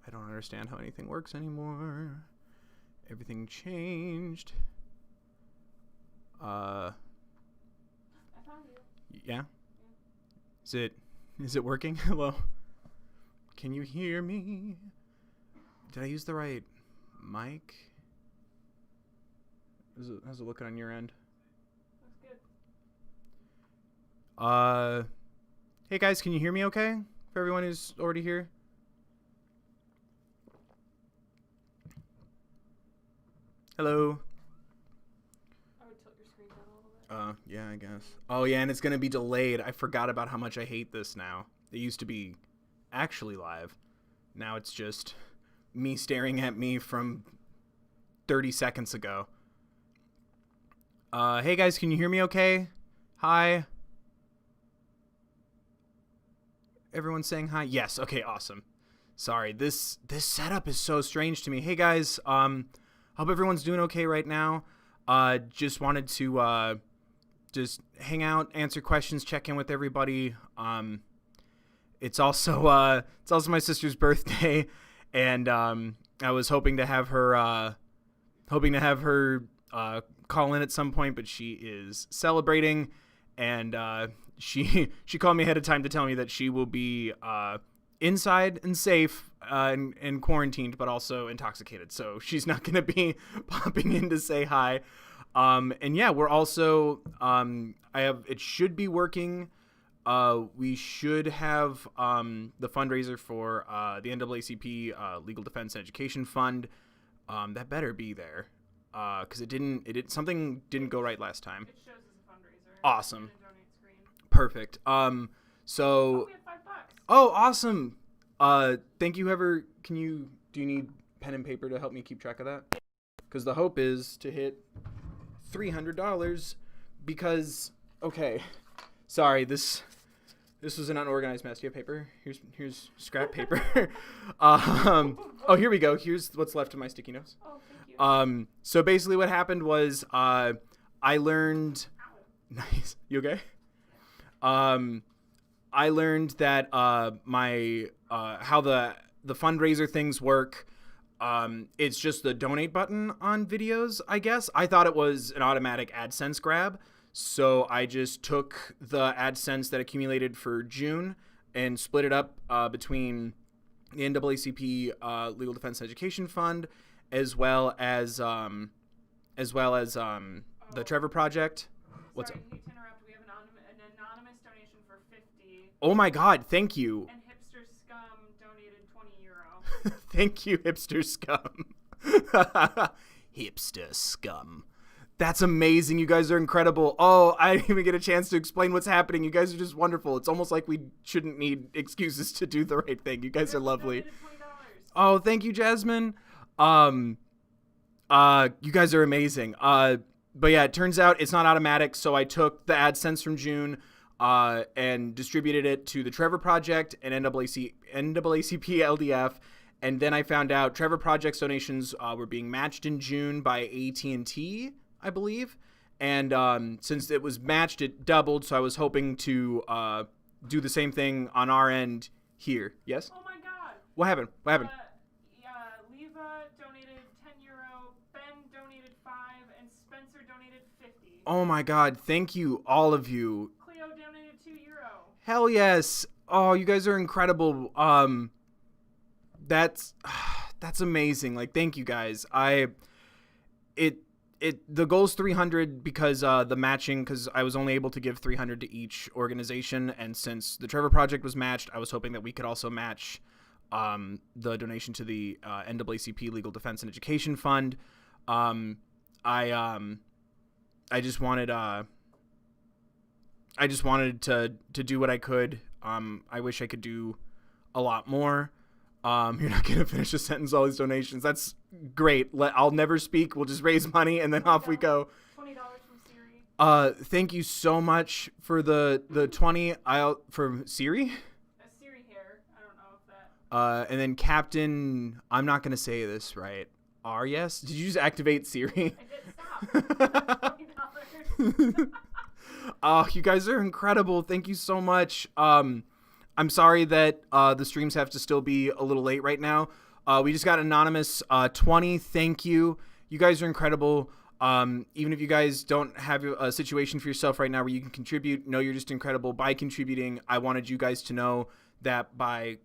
I don't understand how anything works anymore. Everything changed. I found you. Yeah? Is it working? Hello? Can you hear me? Did I use the right mic? How's it looking on your end? Looks good. Hey guys, can you hear me okay? For everyone who's already here? Hello? I would tilt your screen down a little bit. Yeah, I guess. Oh yeah, and it's gonna be delayed. I forgot about how much I hate this now. It used to be actually live. Now it's just me staring at me from 30 seconds ago. Hey guys, can you hear me okay? Hi? Everyone's saying hi? Yes, okay, awesome. Sorry, this setup is so strange to me. Hey guys, hope everyone's doing okay right now. Just wanted to just hang out, answer questions, check in with everybody. It's also my sister's birthday, and I was hoping to have her call in at some point, but she is celebrating, and she called me ahead of time to tell me that she will be inside and safe and quarantined, but also intoxicated, so she's not going to be popping in to say hi. And yeah, we're also it should be working. We should have the fundraiser for the NAACP Legal Defense and Education Fund. That better be there, because something didn't go right last time. It shows as a fundraiser. Awesome. Donate screen. Perfect. We have $5. Oh, awesome. Thank you. Do you need pen and paper to help me keep track of that? Because the hope is to hit $300, because, okay, sorry, this was an unorganized mess. Do you have paper? Here's scrap paper. Oh, here we go. Here's what's left of my sticky notes. Oh, thank you. So basically what happened was, I learned, nice, you okay? I learned that, how the fundraiser things work. It's just the donate button on videos, I guess. I thought it was an automatic AdSense grab. So I just took the AdSense that accumulated for June and split it up between the NAACP Legal Defense Education Fund, as well as the Trevor Project. What's Sorry, up? hate to interrupt. We have an anonymous donation for 50. Oh my God! Thank you. And Hipster Scum donated €20. Thank you, Hipster Scum. Hipster Scum. That's amazing. You guys are incredible. Oh, I didn't even get a chance to explain what's happening. You guys are just wonderful. It's almost like we shouldn't need excuses to do the right thing. You guys are lovely. Donated $20. Oh, thank you, Jasmine. You guys are amazing. But yeah, it turns out it's not automatic. So I took the AdSense from June, and distributed it to the Trevor Project and NAACP LDF. And then I found out Trevor Project's donations were being matched in June by AT&T, I believe. And since it was matched, it doubled. So I was hoping to do the same thing on our end here. Yes? Oh my God. What happened? What happened? Leva donated €10, Ben donated $5, and Spencer donated $50. Oh my God. Thank you, all of you. Cleo donated €2. Hell yes. Oh, you guys are incredible. That's amazing. Like, thank you guys. The goal's 300 because the matching, because I was only able to give 300 to each organization, and since the Trevor Project was matched, I was hoping that we could also match the donation to the NAACP Legal Defense and Education Fund. I just wanted to do what I could. I wish I could do a lot more. You're not going to finish a sentence, all these donations. That's great. I'll never speak. We'll just raise money and then off we go. $20 from Siri. Thank you so much for the 20. From Siri? Siri hair. I don't know if that. And then Captain, I'm not going to say this right. Yes? Did you just activate Siri? I did. Stop. $20. Oh, you guys are incredible. Thank you so much. I'm sorry that the streams have to still be a little late right now. We just got anonymous 20. Thank you. You guys are incredible. Even if you guys don't have a situation for yourself right now where you can contribute, no, you're just incredible. By contributing, I wanted you guys to know that by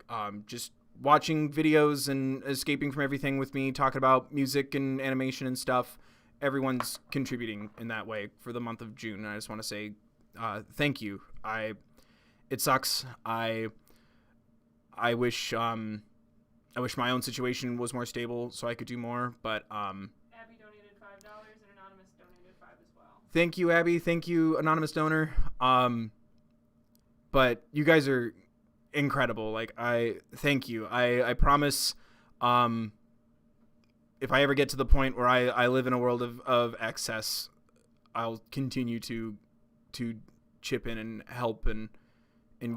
just watching videos and escaping from everything with me, talking about music and animation and stuff, everyone's contributing in that way for the month of June. And I just want to say thank you. It sucks. I wish my own situation was more stable so I could do more, but Abby donated $5 and Anonymous donated 5 as well. Thank you, Abby. Thank you, anonymous donor. But you guys are incredible. Like, thank you. I promise if I ever get to the point where I live in a world of excess, I'll continue to chip in and help and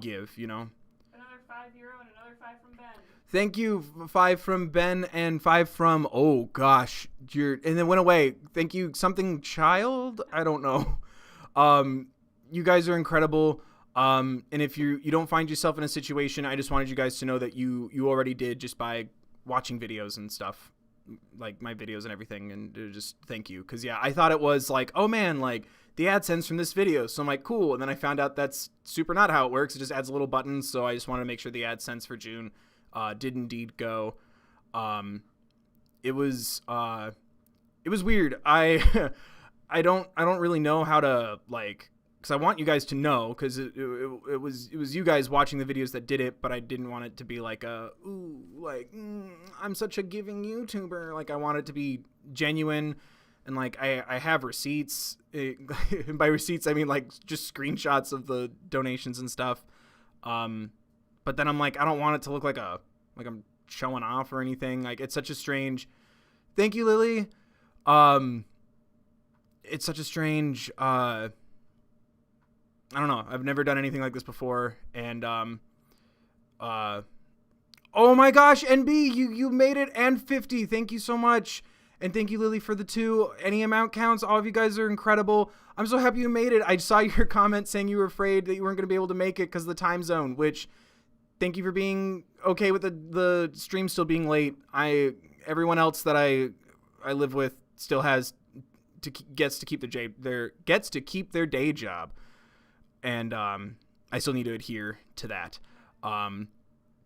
give, you know. Another €5 and another 5 from Ben. Thank you, 5 from Ben and 5 from, oh gosh, and then went away. Thank you, something child? I don't know. You guys are incredible. And if you don't find yourself in a situation, I just wanted you guys to know that you already did just by watching videos and stuff, like my videos and everything, and just thank you. Because, yeah, I thought it was like, oh man, like the AdSense from this video. So I'm like, cool. And then I found out that's super not how it works. It just adds a little button. So I just wanted to make sure the AdSense for June did indeed go. It was weird. I don't really know how to, like, because I want you guys to know, because it was you guys watching the videos that did it, but I didn't want it to be like I'm such a giving YouTuber. Like, I want it to be genuine, and like I have receipts. And by receipts I mean like just screenshots of the donations and stuff. But then I'm like, I don't want it to look like I'm showing off or anything. Like, it's such a strange. Thank you, Lily. It's such a strange. I don't know. I've never done anything like this before, and oh my gosh, NB, you made it, and 50. Thank you so much, and thank you, Lily, for the 2. Any amount counts. All of you guys are incredible. I'm so happy you made it. I saw your comment saying you were afraid that you weren't going to be able to make it because of the time zone. Which, thank you for being okay with the stream still being late. Everyone else that I live with still gets to keep their day job. And I still need to adhere to that.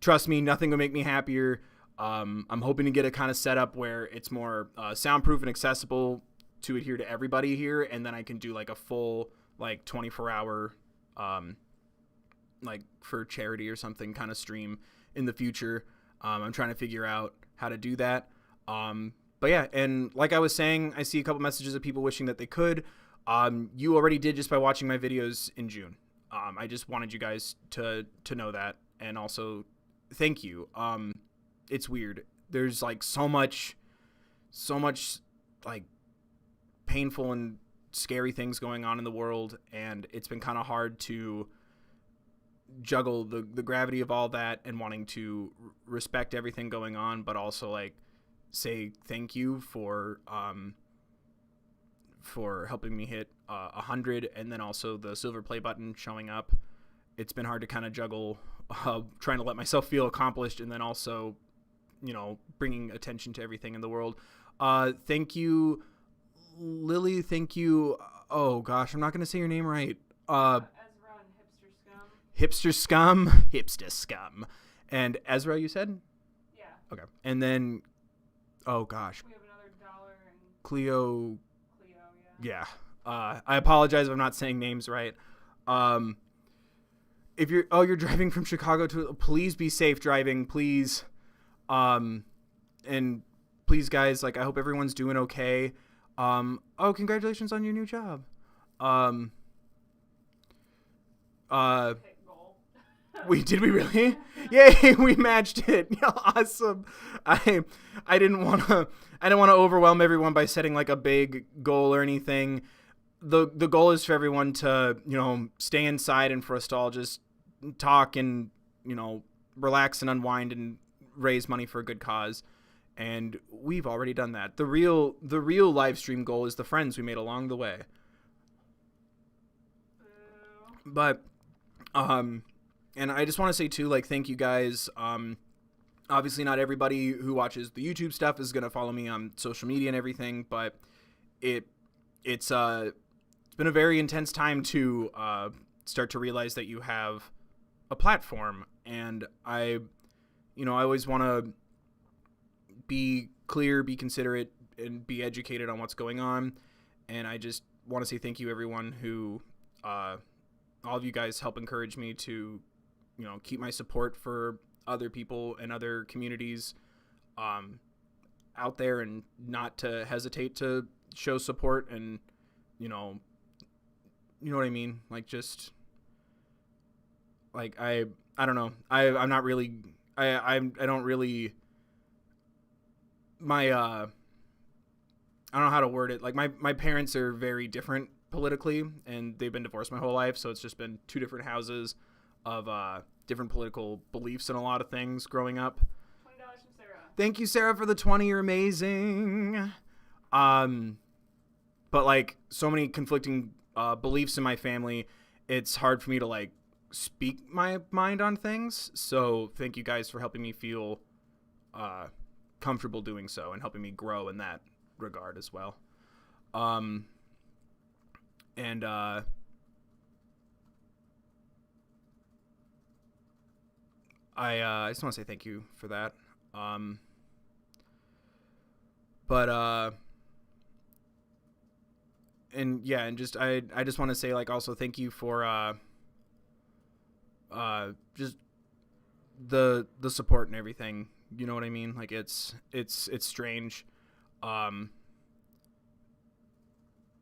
Trust me, nothing will make me happier. I'm hoping to get a kind of setup where it's more soundproof and accessible to adhere to everybody here, and then I can do like a full 24-hour like for charity or something kind of stream in the future. I'm trying to figure out how to do that. But yeah, and like I was saying, I see a couple messages of people wishing that they could. You already did just by watching my videos in June. I just wanted you guys to know that, and also thank you. It's weird. There's like so much like painful and scary things going on in the world, and it's been kind of hard to juggle the gravity of all that and wanting to respect everything going on, but also like say thank you for helping me hit 100, and then also the silver play button showing up. It's been hard to kind of juggle trying to let myself feel accomplished and then also, you know, bringing attention to everything in the world. Thank you, Lily. Thank you. Oh gosh, I'm not going to say your name right. Ezra and Hipster Scum. Hipster Scum. And Ezra, you said? Yeah. Okay. And then, oh gosh. We have another $1 and Cleo, yeah. I apologize if I'm not saying names right. If you're driving from Chicago please be safe driving, please. And please, guys, like, I hope everyone's doing okay. Congratulations on your new job. Did we really? Yay, we matched it. Yeah, awesome. I didn't want to overwhelm everyone by setting like a big goal or anything. The goal is for everyone to, you know, stay inside and for us to all just talk and, you know, relax and unwind and raise money for a good cause. And we've already done that. The real live stream goal is the friends we made along the way. But And I just want to say too, like, thank you guys. Obviously not everybody who watches the YouTube stuff is going to follow me on social media and everything, but it's been a very intense time to start to realize that you have a platform. And I always want to be clear, be considerate, and be educated on what's going on. And I just want to say thank you, everyone who, all of you guys help encourage me to, keep my support for other people and other communities out there, and not to hesitate to show support. And, you know what I mean? Like, just, like, I don't know. I'm not really, I don't really, I don't know how to word it. Like, my parents are very different politically, and they've been divorced my whole life. So it's just been two different houses of different political beliefs and a lot of things growing up. $20 from Sarah. Thank you, Sarah, for the 20. You're amazing. But, like, so many conflicting beliefs in my family, it's hard for me to, like, speak my mind on things. So thank you guys for helping me feel comfortable doing so, and helping me grow in that regard as well. I just want to say thank you for that. And just I just want to say, like, also thank you for just the support and everything. You know what I mean? Like, it's strange.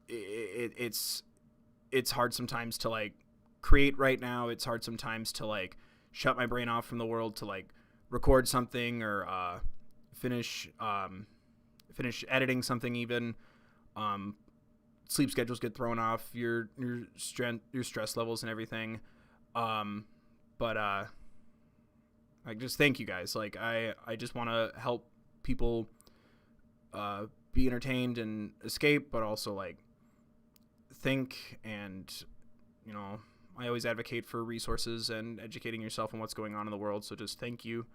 It's hard sometimes to, like, create right now. It's hard sometimes to, like, shut my brain off from the world to, like, record something or finish editing something even. Sleep schedules get thrown off, your stress levels and everything. Like, just thank you guys. Like, I just want to help people be entertained and escape, but also, like, think. And, I always advocate for resources and educating yourself on what's going on in the world. So just thank you.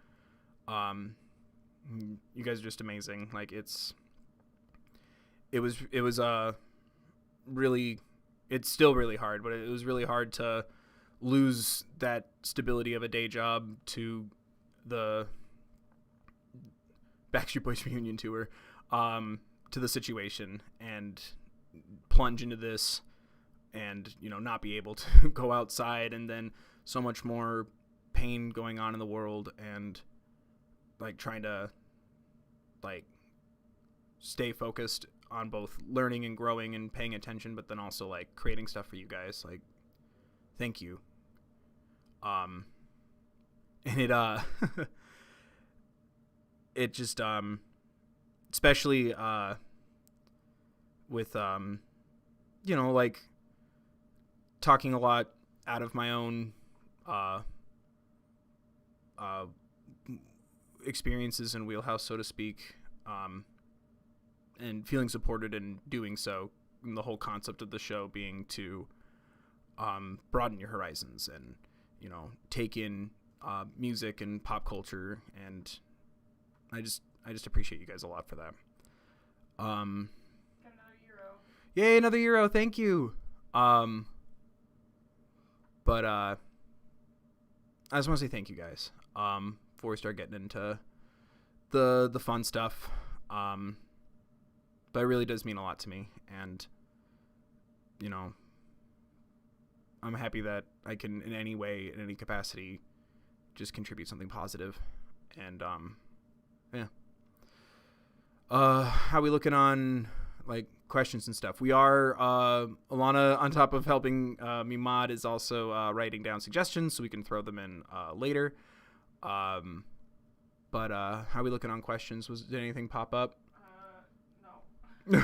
You guys are just amazing. Like, it's still really hard, but it was really hard to lose that stability of a day job to the Backstreet Boys reunion tour, to the situation, and plunge into this, and, not be able to go outside, and then so much more pain going on in the world, and, like, trying to, like, stay focused on both learning and growing and paying attention, but then also, like, creating stuff for you guys. Like, thank you. And it just, especially, with, like, talking a lot out of my own, experiences and wheelhouse, so to speak, and feeling supported in doing so. And the whole concept of the show being to broaden your horizons and, take in music and pop culture. And I just appreciate you guys a lot for that. Got another euro. Yay, another euro. Thank you. But I just want to say thank you guys before we start getting into the fun stuff. But it really does mean a lot to me, and I'm happy that I can, in any way, in any capacity, just contribute something positive. And yeah. How we looking on, like, questions and stuff? We are, Alana, on top of helping me mod, is also writing down suggestions so we can throw them in later. But how we looking on questions? Did anything pop up? No.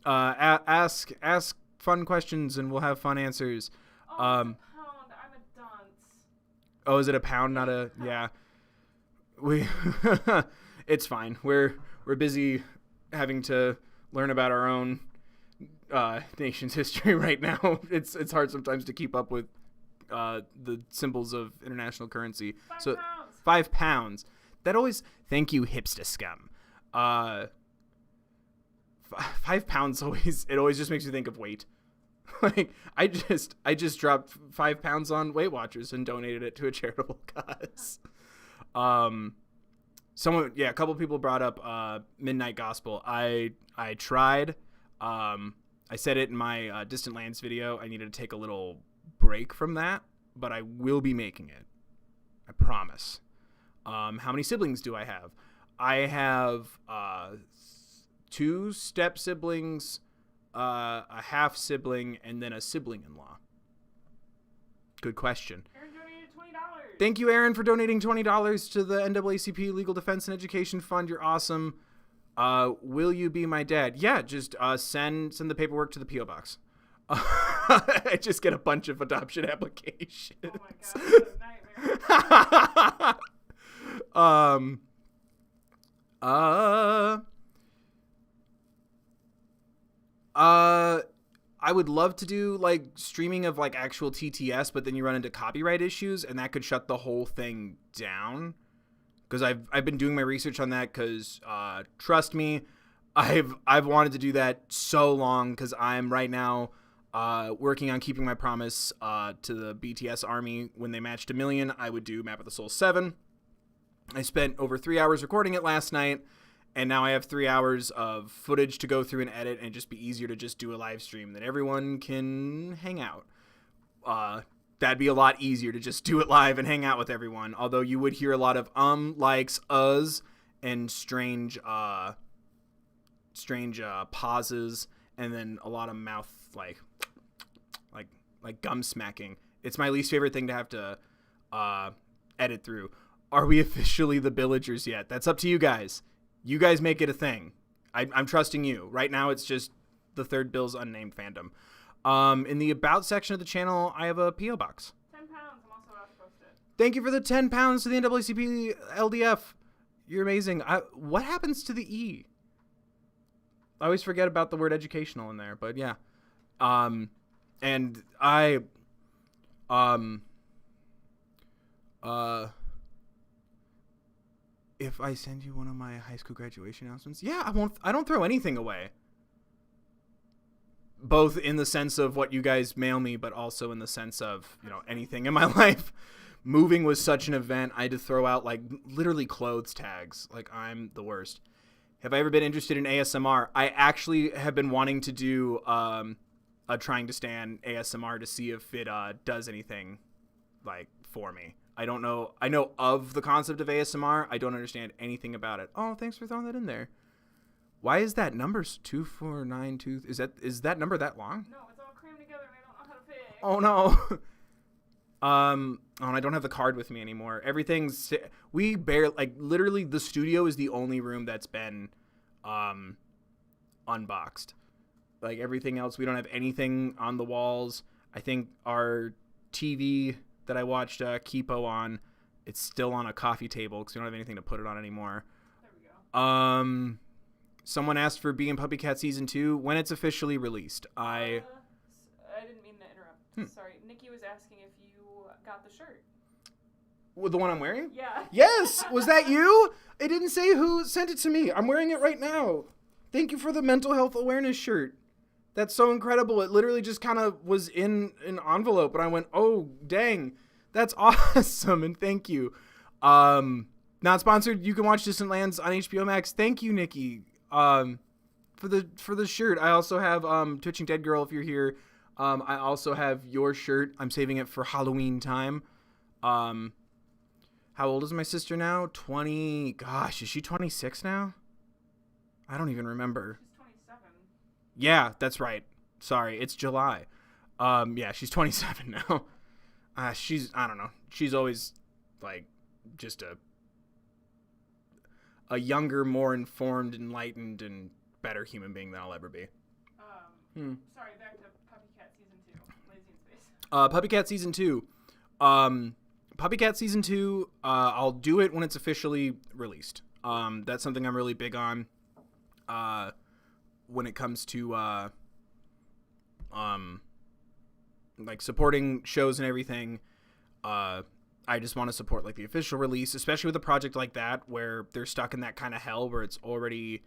Ask questions. Ask fun questions and we'll have fun answers. Oh, it's a pound. I'm a dunce. Oh, is it a pound, not a... Yeah. It's fine. We're busy having to learn about our own nation's history right now. It's hard sometimes to keep up with the symbols of international currency. £5. 5 pounds. That always, thank you, hipster scum. 5 pounds always just makes me think of weight. Like I just dropped 5 pounds on Weight Watchers and donated it to a charitable cause. A couple people brought up Midnight Gospel. I tried. I said it in my Distant Lands video. I needed to take a little break from that, but I will be making it. I promise. How many siblings do I have? I have 2 step siblings, a half sibling, and then a sibling-in-law. Good question. Aaron donated $20. Thank you, Aaron, for donating $20 to the NAACP Legal Defense and Education Fund. You're awesome. Will you be my dad? Yeah, just send the paperwork to the P.O. Box. I just get a bunch of adoption applications. Oh my god, that's a nightmare. I would love to do like streaming of like actual TTS, but then you run into copyright issues and that could shut the whole thing down. Because I've been doing my research on that because trust me, I've wanted to do that so long because I'm right now working on keeping my promise to the BTS Army. When they matched 1 million, I would do Map of the Soul 7. I spent over 3 hours recording it last night, and now I have 3 hours of footage to go through and edit, and it'd just be easier to just do a live stream that everyone can hang out. That'd be a lot easier to just do it live and hang out with everyone. Although you would hear a lot of likes, uhs, and strange pauses, and then a lot of mouth like gum smacking. It's my least favorite thing to have to edit through. Are we officially the Villagers yet? That's up to you guys. You guys make it a thing. I'm trusting you. Right now, it's just the Third Bill's unnamed fandom. In the About section of the channel, I have a P.O. Box. £10. I'm also about to post it. Thank you for the 10 pounds to the NAACP LDF. You're amazing. What happens to the E? I always forget about the word educational in there, but yeah. And if I send you one of my high school graduation announcements, yeah, I don't throw anything away. Both in the sense of what you guys mail me, but also in the sense of, anything in my life. Moving was such an event. I had to throw out like literally clothes tags. Like I'm the worst. Have I ever been interested in ASMR? I actually have been wanting to do a Trying to Stand ASMR to see if it does anything like for me. I don't know. I know of the concept of ASMR. I don't understand anything about it. Oh, thanks for throwing that in there. Why is that number 2492? Is that number that long? No, it's all crammed together and I don't know how to fit. Oh no. And I don't have the card with me anymore. Everything's literally the studio is the only room that's been unboxed. Like everything else, we don't have anything on the walls. I think our TV that I watched Kipo on, it's still on a coffee table because we don't have anything to put it on anymore. There we go. Someone asked for Bee and Puppy Cat Season 2 when it's officially released. I didn't mean to interrupt. Sorry. Nikki was asking if you got the shirt. Well, the one I'm wearing? Yeah. Yes! Was that you? It didn't say who sent it to me. I'm wearing it right now. Thank you for the mental health awareness shirt. That's so incredible. It literally just kind of was in an envelope, and I went, oh, dang. That's awesome, and thank you. Not sponsored. You can watch Distant Lands on HBO Max. Thank you, Nikki. For the shirt. I also have Twitching Dead Girl if you're here. I also have your shirt. I'm saving it for Halloween time. How old is my sister now? 20. Gosh, is she 26 now? I don't even remember. She's 27. Yeah, that's right. Sorry, it's July. Yeah, she's 27 now. I don't know. She's always like just a younger, more informed, enlightened, and better human being than I'll ever be. Sorry, back to Puppy Cat Season 2. Lazy in Space. Puppy Cat Season 2. Puppy Cat Season 2, I'll do it when it's officially released. That's something I'm really big on when it comes to like supporting shows and everything. I just want to support like the official release, especially with a project like that where they're stuck in that kind of hell where it's already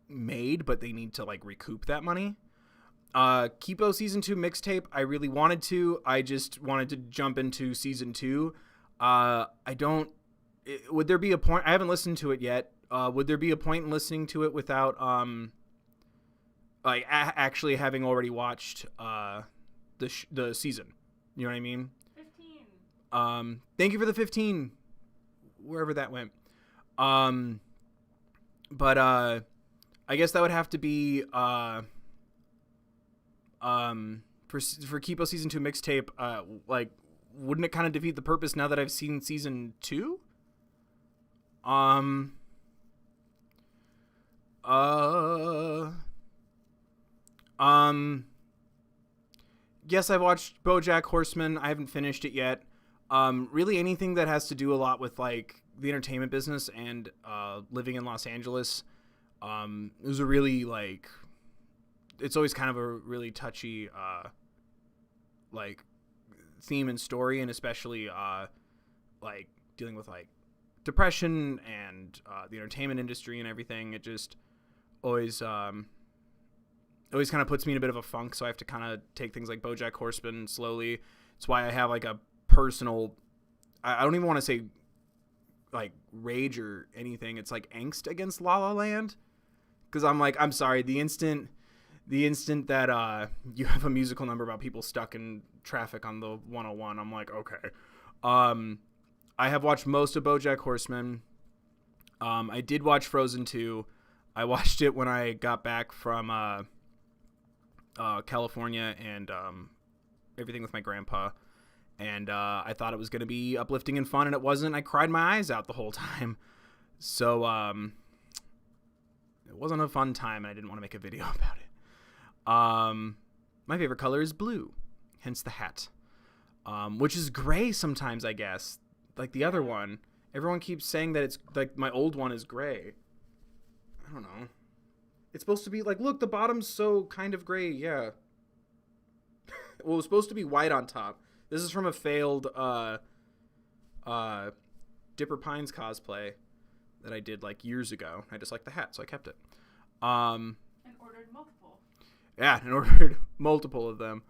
made, but they need to like recoup that money. Kipo season 2 mixtape, I really wanted to. I just wanted to jump into season 2. Would there be a point? I haven't listened to it yet. Would there be a point in listening to it without actually having already watched the season? You know what I mean? 15. Thank you for the 15, wherever that went. But I guess that would have to be for Kipo season 2 mixtape. Like, wouldn't it kind of defeat the purpose now that I've seen season 2? Yes, I've watched BoJack Horseman. I haven't finished it yet. Really anything that has to do a lot with like the entertainment business and living in Los Angeles. It was a really like, it's always kind of a really touchy like theme and story, and especially like dealing with like depression and the entertainment industry and everything. It just always kind of puts me in a bit of a funk, so I have to kind of take things like BoJack Horseman slowly. It's why I have like a personal, I don't even want to say like rage or anything. It's like angst against La La Land, because I'm like, I'm sorry, the instant that you have a musical number about people stuck in traffic on the 101, I'm like, okay. I have watched most of BoJack Horseman. I did watch Frozen 2. I watched it when I got back from California and everything with my grandpa. And I thought it was going to be uplifting and fun, and it wasn't. I cried my eyes out the whole time. So it wasn't a fun time, and I didn't want to make a video about it. My favorite color is blue, hence the hat, which is gray sometimes, I guess. Like the other one. Everyone keeps saying that it's like my old one is gray. I don't know. It's supposed to be like, look, the bottom's so kind of gray. Yeah. Well, it was supposed to be white on top. This is from a failed Dipper Pines cosplay that I did like years ago. I just liked the hat, so I kept it. And ordered multiple. Yeah, and ordered multiple of them.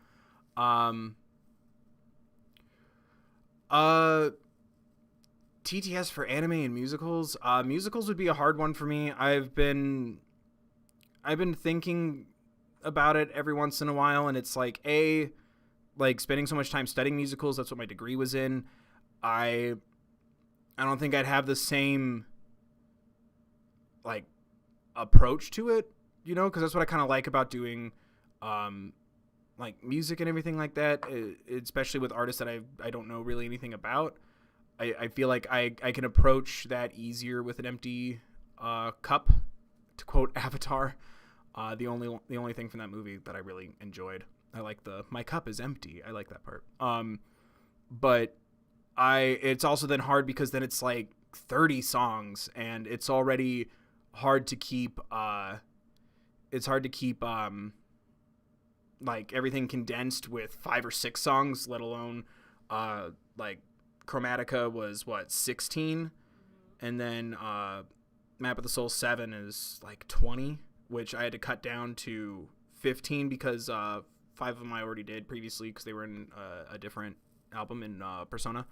TTS for anime and musicals. Musicals would be a hard one for me. I've been thinking about it every once in a while, and it's like spending so much time studying musicals. That's what my degree was in. I don't think I'd have the same like approach to it, you know, because that's what I kind of like about doing like music and everything like that, especially with artists that I don't know really anything about. I feel like I can approach that easier with an empty cup, to quote Avatar. The only thing from that movie that I really enjoyed. I like my cup is empty. I like that part. But it's also then hard because then it's like 30 songs, and it's already hard to keep like everything condensed with 5 or 6 songs, let alone like Chromatica was 16, and then Map of the Soul 7 is like 20, which I had to cut down to 15 because 5 of them I already did previously because they were in a different album in Persona.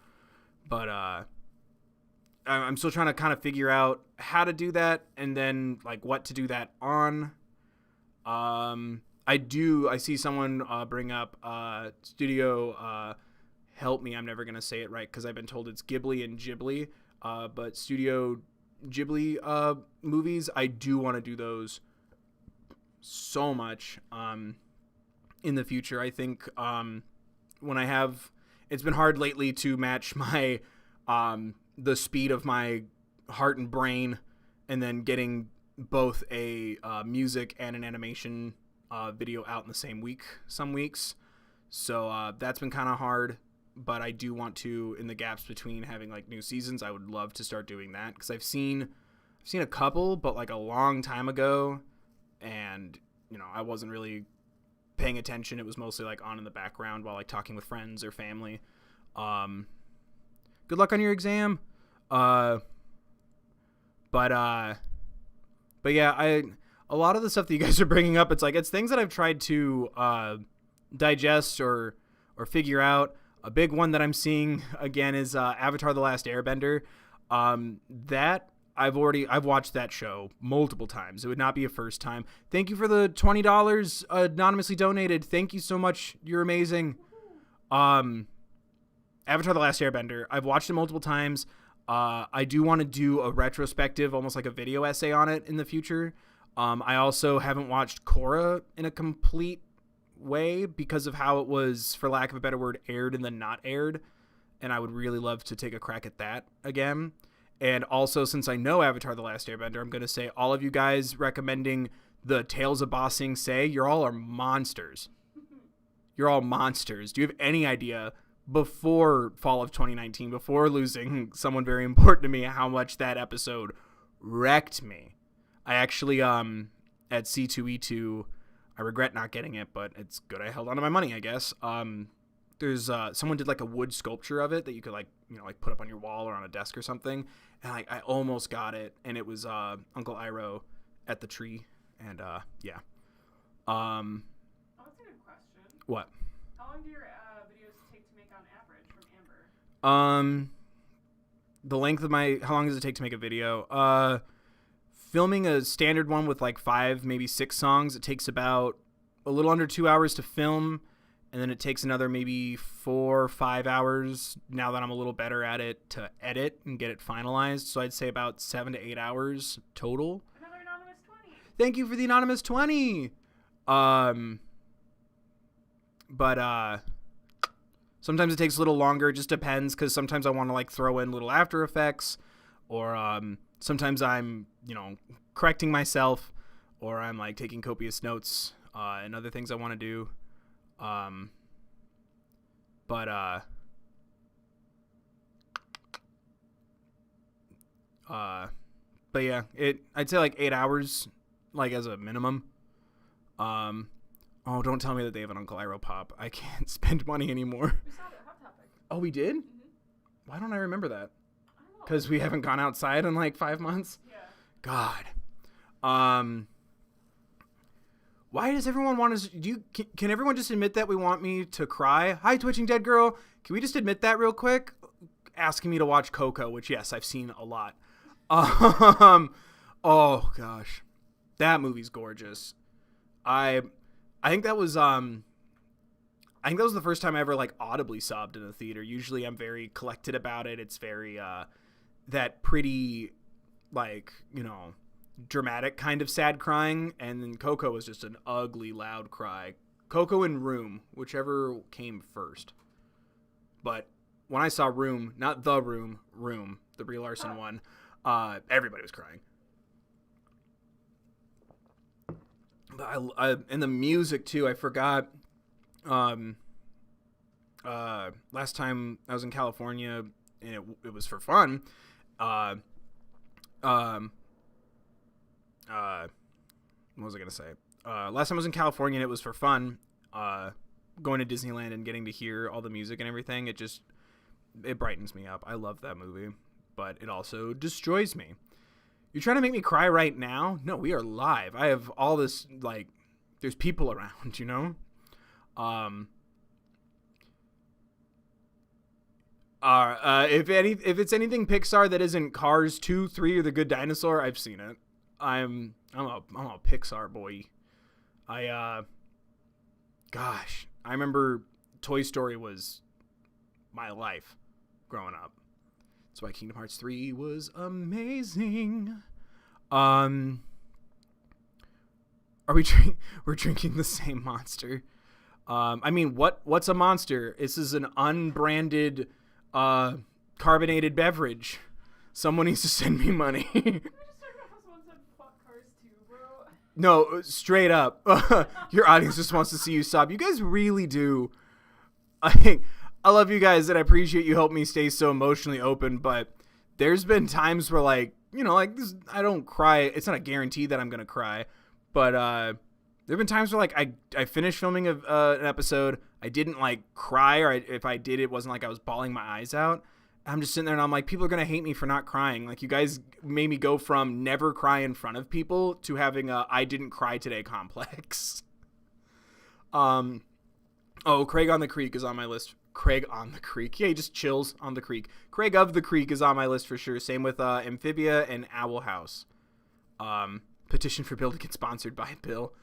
But I'm still trying to kind of figure out how to do that, and then like what to do that on. I see someone bring up Studio help me, I'm never going to say it right because I've been told it's Ghibli and Ghibli, but Studio Ghibli movies, I do want to do those so much in the future. I think when I have, it's been hard lately to match my the speed of my heart and brain, and then getting both a music and an animation video out in the same week some weeks. So that's been kind of hard, but I do want to, in the gaps between having like new seasons, I would love to start doing that because I've seen a couple, but like a long time ago, and you know, I wasn't really paying attention. It was mostly like on in the background while like talking with friends or family. Good luck on your exam. But yeah, a lot of the stuff that you guys are bringing up, it's things that I've tried to digest or figure out. A big one that I'm seeing again is Avatar: The Last Airbender. That I've watched that show multiple times. It would not be a first time. Thank you for the $20 anonymously donated. Thank you so much. You're amazing. Avatar: The Last Airbender. I've watched it multiple times. I do want to do a retrospective, almost like a video essay on it in the future. I also haven't watched Korra in a complete way because of how it was, for lack of a better word, aired and then not aired. And I would really love to take a crack at that again. And also, since I know Avatar: The Last Airbender, I'm going to say all of you guys recommending the Tales of Ba Sing Se, you all are monsters. You're all monsters. Do you have any idea, before fall of 2019, before losing someone very important to me, how much that episode wrecked me? I actually, at C2E2, I regret not getting it, but it's good I held on to my money, I guess. There's someone did like a wood sculpture of it that you could like put up on your wall or on a desk or something, and I almost got it, and it was Uncle Iroh at the tree, and yeah. Oh, that's a good question. What? How long do your videos take to make on average from Amber? The length of how long does it take to make a video? Filming a standard one with like 5, maybe 6 songs, it takes about a little under 2 hours to film. And then it takes another maybe 4 or 5 hours, now that I'm a little better at it, to edit and get it finalized. So I'd say about 7 to 8 hours total. Another anonymous 20. Thank you for the anonymous 20. But sometimes it takes a little longer. It just depends, because sometimes I want to like throw in little After Effects, or sometimes I'm, correcting myself, or I'm like taking copious notes and other things I want to do. But yeah, I'd say like 8 hours, like as a minimum. Oh, don't tell me that they have an Uncle Iroh pop. I can't spend money anymore. We saw it at Hot Topic. Oh, we did? Mm-hmm. Why don't I remember that? I don't know. Because we haven't gone outside in like 5 months? Yeah. God. Why does everyone want to... Can everyone just admit that we want me to cry? Hi, Twitching Dead Girl. Can we just admit that real quick? Asking me to watch Coco, which, yes, I've seen a lot. Oh, gosh. That movie's gorgeous. I think that was... I think that was the first time I ever, like, audibly sobbed in a theater. Usually I'm very collected about it. It's very, that pretty, like, dramatic kind of sad crying, and then Coco was just an ugly loud cry. Coco and Room, whichever came first. But when I saw Room, not The Room, the Brie Larson one, everybody was crying. But and the music too, I forgot. Last time I was in California, and it was for fun. What was I going to say? Last time I was in California and it was for fun, going to Disneyland and getting to hear all the music and everything. It brightens me up. I love that movie, but it also destroys me. You're trying to make me cry right now? No, we are live. I have all this, like, there's people around, if it's anything Pixar that isn't Cars 2, 3, or The Good Dinosaur, I've seen it. I'm a Pixar boy. Gosh, I remember Toy Story was my life growing up. That's why Kingdom Hearts 3 was amazing. Are we're drinking the same Monster? I mean, what's a Monster? This is an unbranded carbonated beverage. Someone needs to send me money. No, straight up. Your audience just wants to see you sob. You guys really do. I love you guys, and I appreciate you helping me stay so emotionally open, but there's been times where, like, like this, I don't cry. It's not a guarantee that I'm going to cry, but There have been times where like I finished filming an episode, I didn't like cry, or if I did, it wasn't like I was bawling my eyes out. I'm just sitting there and I'm like, people are gonna hate me for not crying. Like, you guys made me go from never cry in front of people to having a I didn't cry today complex. Oh, Craig on the Creek is on my list. Craig on the Creek. Yeah, he just chills on the creek. Craig of the Creek is on my list for sure. Same with Amphibia and Owl House. Petition for Bill to get sponsored by Bill.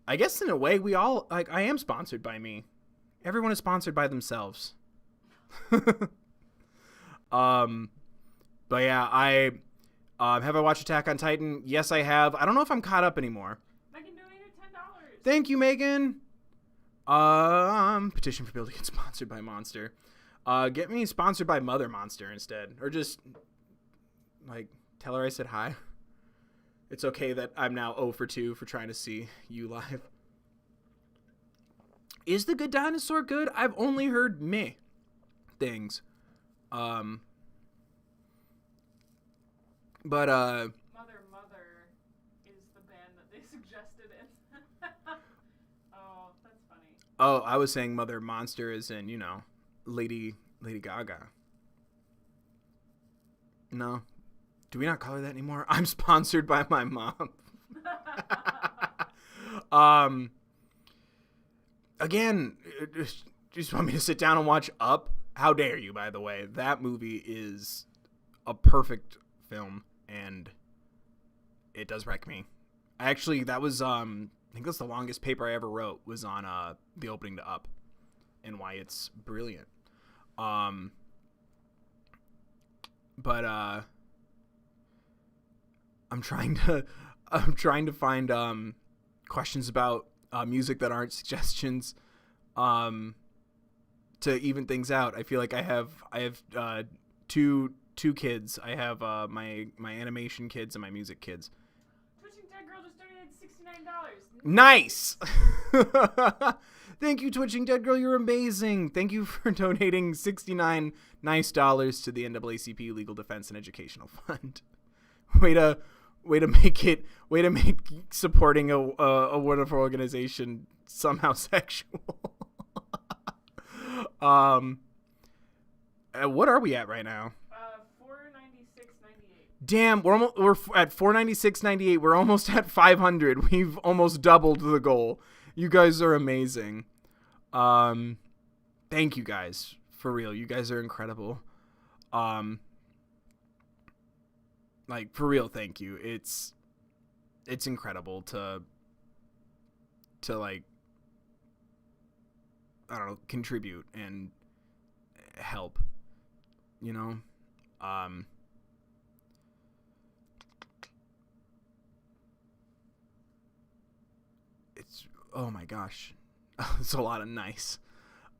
I guess in a way we all, like, I am sponsored by me. Everyone is sponsored by themselves. But yeah, have I watched Attack on Titan? Yes, I have. I don't know if I'm caught up anymore. Megan donated $10. Thank you, Megan. Petition for Bill to get sponsored by Monster. Get me sponsored by Mother Monster instead. Or just, like, tell her I said hi. It's okay that I'm now 0 for 2 for trying to see you live. Is The Good Dinosaur good? I've only heard meh things. But, Mother is the band that they suggested in. Oh, that's funny. Oh, I was saying Mother Monster is in, you know, Lady Gaga. No. Do we not call her that anymore? I'm sponsored by my mom. Again, just want me to sit down and watch Up? How dare you, by the way. That movie is a perfect film, and it does wreck me. Actually, that was, I think that's the longest paper I ever wrote, was on the opening to Up and why it's brilliant. But I'm trying to find questions about music that aren't suggestions to even things out. I feel like I have two kids. I have my animation kids and my music kids. Twitching Dead Girl just donated $69. Nice. Thank you, Twitching Dead Girl. You're amazing. Thank you for donating $69 nice dollars to the NAACP Legal Defense and Educational Fund. Way to make supporting a wonderful organization somehow sexual. What are we at right now? $496.98. Damn, we're at $496.98. We're almost at 500. We've almost doubled the goal. You guys are amazing. Thank you guys, for real. You guys are incredible. Like, for real, thank you. It's incredible to like, I don't know, contribute and help, you know? It's, oh my gosh. It's a lot of nice.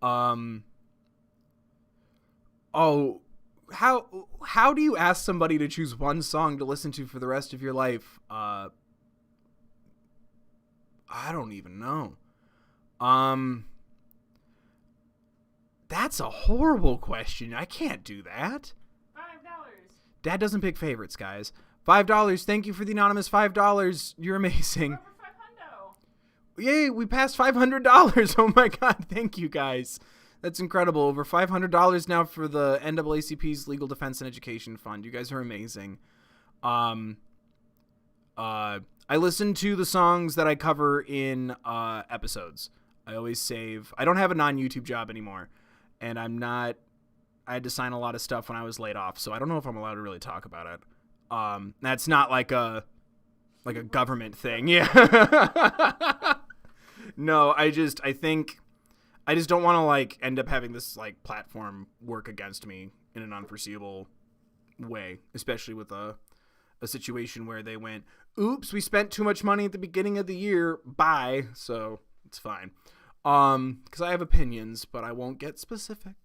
Oh, how do you ask somebody to choose one song to listen to for the rest of your life? I don't even know. That's a horrible question. I can't do that. $5. Dad doesn't pick favorites, guys. $5. Thank you for the anonymous $5. You're amazing. Over 500. Yay, we passed $500. Oh my god, thank you guys. That's incredible. Over $500 now for the NAACP's Legal Defense and Education Fund. You guys are amazing. I listen to the songs that I cover in episodes. I always save. I don't have a non-YouTube job anymore, and I had to sign a lot of stuff when I was laid off, so I don't know if I'm allowed to really talk about it. That's not like a government thing. Yeah. No, I think I just don't want to like end up having this like platform work against me in an unforeseeable way, especially with a situation where they went, oops, we spent too much money at the beginning of the year. Bye. So it's fine. Cause I have opinions, but I won't get specific.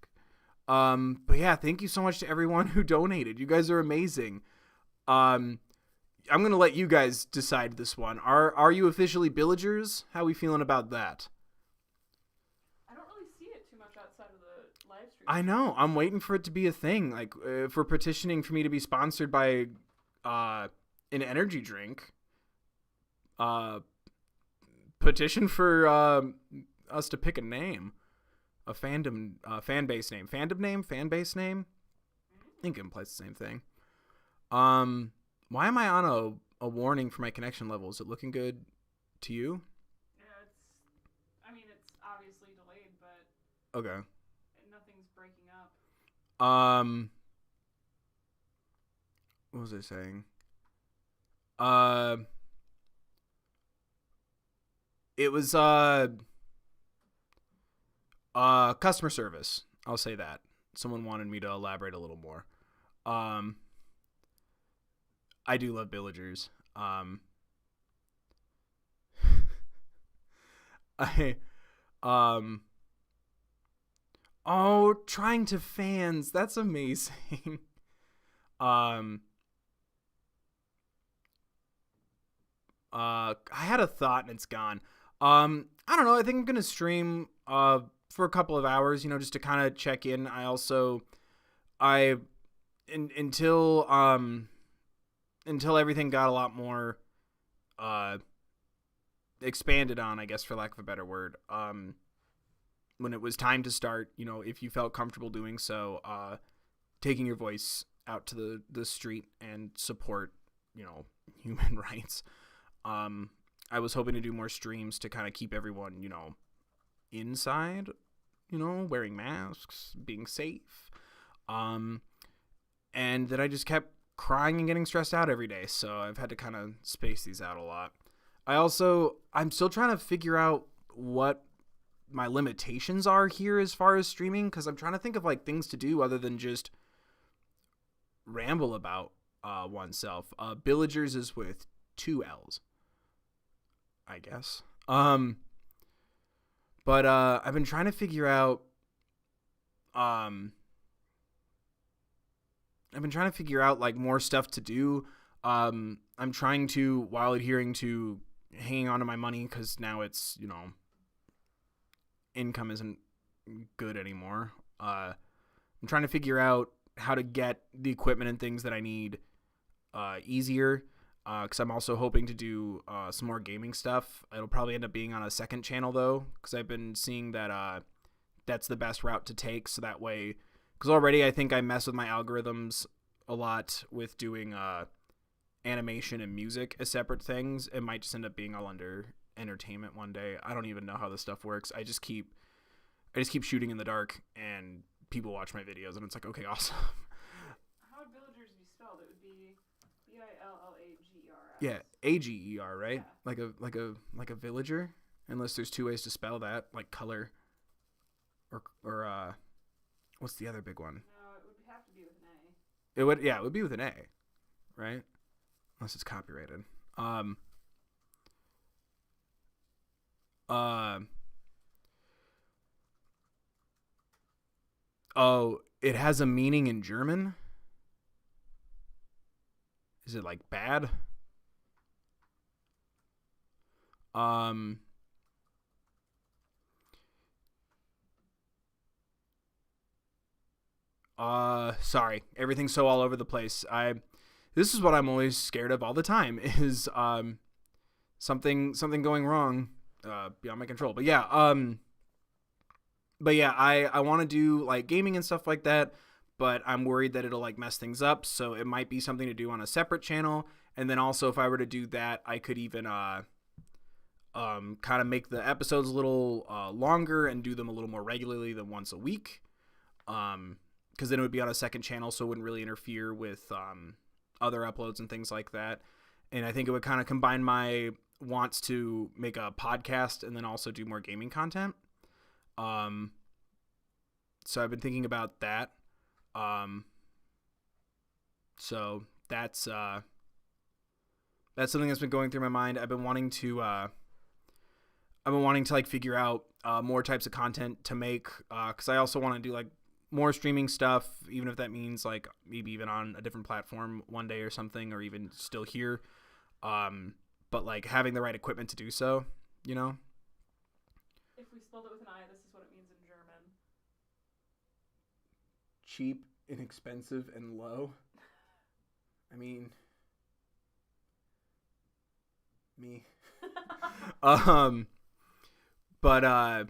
But yeah, thank you so much to everyone who donated. You guys are amazing. I'm going to let you guys decide this one. Are you officially Billagers? How are we feeling about that? I don't really see it too much outside of the live stream. I know. I'm waiting for it to be a thing. Like, for petitioning for me to be sponsored by an energy drink. petition for us to pick a name, a fan base name, fan base name. I think it implies the same thing. Why am I on a warning for my connection level? Is it looking good to you? Yeah, it's obviously delayed, but Okay. Nothing's breaking up. What was I saying? It was customer service. I'll say that. Someone wanted me to elaborate a little more. I do love villagers. Trying to fans. That's amazing. I had a thought and it's gone. I don't know. I think I'm going to stream, for a couple of hours, just to kind of check in. Until everything got a lot more, expanded on, I guess, for lack of a better word. When it was time to start, if you felt comfortable doing so, taking your voice out to the street and support, human rights. I was hoping to do more streams to kind of keep everyone, inside, wearing masks, being safe. And then I just kept crying and getting stressed out every day. So I've had to kind of space these out a lot. I'm still trying to figure out what my limitations are here as far as streaming, because I'm trying to think of like things to do other than just ramble about oneself. Villagers is with 2 L's, I guess. But I've been trying to figure out like more stuff to do. I'm trying to, while adhering to hanging on to my money, because now it's, income isn't good anymore. I'm trying to figure out how to get the equipment and things that I need easier, because I'm also hoping to do some more gaming stuff. It'll probably end up being on a second channel, though, because I've been seeing that that's the best route to take, so that way, because already I think I mess with my algorithms a lot with doing animation and music as separate things. It might just end up being all under entertainment one day. I don't even know how this stuff works. I just keep shooting in the dark and people watch my videos and it's like, okay, awesome. How would villagers be spelled? It would be Billagers. Yeah, Ager, right? Yeah. Like a villager, unless there's 2 ways to spell that, like color or what's the other big one? No, it would have to be with an A. It would be with an A, right? Unless it's copyrighted. Oh, it has a meaning in German? Is it like bad? Sorry. Everything's so all over the place. This is what I'm always scared of all the time is, something going wrong, beyond my control. But yeah, I want to do like gaming and stuff like that, but I'm worried that it'll like mess things up. So it might be something to do on a separate channel. And then also if I were to do that, I could even, kind of make the episodes a little, longer and do them a little more regularly than once a week. Cause then it would be on a second channel. So it wouldn't really interfere with, other uploads and things like that. And I think it would kind of combine my wants to make a podcast and then also do more gaming content. So I've been thinking about that. So that's something that's been going through my mind. I've been wanting to like figure out, more types of content to make, cause I also want to do like more streaming stuff, even if that means like maybe even on a different platform one day or something, or even still here. But like having the right equipment to do so, If we spelled it with an I, this is what it means in German. Cheap, inexpensive, and low. I mean, me. But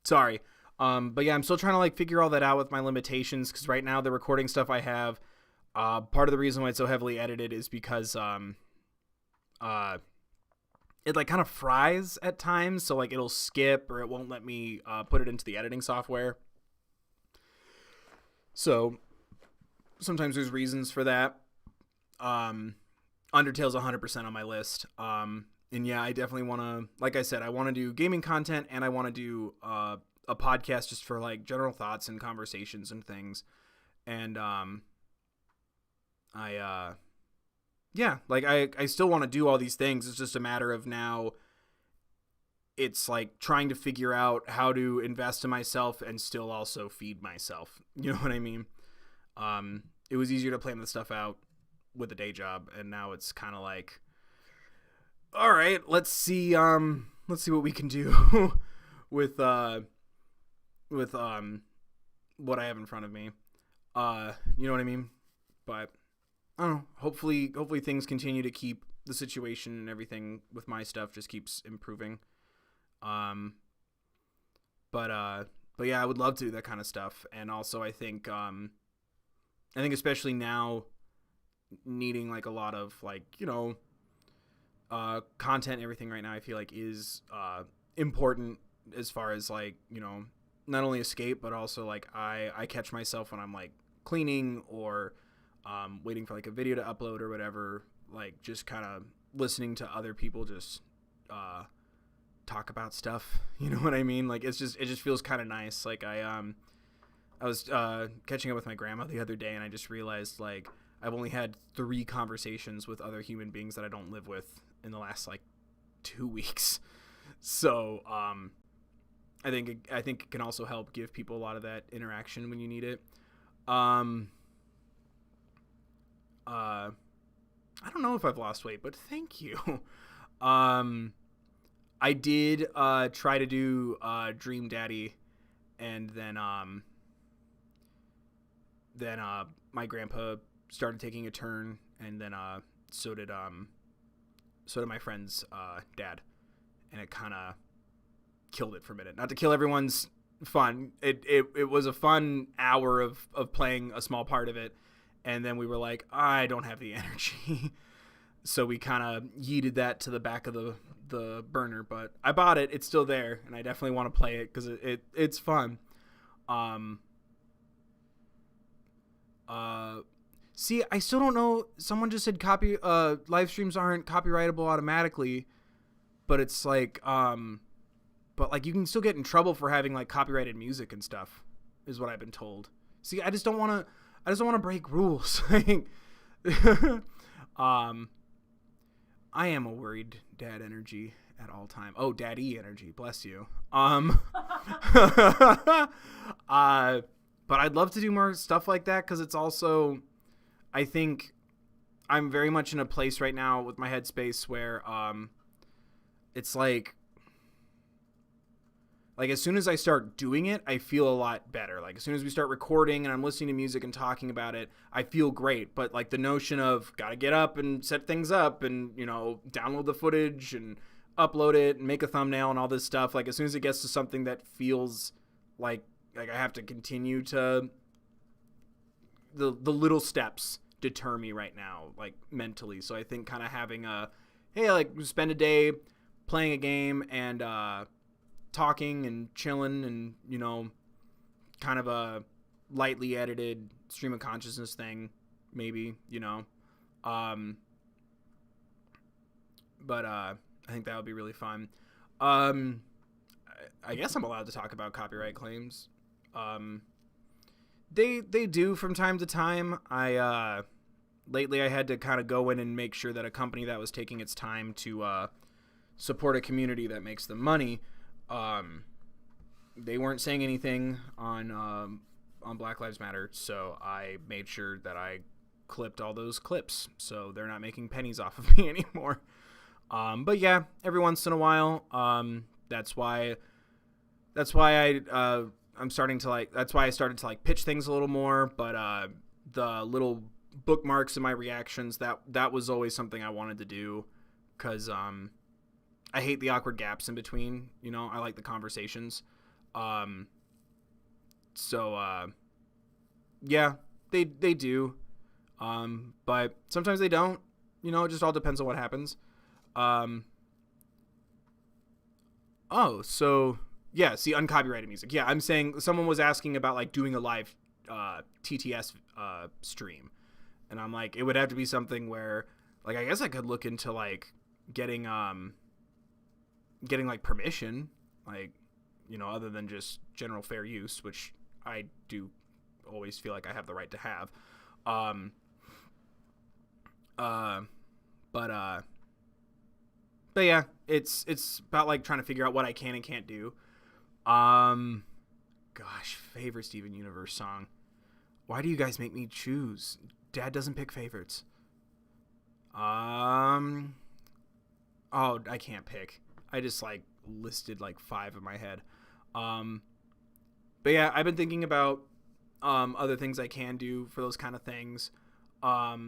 sorry. But yeah, I'm still trying to like figure all that out with my limitations, because right now the recording stuff I have, part of the reason why it's so heavily edited is because it like kind of fries at times, so like it'll skip or it won't let me put it into the editing software. So sometimes there's reasons for that. Undertale's 100% on my list. And yeah, I definitely want to, like I said, I want to do gaming content, and I want to do a podcast just for like general thoughts and conversations and things. And yeah, like I still want to do all these things. It's just a matter of now it's like trying to figure out how to invest in myself and still also feed myself. You know what I mean? It was easier to plan this stuff out with a day job, and now it's kind of like, all right, let's see what we can do with what I have in front of me. You know what I mean? But I don't know. Hopefully things continue to keep the situation and everything with my stuff just keeps improving. But yeah, I would love to do that kind of stuff. And also I think especially now needing like a lot of like, you know, content and everything right now, I feel like is important as far as like, you know, not only escape, but also like I catch myself when I'm like cleaning or waiting for like a video to upload or whatever, like just kind of listening to other people just talk about stuff. You know what I mean? Like it just feels kind of nice. Like I was catching up with my grandma the other day, and I just realized like I've only had 3 conversations with other human beings that I don't live with in the last like 2 weeks. So I think it can also help give people a lot of that interaction when you need it. I don't know if I've lost weight, but thank you. I did try to do Dream Daddy, and then my grandpa started taking a turn, and then so did my friend's dad, and it kind of killed it for a minute. Not to kill everyone's fun. It was a fun hour of playing a small part of it, and then we were like, I don't have the energy. So we kind of yeeted that to the back of the burner, but I bought it. It's still there, and I definitely want to play it because it's fun. See, I still don't know. Someone just said live streams aren't copyrightable automatically, but it's like, but like you can still get in trouble for having like copyrighted music and stuff, is what I've been told. See, I just don't want to break rules. I am a worried dad energy at all time. Oh, daddy energy, bless you. But I'd love to do more stuff like that, because it's also, I think I'm very much in a place right now with my headspace where it's like as soon as I start doing it, I feel a lot better. Like as soon as we start recording and I'm listening to music and talking about it, I feel great. But like the notion of gotta get up and set things up and, you know, download the footage and upload it and make a thumbnail and all this stuff, like as soon as it gets to something that feels like I have to continue to, the little steps deter me right now, like mentally. So I think kind of having hey, like spend a day playing a game and talking and chilling and, you know, kind of a lightly edited stream of consciousness thing, maybe, you know. But I think that would be really fun. I guess I'm allowed to talk about copyright claims. They do from time to time. Lately I had to kind of go in and make sure that a company that was taking its time to support a community that makes them money, they weren't saying anything on Black Lives Matter, so I made sure that I clipped all those clips, so they're not making pennies off of me anymore. But yeah, every once in a while, that's why I'm starting to like, that's why I started to like pitch things a little more, but the little bookmarks in my reactions, that was always something I wanted to do, because I hate the awkward gaps in between, you know. I like the conversations. Yeah, they do. But sometimes they don't. You know, it just all depends on what happens. Yeah, see, uncopyrighted music. Yeah, I'm saying someone was asking about like doing a live TTS stream. And I'm like, it would have to be something where, like, I guess I could look into like getting like permission, like, you know, other than just general fair use, which I do always feel like I have the right to have. But yeah, it's about like trying to figure out what I can and can't do. Gosh, favorite Steven Universe song. Why do you guys make me choose? Dad doesn't pick favorites. Oh, I can't pick. I just like listed like 5 in my head. But yeah, I've been thinking about other things I can do for those kind of things. What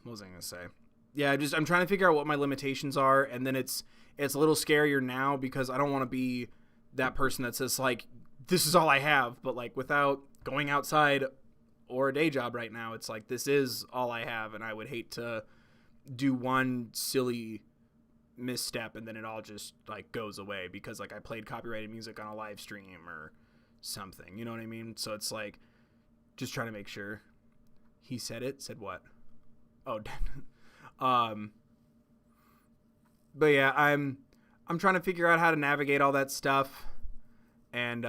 was I gonna say? Yeah, I'm trying to figure out what my limitations are, and then it's a little scarier now because I don't want to be that person that says like, this is all I have, but like without going outside or a day job right now, it's like, this is all I have, and I would hate to do one silly misstep and then it all just like goes away because like I played copyrighted music on a live stream or something, you know what I mean? So it's like just trying to make sure. He said what? Oh, but yeah, I'm trying to figure out how to navigate all that stuff. And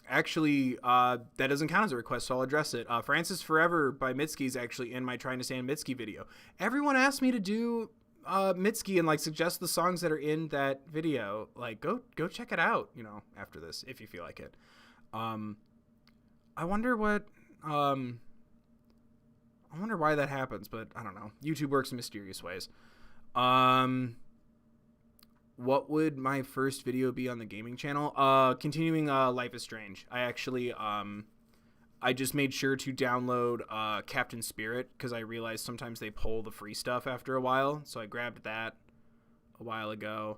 actually, that doesn't count as a request, so I'll address it. Francis Forever by Mitski is actually in my Trying to Stand Mitski video. Everyone asked me to do Mitski and like suggest the songs that are in that video. Like, go check it out, you know, after this, if you feel like it. I wonder what I wonder why that happens, but I don't know. YouTube works in mysterious ways. What would my first video be on the gaming channel? Continuing Life is Strange. I actually I just made sure to download Captain Spirit because I realized sometimes they pull the free stuff after a while. So I grabbed that a while ago,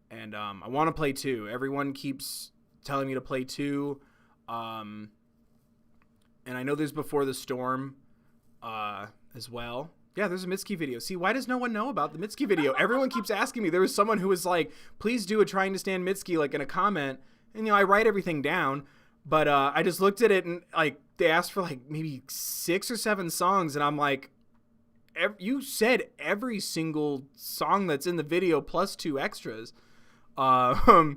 and I want to play 2. Everyone keeps telling me to play 2, and I know there's Before the Storm as well. Yeah, there's a Mitski video. See, why does no one know about the Mitski video? Everyone keeps asking me. There was someone who was like, please do a Trying to Stand Mitski, like in a comment. And, you know, I write everything down. But I just looked at it and, like, they asked for, like, maybe 6 or 7 songs. And I'm like, you said every single song that's in the video plus 2 extras. Go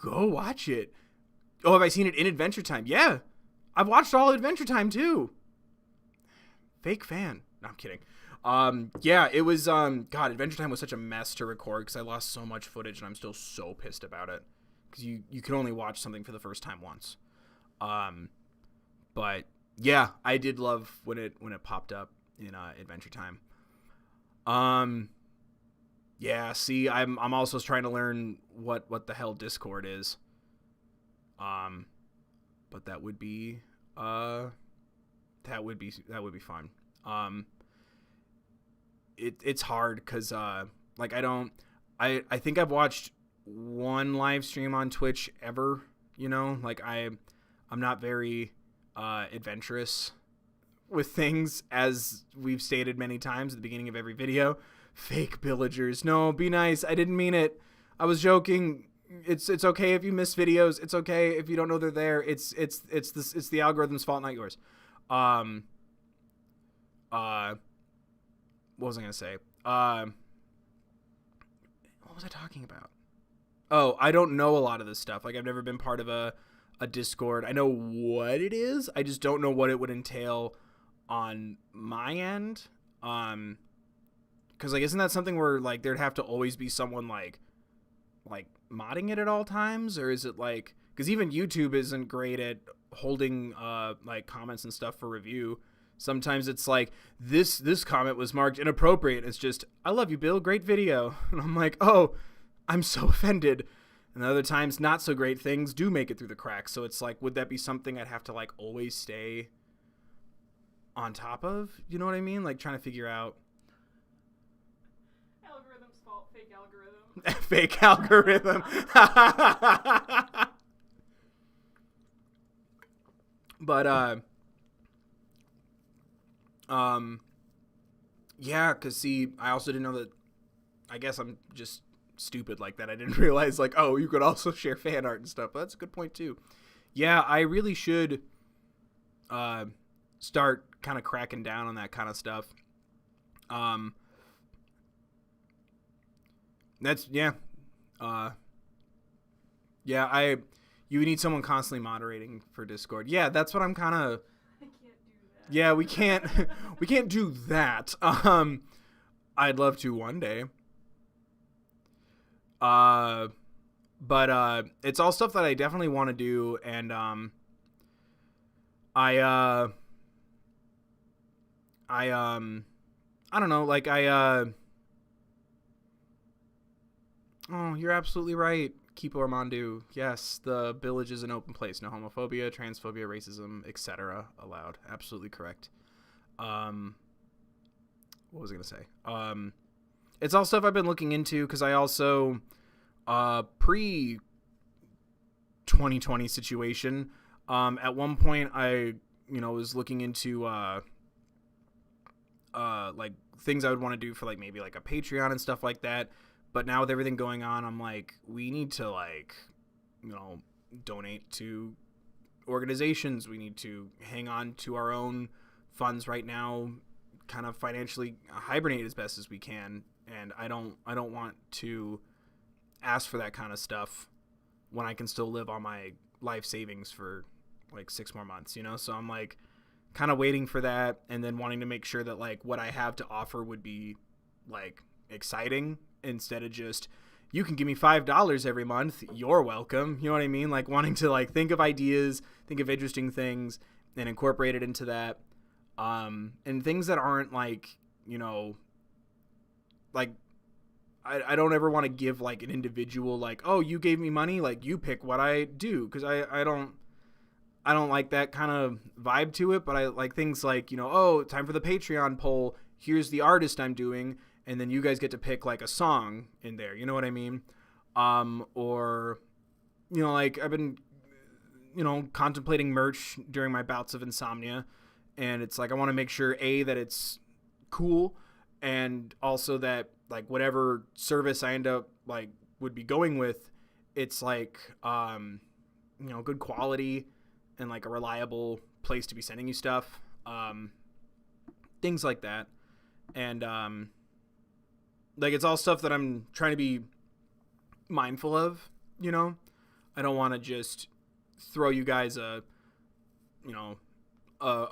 watch it. Oh, have I seen it in Adventure Time? Yeah. I've watched all of Adventure Time, too. Fake fan. No, I'm kidding. Yeah, it was, God, Adventure Time was such a mess to record because I lost so much footage and I'm still so pissed about it. Because you can only watch something for the first time once. But yeah, I did love when it popped up in Adventure Time. Yeah, see, I'm also trying to learn what the hell Discord is. But that would be fun. It's hard because like I think I've watched one live stream on Twitch ever, you know, like I'm not very adventurous with things, as we've stated many times at the beginning of every video. Fake villagers. No, be nice. I didn't mean it. I was joking. It's okay if you miss videos. It's okay if you don't know they're there. It's the algorithm's fault, not yours. What was I gonna say? What was I talking about? Oh, I don't know a lot of this stuff. Like, I've never been part of a Discord. I know what it is. I just don't know what it would entail on my end. Because, like, isn't that something where, like, there'd have to always be someone, like modding it at all times? Or is it, like... Because even YouTube isn't great at holding, like, comments and stuff for review. Sometimes it's like, this comment was marked inappropriate. It's just, I love you, Bill. Great video. And I'm like, oh, I'm so offended. And other times, not so great things do make it through the cracks. So it's like, would that be something I'd have to like always stay on top of? You know what I mean? Like trying to figure out. Algorithm's fault. Fake algorithm. Fake algorithm. But yeah, because see, I also didn't know that. I guess I'm just stupid like that. I didn't realize like, oh, you could also share fan art and stuff. But that's a good point too. Yeah, I really should start kind of cracking down on that kind of stuff. That's yeah. Yeah, you need someone constantly moderating for Discord. Yeah, that's what I'm kind of. I can't do that. Yeah, we can't we can't do that. I'd love to one day. But it's all stuff that I definitely want to do, and I don't know, like oh, you're absolutely right. Keep Ormandu. Yes, the village is an open place. No homophobia, transphobia, racism, etc. allowed. Absolutely correct. What was I going to say? It's all stuff I've been looking into because I also, pre-2020 situation, at one point I, was looking into, like things I would want to do for like maybe like a Patreon and stuff like that. But now with everything going on, I'm like, we need to like, donate to organizations. We need to hang on to our own funds right now, kind of financially hibernate as best as we can. And I don't want to ask for that kind of stuff when I can still live on my life savings for like 6 more months, So I'm like kind of waiting for that, and then wanting to make sure that like what I have to offer would be like exciting, instead of just, you can give me $5 every month, you're welcome. You know what I mean? Like wanting to like think of ideas, think of interesting things, and incorporate it into that. And things that aren't like, like I don't ever want to give like an individual like, oh, you gave me money, like you pick what I do, because I don't like that kind of vibe to it. But I like things like, oh, time for the Patreon poll, here's the artist I'm doing, and then you guys get to pick like a song in there. You know what I mean? Or, like I've been, contemplating merch during my bouts of insomnia. And it's like, I want to make sure that it's cool. And also that like whatever service I end up like would be going with, it's like, good quality and like a reliable place to be sending you stuff. Things like that. And, like it's all stuff that I'm trying to be mindful of, I don't want to just throw you guys a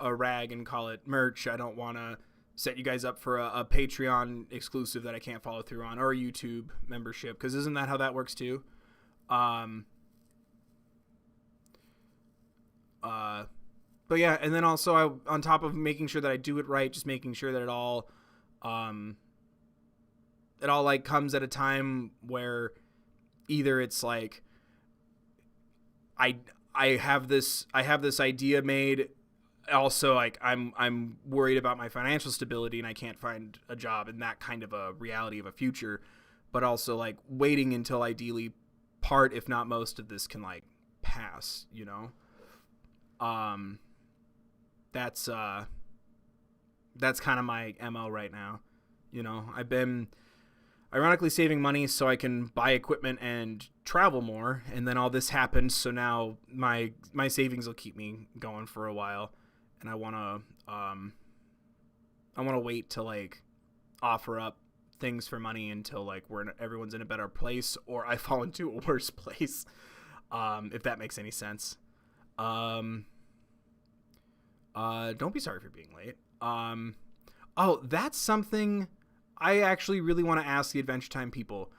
rag and call it merch. I don't want to set you guys up for a Patreon exclusive that I can't follow through on, or a YouTube membership, because isn't that how that works too? But yeah, and then also on top of making sure that I do it right, just making sure that it all like comes at a time where either it's like I have this idea made. Also, like I'm worried about my financial stability and I can't find a job, and that kind of a reality of a future. But also like waiting until ideally part, if not most of this can like pass, That's kind of my MO right now. I've been ironically saving money so I can buy equipment and travel more, and then all this happened, so now my savings will keep me going for a while, and I want to wait to like offer up things for money until like everyone's in a better place, or I fall into a worse place, if that makes any sense. Don't be sorry for being late. Oh, that's something I actually really want to ask the Adventure Time people.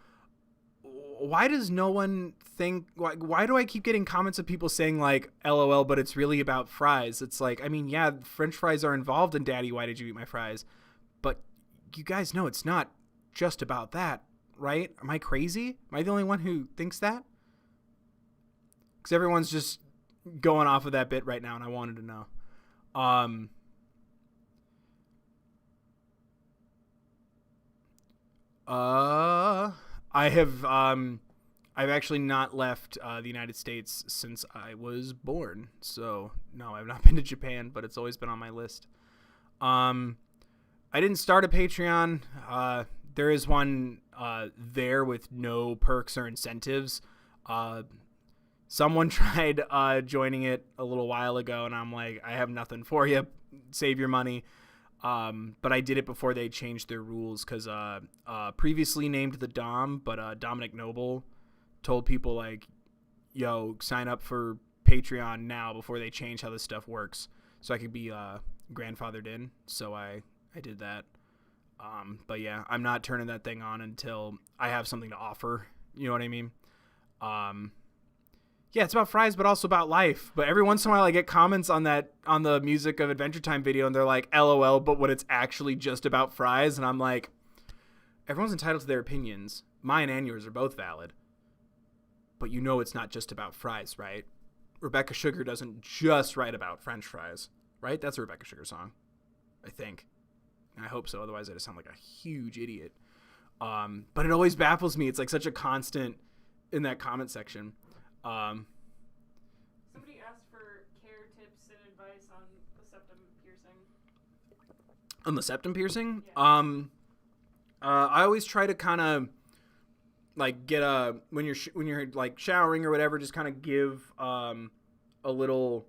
Why does no one think, why do I keep getting comments of people saying like, LOL, but it's really about fries? It's like, I mean, yeah, French fries are involved in Daddy, why did you eat my fries? But you guys know it's not just about that, right? Am I crazy? Am I the only one who thinks that? because everyone's just going off of that bit right now, and I wanted to know. I've actually not left the United States since I was born. So no, I've not been to Japan, but it's always been on my list. I didn't start a Patreon. There is one there with no perks or incentives. Someone tried joining it a little while ago, and I'm like, I have nothing for you. Save your money. But I did it before they changed their rules because previously named the Dom, but Dominic Noble told people like, yo, sign up for Patreon now before they change how this stuff works, so I could be grandfathered in. So I did that. But yeah, I'm not turning that thing on until I have something to offer. You know what I mean? Yeah, it's about fries, but also about life. But every once in a while I get comments on the Music of Adventure Time video, and they're like, LOL, but when it's actually just about fries. And I'm like, everyone's entitled to their opinions. Mine and yours are both valid. But you know it's not just about fries, right? Rebecca Sugar doesn't just write about French fries, right? That's a Rebecca Sugar song, I think. I hope so. Otherwise I just sound like a huge idiot. But it always baffles me. It's like such a constant in that comment section. Somebody asked for care tips and advice on the septum piercing. On the septum piercing? Yeah. I always try to kind of like get when you're like showering or whatever, just kind of give a little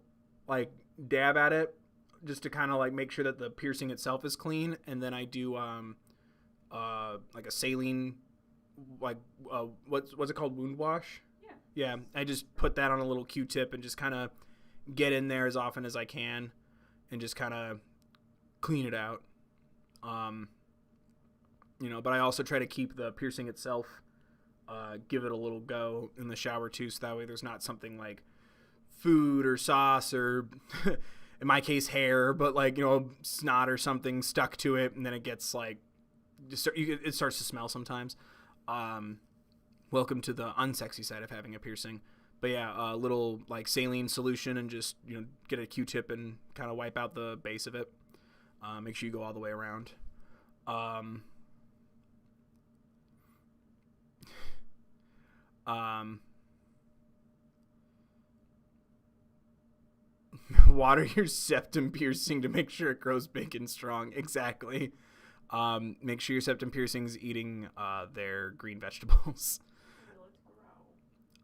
like dab at it, just to kind of like make sure that the piercing itself is clean. And then I do like a saline, like what's it called, wound wash. Yeah, I just put that on a little Q-tip and just kind of get in there as often as I can and just kind of clean it out. But I also try to keep the piercing itself, give it a little go in the shower too, so that way there's not something like food or sauce or, in my case, hair, but like, snot or something stuck to it, and then it gets like, it starts to smell sometimes. Welcome to the unsexy side of having a piercing. But yeah, a little like saline solution and just, get a Q-tip and kind of wipe out the base of it. Make sure you go all the way around. Water your septum piercing to make sure it grows big and strong. Exactly. Make sure your septum piercing's eating their green vegetables.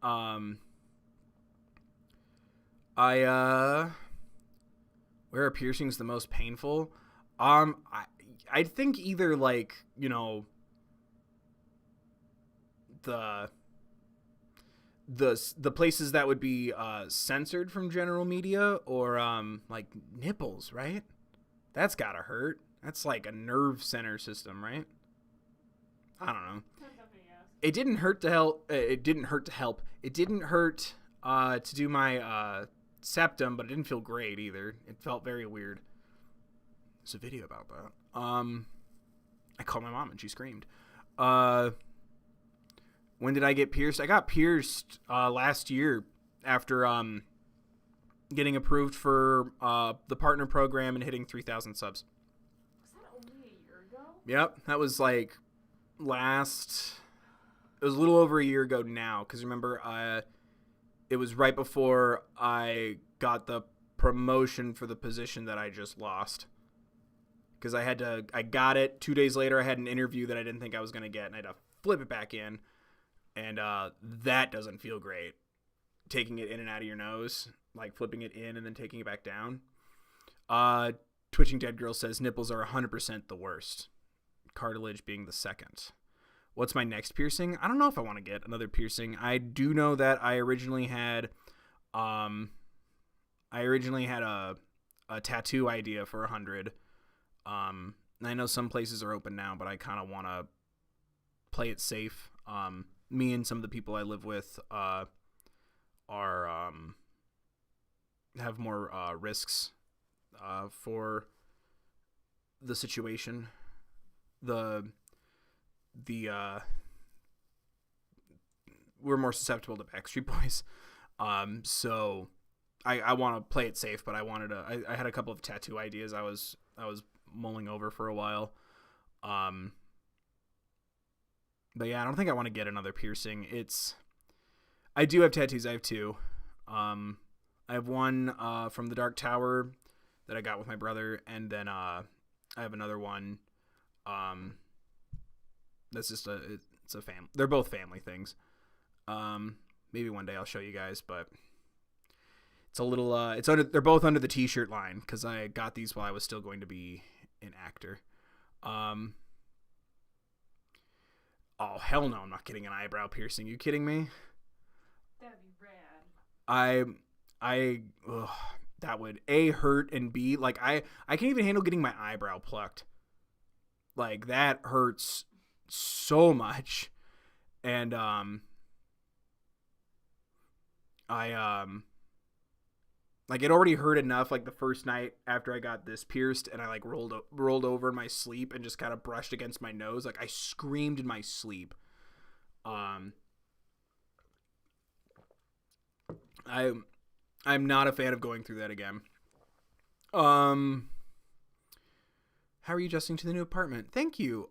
Where are piercings the most painful? I think either like, the places that would be censored from general media, or like nipples, right? That's gotta hurt. That's like a nerve center system, right? I don't know. It didn't hurt to help. It didn't hurt to help. It didn't hurt to do my septum, but it didn't feel great either. It felt very weird. There's a video about that. I called my mom and she screamed. When did I get pierced? I got pierced last year after getting approved for the partner program and hitting 3,000 subs. Was that only a year ago? Yep, that was like it was a little over a year ago now, because remember, it was right before I got the promotion for the position that I just lost. Because I got it 2 days later. I had an interview that I didn't think I was going to get, and I had to flip it back in. And that doesn't feel great. Taking it in and out of your nose, like flipping it in and then taking it back down. Twitching Dead Girl says nipples are 100% the worst. Cartilage being the second. What's my next piercing? I don't know if I want to get another piercing. I do know that I originally had a tattoo idea for 100. I know some places are open now, but I kind of want to play it safe. Me and some of the people I live with have more risks for the situation. We're more susceptible to Backstreet Boys. So I want to play it safe, but I had a couple of tattoo ideas I was mulling over for a while. But yeah, I don't think I want to get another piercing. I do have tattoos. I have two. I have one from the Dark Tower that I got with my brother, and then I have another one that's just it's a family. They're both family things. Maybe one day I'll show you guys, but it's a little they're both under the t-shirt line because I got these while I was still going to be an actor. Oh, hell no, I'm not getting an eyebrow piercing. You kidding me? That'd be rad. That would A, hurt, and B, like, I can't even handle getting my eyebrow plucked. Like, that hurts so much. And, like, it already hurt enough, like, the first night after I got this pierced, and I, like, rolled over in my sleep and just kind of brushed against my nose. Like, I screamed in my sleep. I'm not a fan of going through that again. How are you adjusting to the new apartment? Thank you.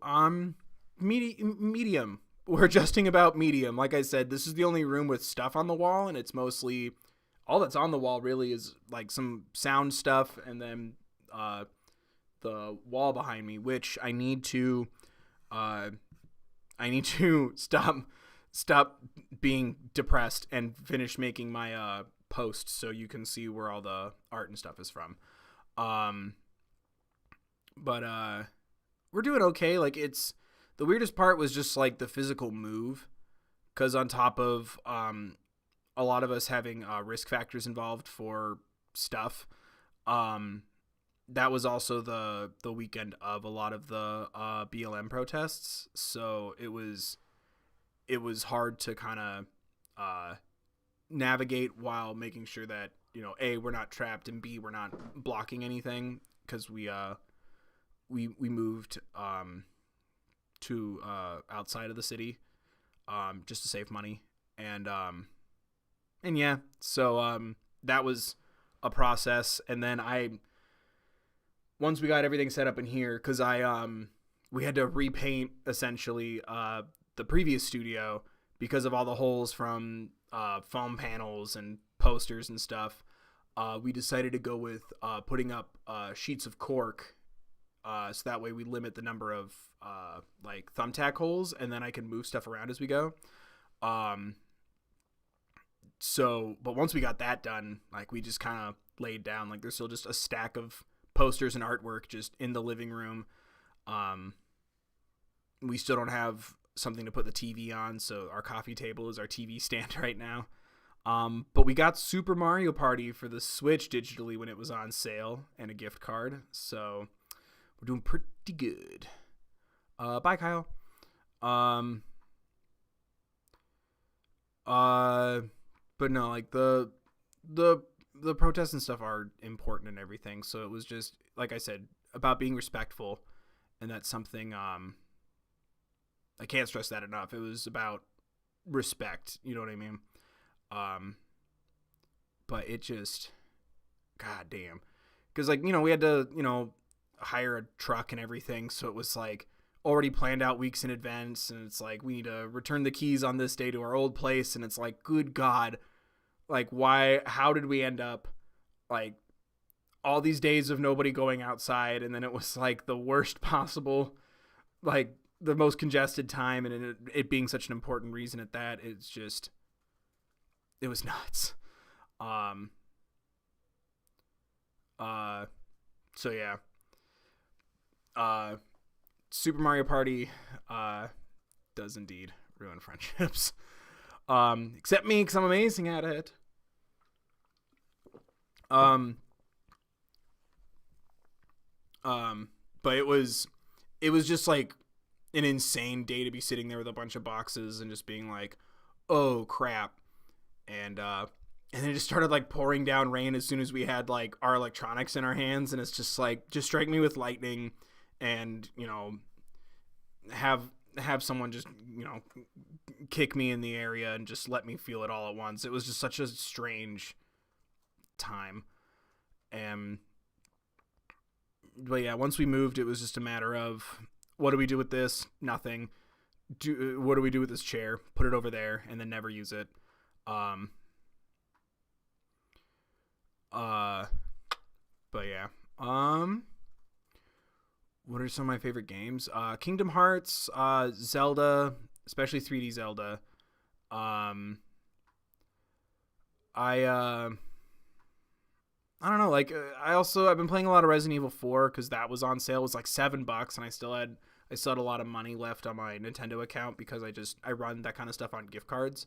Medium. We're adjusting about medium. Like I said, this is the only room with stuff on the wall, and it's mostly... all that's on the wall really is like some sound stuff, and then the wall behind me, which I need to stop being depressed and finish making my post so you can see where all the art and stuff is from. But we're doing okay. Like, it's the weirdest part was just like the physical move, because on top of a lot of us having risk factors involved for stuff. That was also the weekend of a lot of the BLM protests, so it was hard to kind of navigate while making sure that, you know, A, we're not trapped, and B, we're not blocking anything, because we moved to outside of the city just to save money, and yeah, so that was a process. And then once we got everything set up in here, because we had to repaint essentially the previous studio because of all the holes from foam panels and posters and stuff. We decided to go with putting up sheets of cork, so that way we limit the number of like thumbtack holes, and then I can move stuff around as we go. But once we got that done, like, we just kind of laid down. Like, there's still just a stack of posters and artwork just in the living room. We still don't have something to put the TV on, so our coffee table is our TV stand right now. But we got Super Mario Party for the Switch digitally when it was on sale, and a gift card, so we're doing pretty good. Bye, Kyle. But no, like, the protests and stuff are important and everything. So it was just, like I said, about being respectful, and that's something I can't stress that enough. It was about respect, you know what I mean? But it just, god damn, because, like, you know, we had to, you know, hire a truck and everything, so it was like already planned out weeks in advance, and it's like, we need to return the keys on this day to our old place, and it's like, good god, like, how did we end up like all these days of nobody going outside, and then it was like the worst possible, like the most congested time, and it being such an important reason at that. It's just, it was nuts. So yeah, Super Mario Party does indeed ruin friendships. Except me, because I'm amazing at it. But it was just like an insane day to be sitting there with a bunch of boxes and just being like, oh crap. And then it just started like pouring down rain as soon as we had like our electronics in our hands, and it's just like, just strike me with lightning, and, you know, have have someone just, kick me in the area and just let me feel it all at once. It was just such a strange time. But yeah, once we moved, it was just a matter of, what do we do with this? Nothing. What do we do with this chair? Put it over there and then never use it. But yeah. What are some of my favorite games? Kingdom Hearts, Zelda, especially 3D Zelda. I don't know, like, I've been playing a lot of Resident Evil 4 because that was on sale. It was like $7 and I still had a lot of money left on my Nintendo account because I run that kind of stuff on gift cards.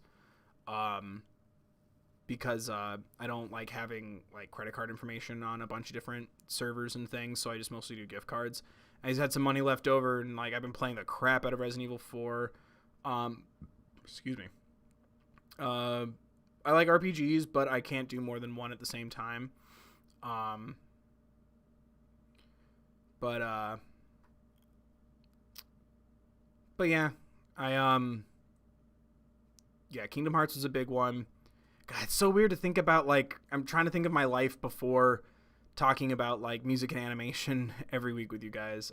Because I don't like having like credit card information on a bunch of different servers and things, so I just mostly do gift cards. I just had some money left over, and like I've been playing the crap out of Resident Evil 4. Excuse me. I like RPGs, but I can't do more than one at the same time. But yeah, Kingdom Hearts was a big one. God, it's so weird to think about, like, I'm trying to think of my life before talking about, like, music and animation every week with you guys.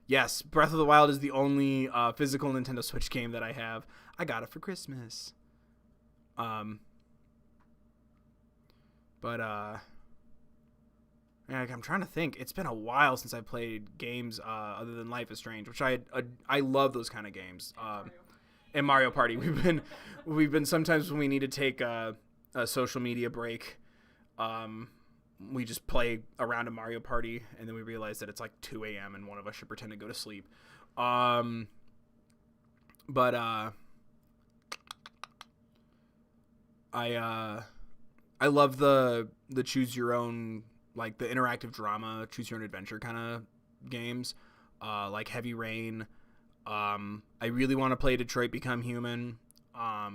Yes, Breath of the Wild is the only physical Nintendo Switch game that I have. I got it for Christmas. I'm trying to think. It's been a while since I played games other than Life is Strange, which I love those kind of games. And Mario Party. We've been sometimes when we need to take a social media break, we just play around a Mario Party, and then we realize that it's like 2 a.m. and one of us should pretend to go to sleep. I love the choose your own, like the interactive drama, choose your own adventure kind of games, like Heavy Rain. I really want to play Detroit Become Human. I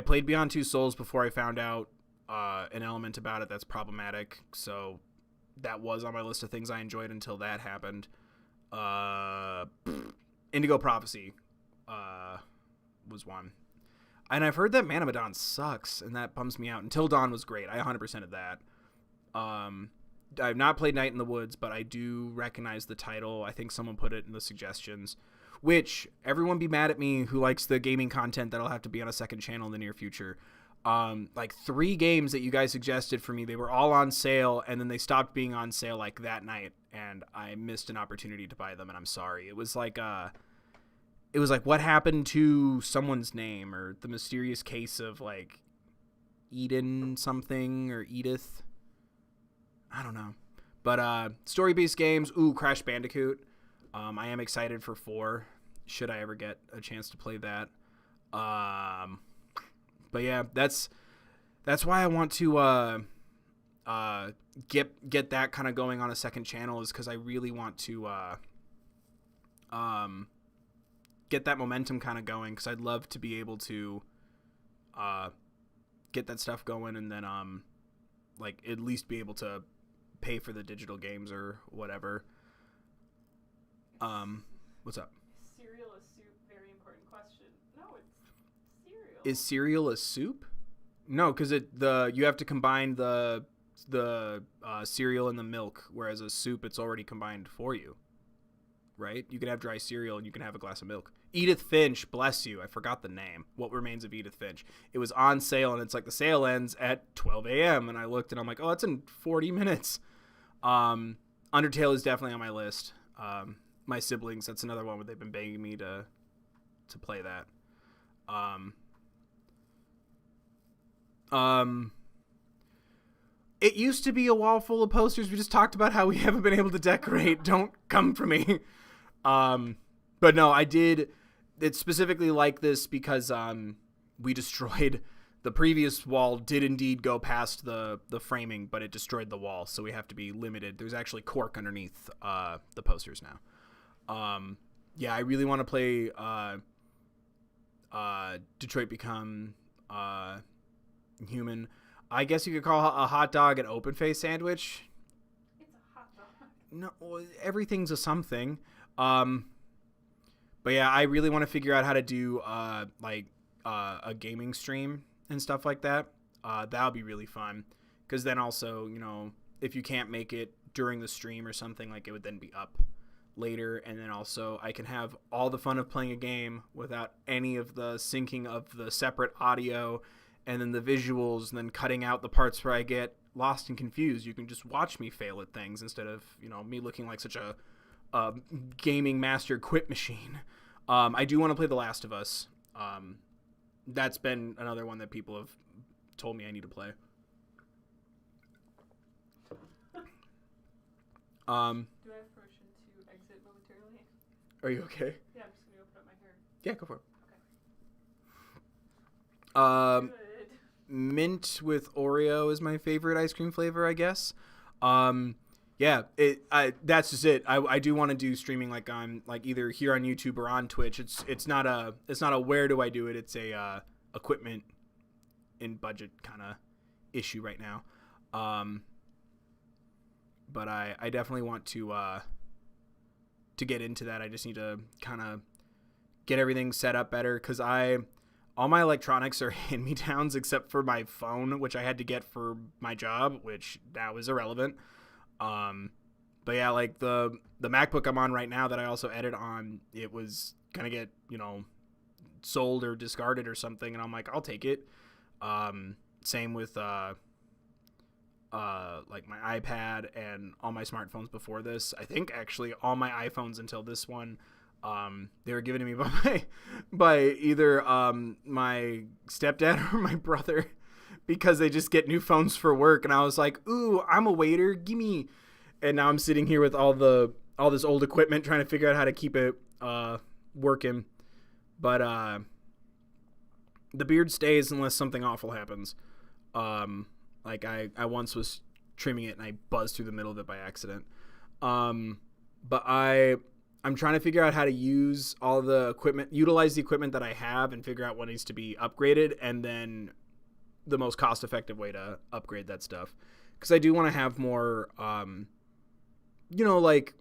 played Beyond Two Souls before I found out an element about it that's problematic, so that was on my list of things I enjoyed until that happened. Indigo Prophecy was one. And I've heard that Man of Medan sucks, and that bums me out. Until Dawn was great. I 100%ed that. I've not played Night in the Woods, but I do recognize the title. I think someone put it in the suggestions, which everyone be mad at me who likes the gaming content that'll have to be on a second channel in the near future. Like 3 games that you guys suggested for me, they were all on sale, and then they stopped being on sale like that night, and I missed an opportunity to buy them, and I'm sorry. It was like What Happened to Someone's Name, or The Mysterious Case of like Eden something, or Edith. I don't know. But story-based games, Crash Bandicoot. I am excited for 4, should I ever get a chance to play that. But yeah, that's why I want to get that kind of going on a second channel, is because I really want to get that momentum kind of going, because I'd love to be able to get that stuff going, and then like at least be able to pay for the digital games or whatever. What's up? Is cereal a soup? Very important question. No, it's cereal. Is cereal a soup? No, because you have to combine the cereal and the milk, whereas a soup, it's already combined for you, right? You can have dry cereal and you can have a glass of milk. Edith Finch, bless you, I forgot the name. What Remains of Edith Finch. It was on sale, and it's like the sale ends at 12 a.m. and I looked and I'm like, oh, that's in 40 minutes. Undertale is definitely on my list. My siblings, that's another one where they've been begging me to play that. It used to be a wall full of posters. We just talked about how we haven't been able to decorate. Don't come for me. But no, I did. It's specifically like this because we destroyed the previous wall. Did indeed go past the framing, but it destroyed the wall, so we have to be limited. There's actually cork underneath the posters now. Yeah, I really want to play Detroit Become Human. I guess you could call a hot dog an open face sandwich. It's a hot dog. No, everything's a something. But yeah, I really want to figure out how to do a gaming stream and stuff like that. That would be really fun, because then also, you know, if you can't make it during the stream or something, like, it would then be up later, and then also I can have all the fun of playing a game without any of the syncing of the separate audio and then the visuals, and then cutting out the parts where I get lost and confused. You can just watch me fail at things instead of, you know, me looking like such a gaming master quit machine. I do want to play The Last of Us. That's been another one that people have told me I need to play. Do I have permission to exit momentarily? Are you okay? Yeah, I'm just going to open up my hair. Yeah, go for it. Okay. Good. Mint with Oreo is my favorite ice cream flavor, I guess. Yeah, that's just it. I do want to do streaming like on like either here on YouTube or on Twitch. It's not a where do I do it. It's a equipment and budget kind of issue right now. But I definitely want to get into that. I just need to kind of get everything set up better, because all my electronics are hand-me-downs except for my phone, which I had to get for my job, which now is irrelevant. But yeah, like the MacBook I'm on right now that I also edit on, it was gonna get, you know, sold or discarded or something, and I'm like, I'll take it. Same with like my iPad and all my smartphones before this. I think actually all my iPhones until this one, they were given to me by either my stepdad or my brother, because they just get new phones for work, and I was like, ooh, I'm a waiter, gimme. And now I'm sitting here with all this old equipment trying to figure out how to keep it working. But the beard stays unless something awful happens. Like I once was trimming it and I buzzed through the middle of it by accident. But I'm trying to figure out how to use all the equipment, utilize the equipment that I have, and figure out what needs to be upgraded, and then the most cost-effective way to upgrade that stuff. Because I do want to have more, you know, like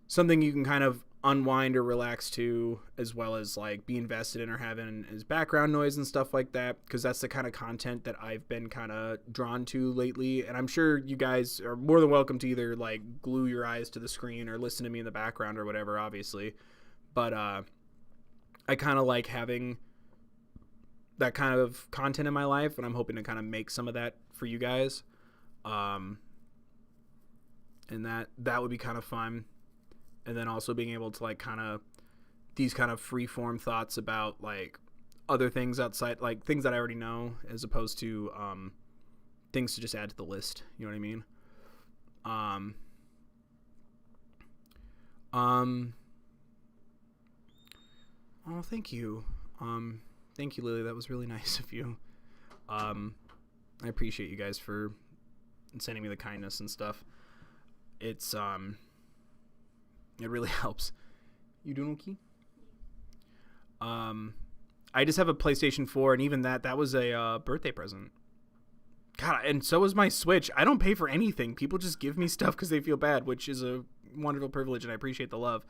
something you can kind of unwind or relax to, as well as like be invested in or having as background noise and stuff like that, because that's the kind of content that I've been kind of drawn to lately. And I'm sure you guys are more than welcome to either like glue your eyes to the screen or listen to me in the background or whatever, obviously. But I kind of like having that kind of content in my life, and I'm hoping to kind of make some of that for you guys. And that would be kind of fun. And then also being able to like kind of these kind of free form thoughts about like other things outside, like things that I already know, as opposed to things to just add to the list. You know what I mean? Oh, thank you. Thank you, Lily. That was really nice of you. I appreciate you guys for sending me the kindness and stuff. It's it really helps. You doing okay? I just have a PlayStation 4, and even that was a birthday present. God, and so was my Switch. I don't pay for anything. People just give me stuff because they feel bad, which is a wonderful privilege, and I appreciate the love.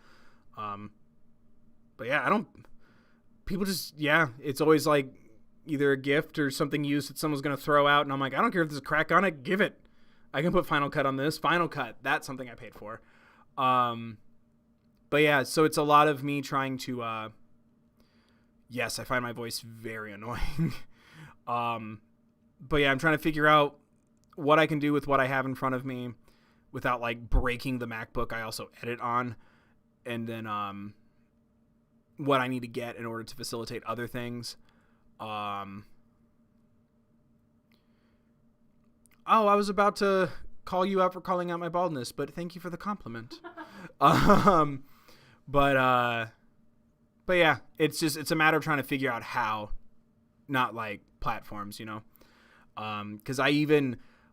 But yeah, people just, yeah, it's always like either a gift or something used that someone's going to throw out, and I'm like, I don't care if there's a crack on it, give it. I can put Final Cut on this. Final Cut, that's something I paid for. But yeah, so it's a lot of me trying to, yes, I find my voice very annoying. But yeah, I'm trying to figure out what I can do with what I have in front of me without like breaking the MacBook I also edit on, and then what I need to get in order to facilitate other things. Oh, I was about to call you out for calling out my baldness, but thank you for the compliment. But yeah, it's a matter of trying to figure out how, not like platforms, you know? 'Cause I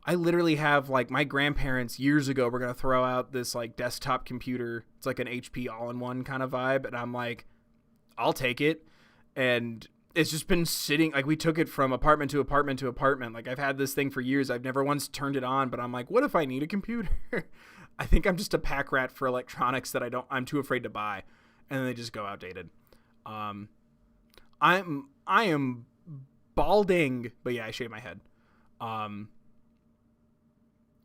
literally have like my grandparents years ago were going to throw out this like desktop computer. It's like an HP all-in-one kind of vibe. And I'm like, I'll take it. And it's just been sitting, like we took it from apartment to apartment to apartment. Like I've had this thing for years. I've never once turned it on, but I'm like, what if I need a computer? I think I'm just a pack rat for electronics that I'm too afraid to buy. and then they just go outdated. I am balding, but yeah, I shave my head.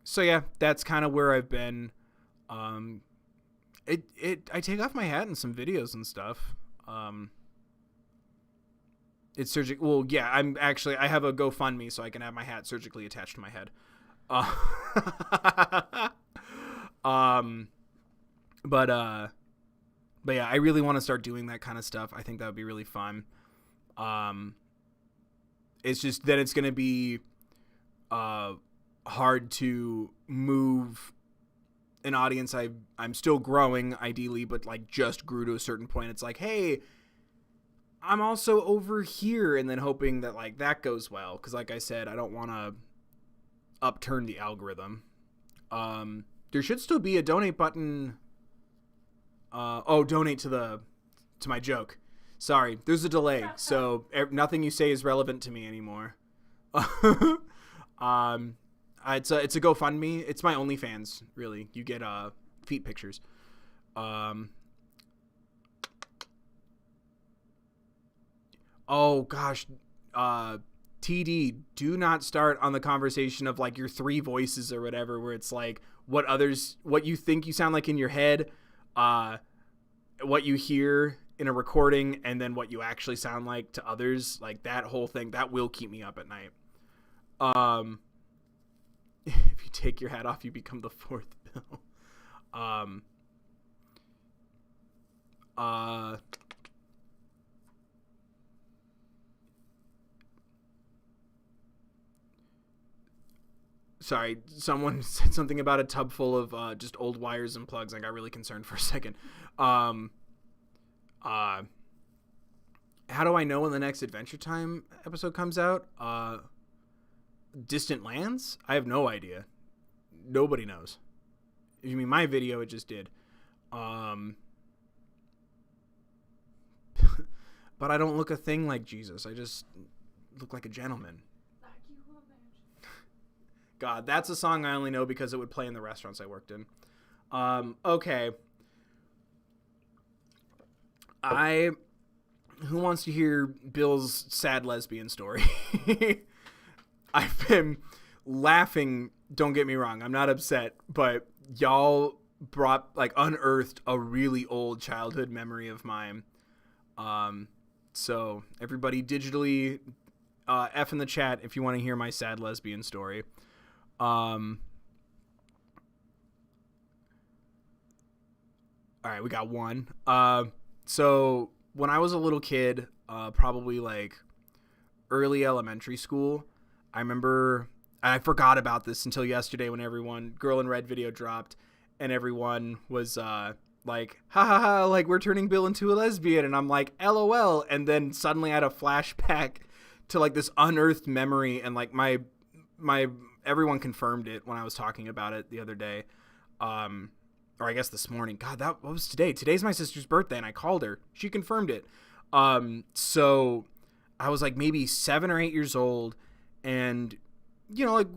So yeah, that's kind of where I've been. I take off my hat in some videos and stuff. It's surgical. Well, yeah, I have a GoFundMe so I can have my hat surgically attached to my head. But yeah, I really want to start doing that kind of stuff. I think that would be really fun. It's just that it's going to be hard to move an audience. I'm still growing, ideally, but like just grew to a certain point. It's like, hey, I'm also over here, and then hoping that like that goes well. Because like I said, I don't want to upturn the algorithm. There should still be a donate button. Donate to my joke. Sorry, there's a delay, so nothing you say is relevant to me anymore. It's a GoFundMe. It's my OnlyFans, really. You get feet pictures. Oh gosh, TD, do not start on the conversation of like your three voices or whatever, where it's like what you think you sound like in your head, what you hear in a recording, and then what you actually sound like to others. Like that whole thing, that will keep me up at night. If you take your hat off, you become the fourth bill. Sorry, someone said something about a tub full of just old wires and plugs. I got really concerned for a second. How do I know when the next Adventure Time episode comes out? Distant Lands? I have no idea. Nobody knows. If you mean my video, it just did. But I don't look a thing like Jesus. I just look like a gentleman. God, that's a song I only know because it would play in the restaurants I worked in. Okay. Who wants to hear Bill's sad lesbian story? I've been laughing, don't get me wrong, I'm not upset, but y'all unearthed a really old childhood memory of mine. So everybody digitally F in the chat if you want to hear my sad lesbian story. All right, we got one. So when I was a little kid, probably like early elementary school, I remember, I forgot about this until yesterday when Girl in Red video dropped, and everyone was like, ha ha ha, like we're turning Bill into a lesbian, and I'm like, LOL, and then suddenly I had a flashback to like this unearthed memory, and like my everyone confirmed it when I was talking about it the other day, or I guess this morning. God, what was today? Today's my sister's birthday, and I called her. She confirmed it. So I was like maybe 7 or 8 years old, and you know, like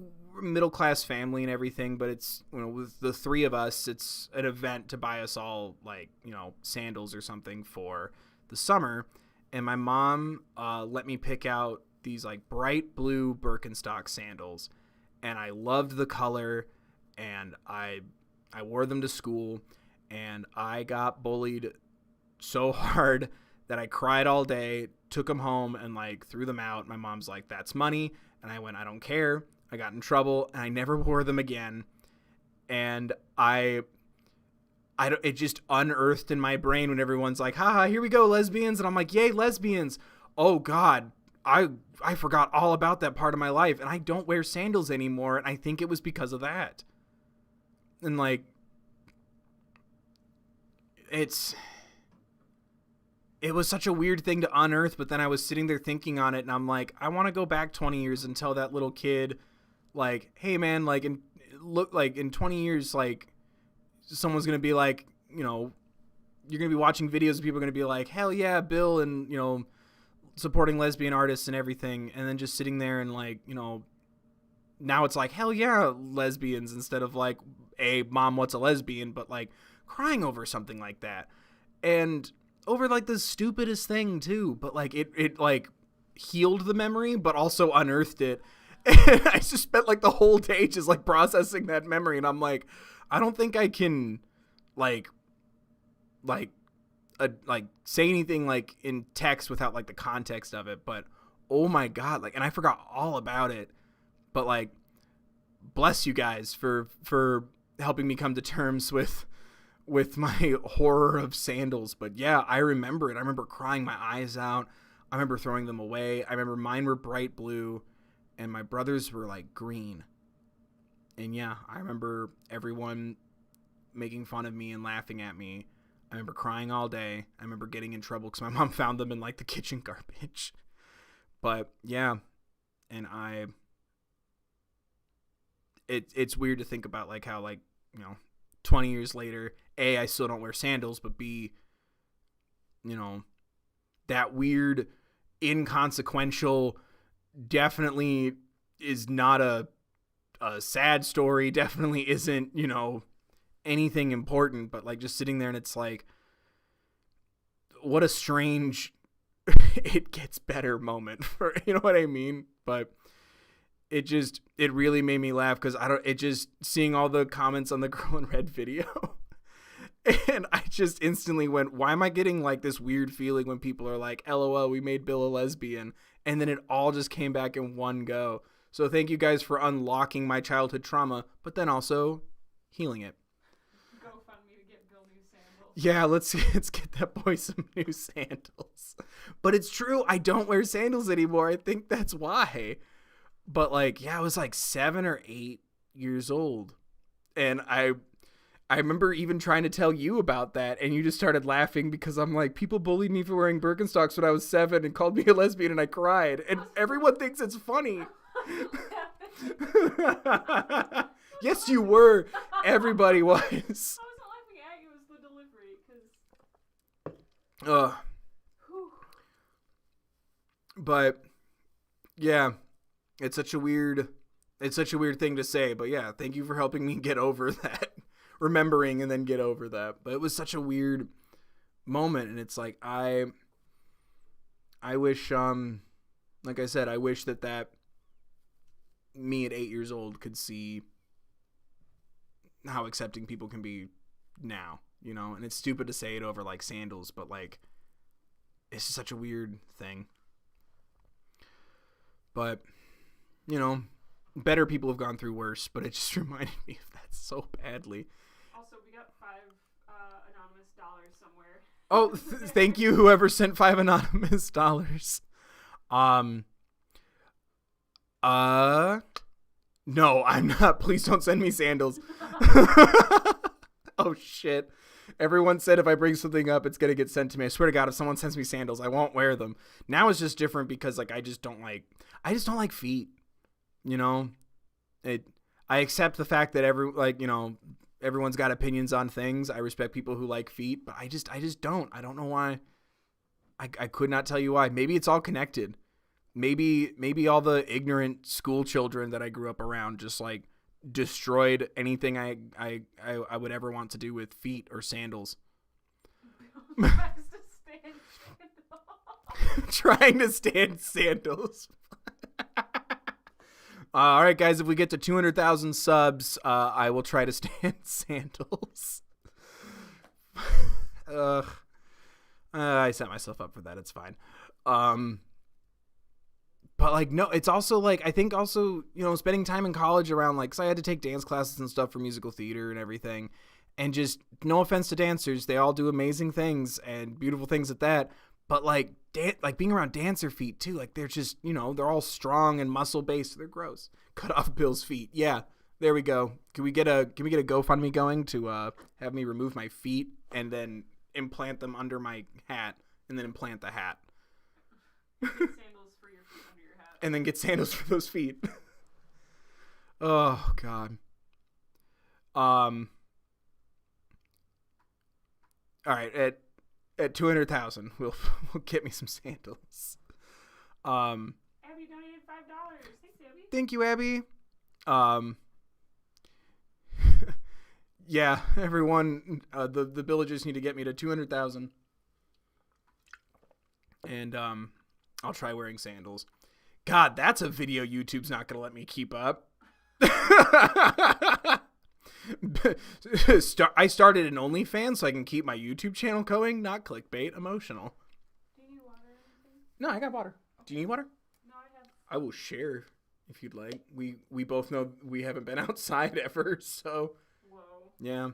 middle class family and everything, but it's, you know, with the three of us, it's an event to buy us all like, you know, sandals or something for the summer, and my mom let me pick out these like bright blue Birkenstock sandals, and I loved the color, and I wore them to school, and I got bullied so hard that I cried all day, took them home, and like threw them out. My mom's like, that's money. And I went, I don't care. I got in trouble, and I never wore them again. And it just unearthed in my brain when everyone's like, haha, here we go, lesbians. And I'm like, yay, lesbians. Oh God, I forgot all about that part of my life, and I don't wear sandals anymore. And I think it was because of that. And like, it was such a weird thing to unearth, but then I was sitting there thinking on it, and I'm like, I want to go back 20 years and tell that little kid, like, hey man, like, in 20 years, like, someone's going to be like, you know, you're going to be watching videos and people are going to be like, hell yeah, Bill, and, you know, supporting lesbian artists and everything. And then just sitting there and like, you know, now it's like, hell yeah, lesbians, instead of like, hey, mom, what's a lesbian? But like crying over something like that. and over like the stupidest thing too, but like it like healed the memory, but also unearthed it. And I just spent like the whole day just like processing that memory, and I'm like, I don't think I can like say anything like in text without like the context of it. But oh my god, like, and I forgot all about it. But like, bless you guys for helping me come to terms with my horror of sandals. But yeah, I remember it. I remember crying my eyes out. I remember throwing them away. I remember mine were bright blue and my brother's were like green. And yeah, I remember everyone making fun of me and laughing at me. I remember crying all day. I remember getting in trouble because my mom found them in like the kitchen garbage. But yeah, and it's weird to think about like how, like, you know, 20 years later, A, I still don't wear sandals, but B, you know, that weird inconsequential, definitely is not a sad story, definitely isn't, you know, anything important, but like just sitting there and it's like, what a strange it gets better moment for, you know what I mean? But it really made me laugh because seeing all the comments on the Girl in Red video. And I just instantly went, why am I getting like this weird feeling when people are like, LOL, we made Bill a lesbian? And then it all just came back in one go. So thank you guys for unlocking my childhood trauma, but then also healing it. GoFundMe to get Bill new sandals. Yeah, let's get that boy some new sandals. But it's true, I don't wear sandals anymore. I think that's why. But like, yeah, I was like 7 or 8 years old. And I remember even trying to tell you about that, and you just started laughing because I'm like, people bullied me for wearing Birkenstocks when I was 7 and called me a lesbian, and I cried. And everyone thinks it's funny. Yes, you were. Everybody was. I wasn't laughing at you, it was the delivery, because... But, yeah, it's such a weird thing to say. But yeah, thank you for helping me get over that. Remembering and then get over that. But it was such a weird moment, and it's like I wish like I said, I wish that me at 8 years old could see how accepting people can be now, you know. And it's stupid to say it over like sandals, but like it's just such a weird thing. But, you know, better people have gone through worse, but it just reminded me of that so badly. Also, we got 5 anonymous dollars somewhere. Oh, thank you, whoever sent 5 anonymous dollars. No, I'm not. Please don't send me sandals. Oh, shit. Everyone said if I bring something up, it's going to get sent to me. I swear to God, if someone sends me sandals, I won't wear them. Now it's just different because, like, I just don't like feet, you know? I accept the fact that everyone's got opinions on things. I respect people who like feet, but I just don't. I don't know why. I could not tell you why. Maybe it's all connected. Maybe all the ignorant school children that I grew up around just like destroyed anything I would ever want to do with feet or sandals. Trying to stand sandals. All right, guys, if we get to 200,000 subs, I will try to stand sandals. I set myself up for that. It's fine. But like, no, it's also like, I think also, you know, spending time in college around like, cause I had to take dance classes and stuff for musical theater and everything. And just no offense to dancers. They all do amazing things and beautiful things at that. But like, being around dancer feet too, like they're just, you know, they're all strong and muscle based. They're gross. Cut off Bill's feet. Yeah, there we go. Can we get a GoFundMe going to have me remove my feet and then implant them under my hat and then implant the hat? Get sandals for your feet under your hat. And then get sandals for those feet. Oh God. All right, at 200,000, we'll get me some sandals. Abby donated $5. Thanks, Abby. Thank you, Abby. Yeah, everyone, the villagers need to get me to 200,000. And I'll try wearing sandals. God, that's a video YouTube's not going to let me keep up. I started an OnlyFans so I can keep my YouTube channel going. Not clickbait, emotional. Do you need water or anything? No, I got water. Okay. Do you need water? No, I have. I will share if you'd like. We both know we haven't been outside ever, so. Whoa. Yeah.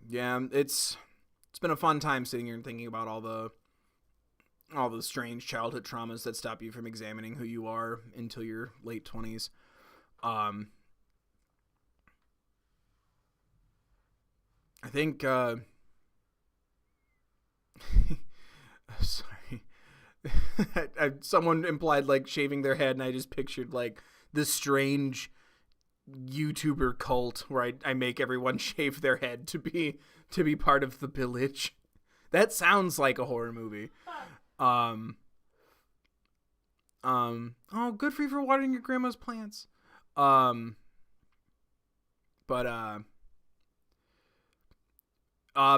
Yeah, it's been a fun time sitting here and thinking about all the strange childhood traumas that stop you from examining who you are until your late 20s. I think sorry. Someone implied like shaving their head, and I just pictured like this strange YouTuber cult where I make everyone shave their head to be part of the village. That sounds like a horror movie. Oh, good for you for watering your grandma's plants.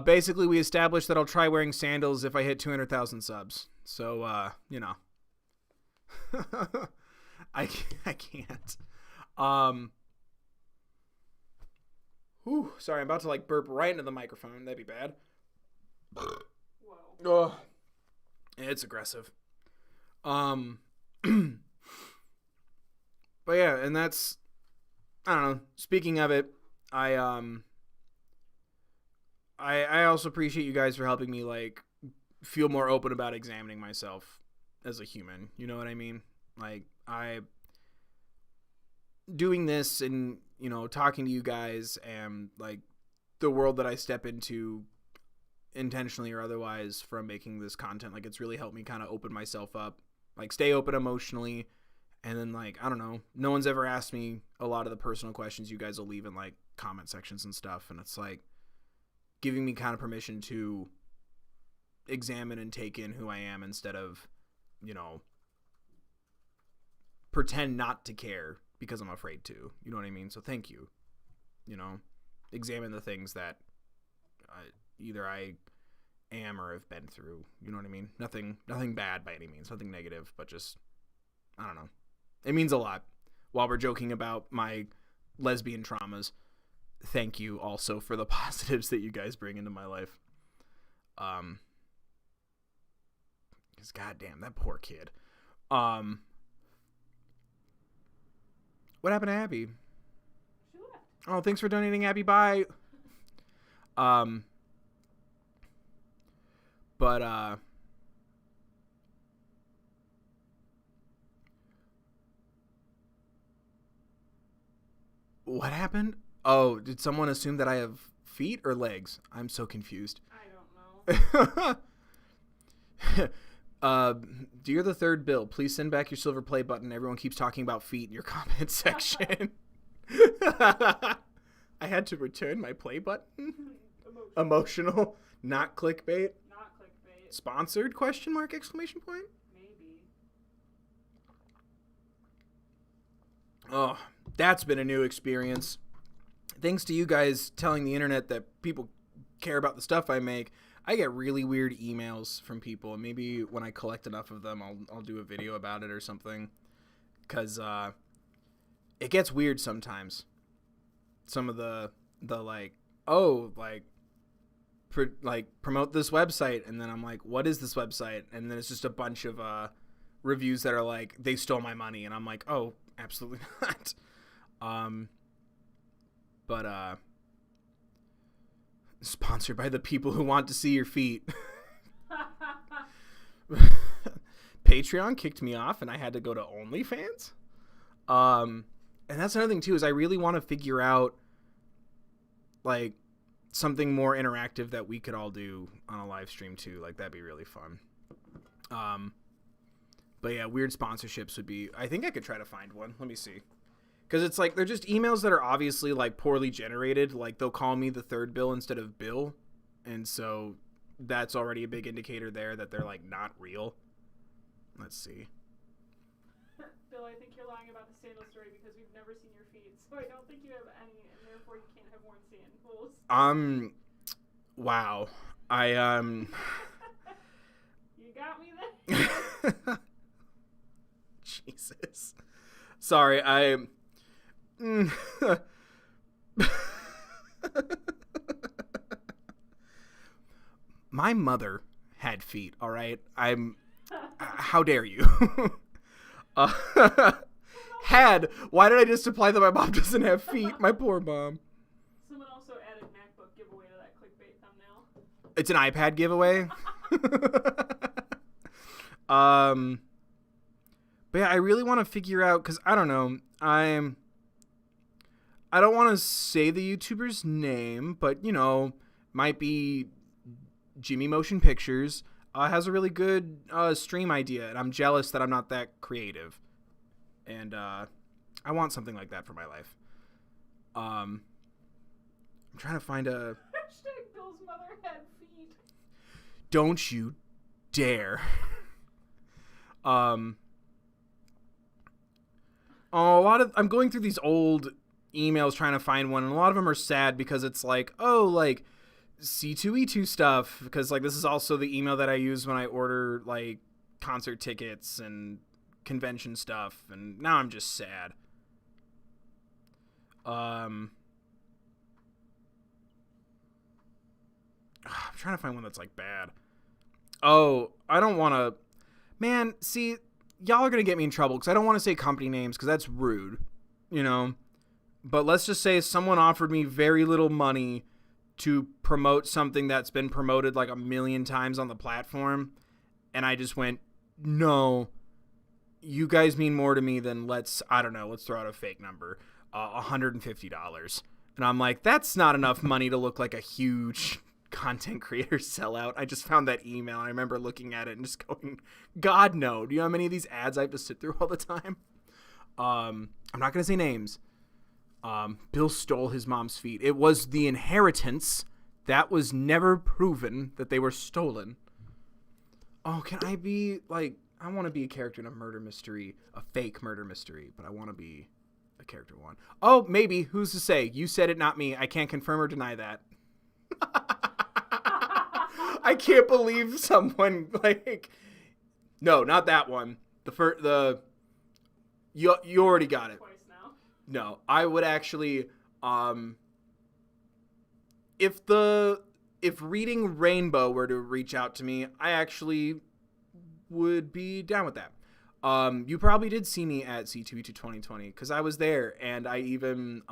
Basically we established that I'll try wearing sandals if I hit 200,000 subs. So, you know. I can't. Whew, sorry, I'm about to like burp right into the microphone. That'd be bad. Whoa. Oh, it's aggressive. But yeah, and that's, I don't know. Speaking of it, I also appreciate you guys for helping me like feel more open about examining myself as a human. You know what I mean? Like doing this and, you know, talking to you guys and like the world that I step into intentionally or otherwise from making this content, like it's really helped me kind of open myself up, like stay open emotionally. And then like, I don't know, no one's ever asked me a lot of the personal questions you guys will leave in like comment sections and stuff. And it's like giving me kind of permission to examine and take in who I am instead of, you know, pretend not to care because I'm afraid to, you know what I mean? So thank you, you know, examine the things that either I am or have been through, you know what I mean? Nothing bad by any means, nothing negative, but just, I don't know. It means a lot. While we're joking about my lesbian traumas, thank you also for the positives that you guys bring into my life. Because goddamn, that poor kid. What happened to Abby? She left. Oh, thanks for donating, Abby. Bye. What happened? Oh, did someone assume that I have feet or legs? I'm so confused. I don't know. Dear the third bill, please send back your silver play button. Everyone keeps talking about feet in your comment section. I had to return my play button. Emotional. Not clickbait. Not clickbait. Sponsored? Question mark? Exclamation point? Maybe. Oh, that's been a new experience. Thanks to you guys telling the internet that people care about the stuff I make, I get really weird emails from people, and maybe when I collect enough of them, I'll do a video about it or something. Cause it gets weird sometimes. Some of the like, oh, like promote this website, and then I'm like, what is this website? And then it's just a bunch of reviews that are like, they stole my money, and I'm like, oh, absolutely not. But sponsored by the people who want to see your feet. Patreon kicked me off and I had to go to OnlyFans. And that's another thing too, is I really want to figure out like something more interactive that we could all do on a live stream too. Like that'd be really fun. But yeah, weird sponsorships would be, I think I could try to find one. Let me see. Because it's like, they're just emails that are obviously like poorly generated. Like they'll call me the third bill instead of Bill. And so that's already a big indicator there that they're like not real. Let's see. Bill, I think you're lying about the sandal story because we've never seen your feet, so I don't think you have any, and therefore you can't have worn sandals. Wow. You got me there. Jesus. Sorry, My mother had feet, all right? How dare you? Had. Why did I just imply that my mom doesn't have feet? My poor mom. Someone also added MacBook giveaway to that clickbait thumbnail. It's an iPad giveaway. But yeah, I really want to figure out, because I don't know, I don't want to say the YouTuber's name, but might be Jimmy Motion Pictures. Has a really good stream idea, and I'm jealous that I'm not that creative. And I want something like that for my life. I'm trying to find a... Hashtag Bill's mother had feet. Don't you dare. I'm going through these old emails trying to find one, and a lot of them are sad because it's like, C2E2 stuff, because this is also the email that I use when I order concert tickets and convention stuff, and now I'm just sad. I'm trying to find one that's bad. Oh, I don't want to... Man, see, y'all are going to get me in trouble because I don't want to say company names because that's rude, But let's just say someone offered me very little money to promote something that's been promoted 1 million times on the platform, and I just went, no, you guys mean more to me than let's throw out a fake number, $150. And I'm like, that's not enough money to look like a huge content creator sellout. I just found that email, and I remember looking at it and just going, God, no. Do you know how many of these ads I have to sit through all the time? I'm not going to say names. Bill stole his mom's feet. It was the inheritance. That was never proven that they were stolen. Oh, can I be I want to be a character in a murder mystery, a fake murder mystery, but I want to be a character one. Oh, maybe. Who's to say? You said it, not me. I can't confirm or deny that. I can't believe someone no, not that one. You already got it. No, I would actually, if Reading Rainbow were to reach out to me, I actually would be down with that. You probably did see me at C2E2 2020 because I was there, and I even,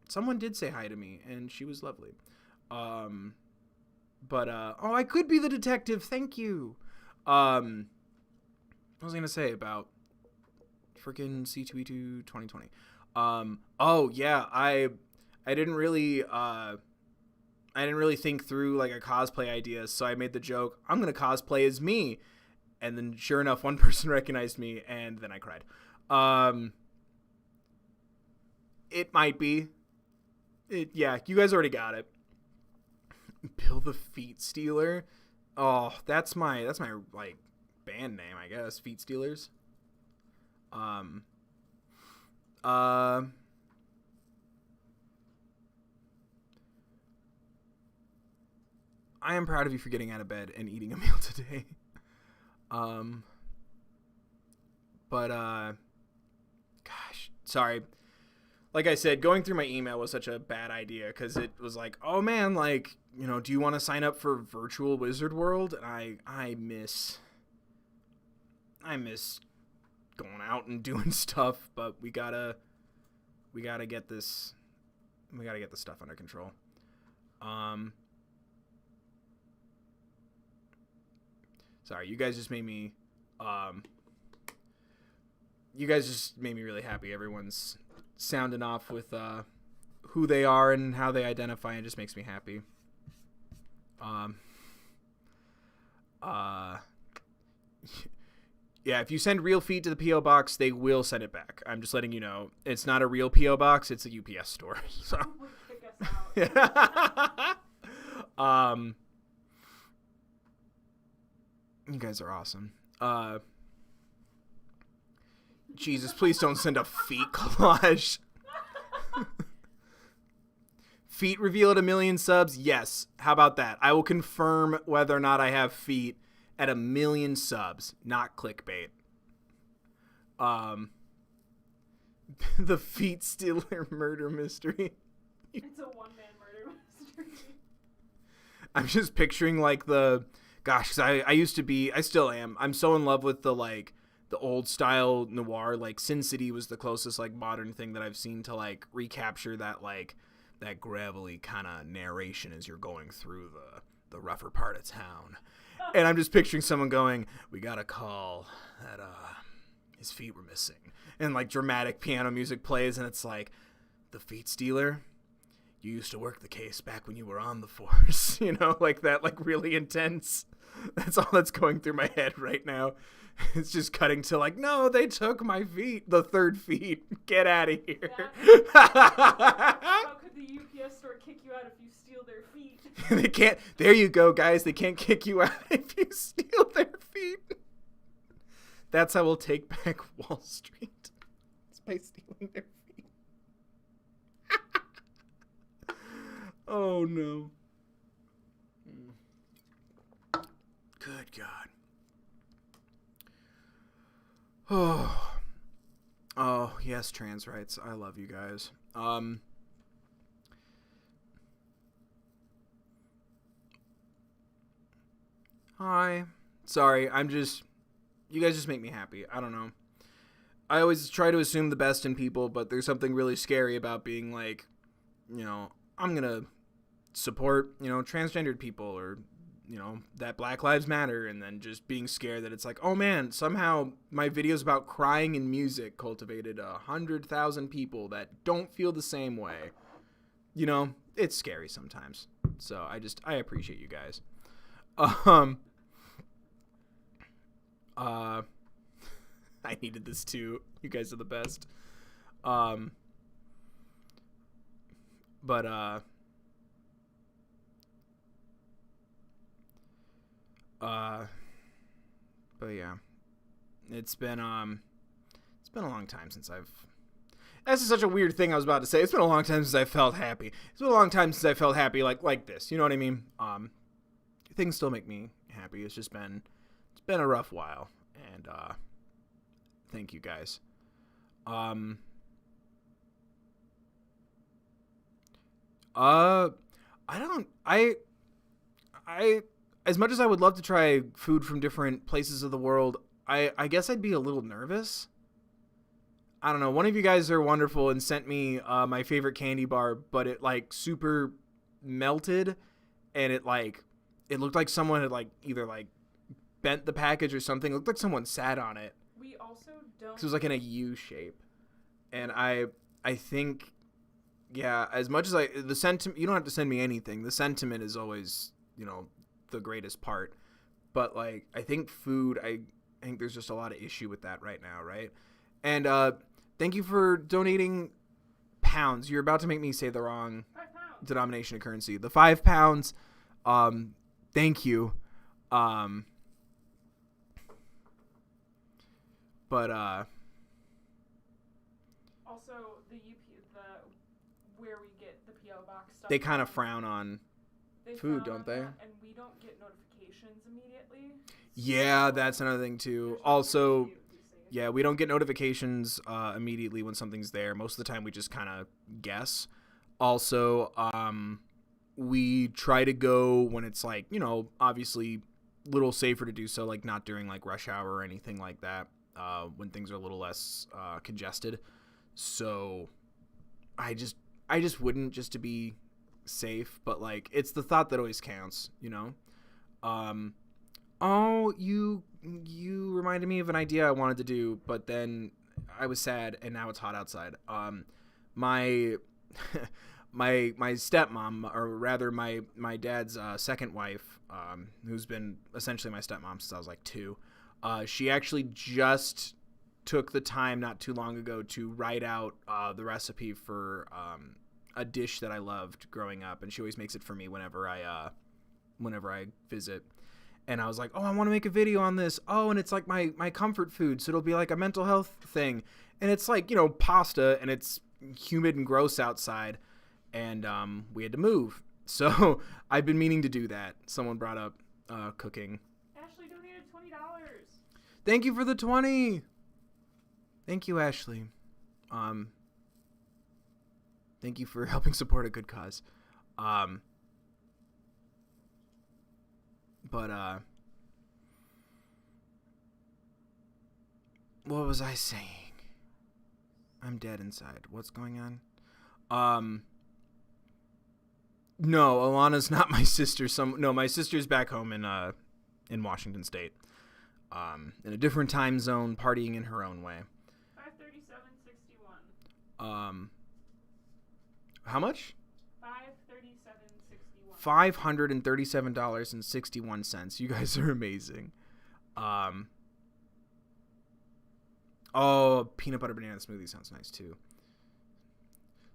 someone did say hi to me, and she was lovely. I could be the detective. Thank you. What was I going to say about freaking C2E2 2020? I didn't really think through a cosplay idea, so I made the joke, I'm going to cosplay as me. And then sure enough, one person recognized me, and then I cried. It might be. Yeah, you guys already got it. Bill the Feet Stealer. Oh, that's my band name, I guess. Feet Stealers. I am proud of you for getting out of bed and eating a meal today. Gosh, sorry. Like I said, going through my email was such a bad idea because it was oh man, do you want to sign up for Virtual Wizard World? And I miss going out and doing stuff, but we gotta get this stuff under control. Sorry, you guys just made me really happy. Everyone's sounding off with who they are and how they identify. It just makes me happy. Yeah, if you send real feet to the P.O. box, they will send it back. I'm just letting you know. It's not a real P.O. box. It's a UPS store. So. Kick us out. You guys are awesome. Jesus, please don't send a feet collage. Feet reveal at 1 million subs? Yes. How about that? I will confirm whether or not I have feet at 1 million subs. Not clickbait. The feet stealer murder mystery. It's a one-man murder mystery. I'm just picturing like gosh, 'cause I used to be, I still am. I'm so in love with the old style noir. Like Sin City was the closest like modern thing that I've seen to like recapture that that gravelly kind of narration as you're going through the rougher part of town. And I'm just picturing someone going, "We got a call that his feet were missing," and like dramatic piano music plays, and it's like, "The feet stealer, you used to work the case back when you were on the force," you know, like that, like really intense. That's all that's going through my head right now. It's just cutting to like, "No, they took my feet, the third feet. Get out of here." How could the UPS store kick you out if you steal their feet? They can't. There you go, guys. They can't kick you out if you steal their feet. That's how we'll take back Wall Street. It's by stealing their feet. Oh no. Good God. Oh, yes, trans rights. I love you guys. Hi. Sorry, you guys just make me happy. I don't know. I always try to assume the best in people, but there's something really scary about being like, I'm gonna support, transgendered people, or that Black Lives Matter, and then just being scared that it's like, oh man, somehow my videos about crying and music cultivated 100,000 people that don't feel the same way. It's scary sometimes. So I appreciate you guys. I needed this too. You guys are the best. But yeah, it's been a long time since that's such a weird thing I was about to say. It's been a long time since I felt happy. It's been a long time since I felt happy like this. You know what I mean? Things still make me happy. It's been a rough while, and thank you guys. I as much as I would love to try food from different places of the world, I guess I'd be a little nervous. I don't know. One of you guys are wonderful and sent me my favorite candy bar, but it like super melted, and it looked like someone had either bent the package or something. It looked like someone sat on it. We also don't. 'Cause it was like in a U shape, and I think, yeah. As much as the sentiment, you don't have to send me anything. The sentiment is always, the greatest part. But I think food, I think there's just a lot of issue with that right now, right? And thank you for donating pounds. You're about to make me say the wrong denomination of currency. The £5. Thank you. But also where we get the PO box stuff. They kind of frown on food, don't they? And we don't get notifications immediately. Yeah, that's another thing too. Also, yeah, we don't get notifications immediately when something's there. Most of the time we just kind of guess. Also, we try to go when it's obviously a little safer to do so, not during rush hour or anything like that, when things are a little less congested. So I just wouldn't, just to be safe, but it's the thought that always counts, Oh, you reminded me of an idea I wanted to do, but then I was sad, and now it's hot outside. My stepmom, or rather my dad's second wife, who's been essentially my stepmom since I was 2, she actually just took the time not too long ago to write out the recipe for a dish that I loved growing up, and she always makes it for me whenever I visit. And I was like, oh, I want to make a video on this. Oh, and it's like my comfort food. So it'll be like a mental health thing. And it's like, pasta, and it's humid and gross outside. And we had to move. So I've been meaning to do that. Someone brought up cooking. Ashley donated $20. Thank you for the 20. Thank you, Ashley. Thank you for helping support a good cause. But what was I saying? I'm dead inside. What's going on? No, Alana's not my sister. My sister's back home in Washington State. In a different time zone, partying in her own way. 537.61. How much? $537.61. $537.61. You guys are amazing. Oh, peanut butter banana smoothie sounds nice too.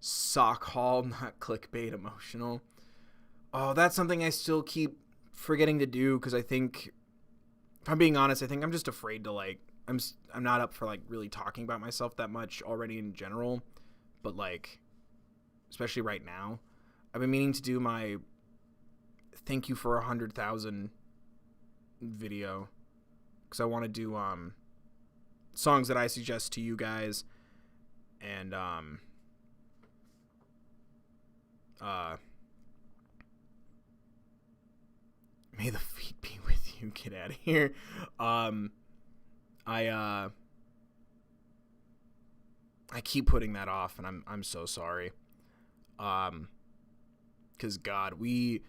Sock haul, not clickbait emotional. Oh, that's something I still keep forgetting to do because I think, if I'm being honest, I think I'm just afraid to I'm not up for really talking about myself that much already in general, but especially right now, I've been meaning to do my thank you for 100,000 video because I want to do songs that I suggest to you guys, and may the feet be with you. Get out of here. I keep putting that off, and I'm so sorry. Because God, we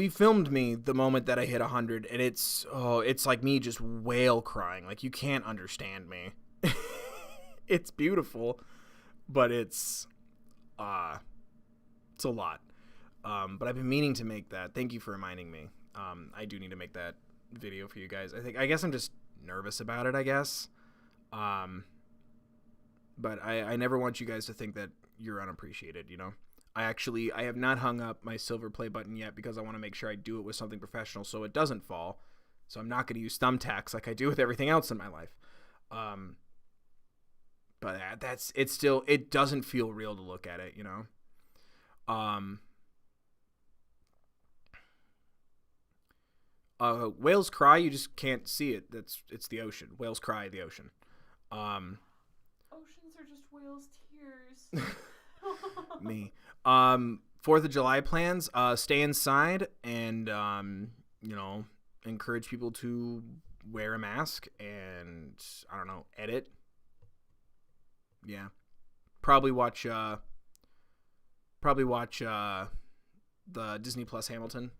filmed me the moment that I hit 100, and it's like me just wail crying. You can't understand me. It's beautiful, but it's a lot. But I've been meaning to make that. Thank you for reminding me. I do need to make that video for you guys. I guess I'm just nervous about it, I guess. But I never want you guys to think that you're unappreciated, I have not hung up my silver play button yet because I want to make sure I do it with something professional so it doesn't fall. So I'm not going to use thumbtacks like I do with everything else in my life. But it doesn't feel real to look at it, Whales cry, you just can't see it. It's the ocean. Whales cry, the ocean. Oceans are just whales' tears. Me. 4th of July plans, stay inside and, encourage people to wear a mask and, I don't know, edit. Yeah. Probably watch the Disney Plus Hamilton.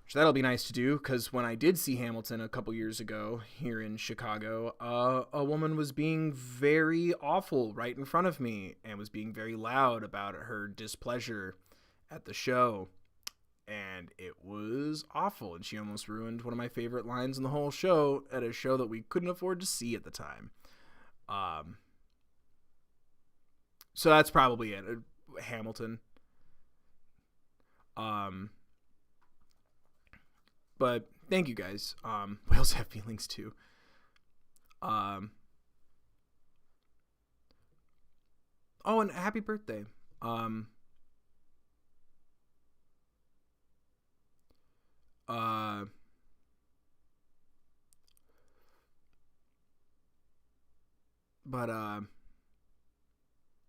So that'll be nice to do, because when I did see Hamilton a couple years ago here in Chicago, a woman was being very awful right in front of me and was being very loud about her displeasure at the show. And it was awful, and she almost ruined one of my favorite lines in the whole show at a show that we couldn't afford to see at the time. So that's probably it. Hamilton. But thank you guys. Whales have feelings too. Oh, and happy birthday.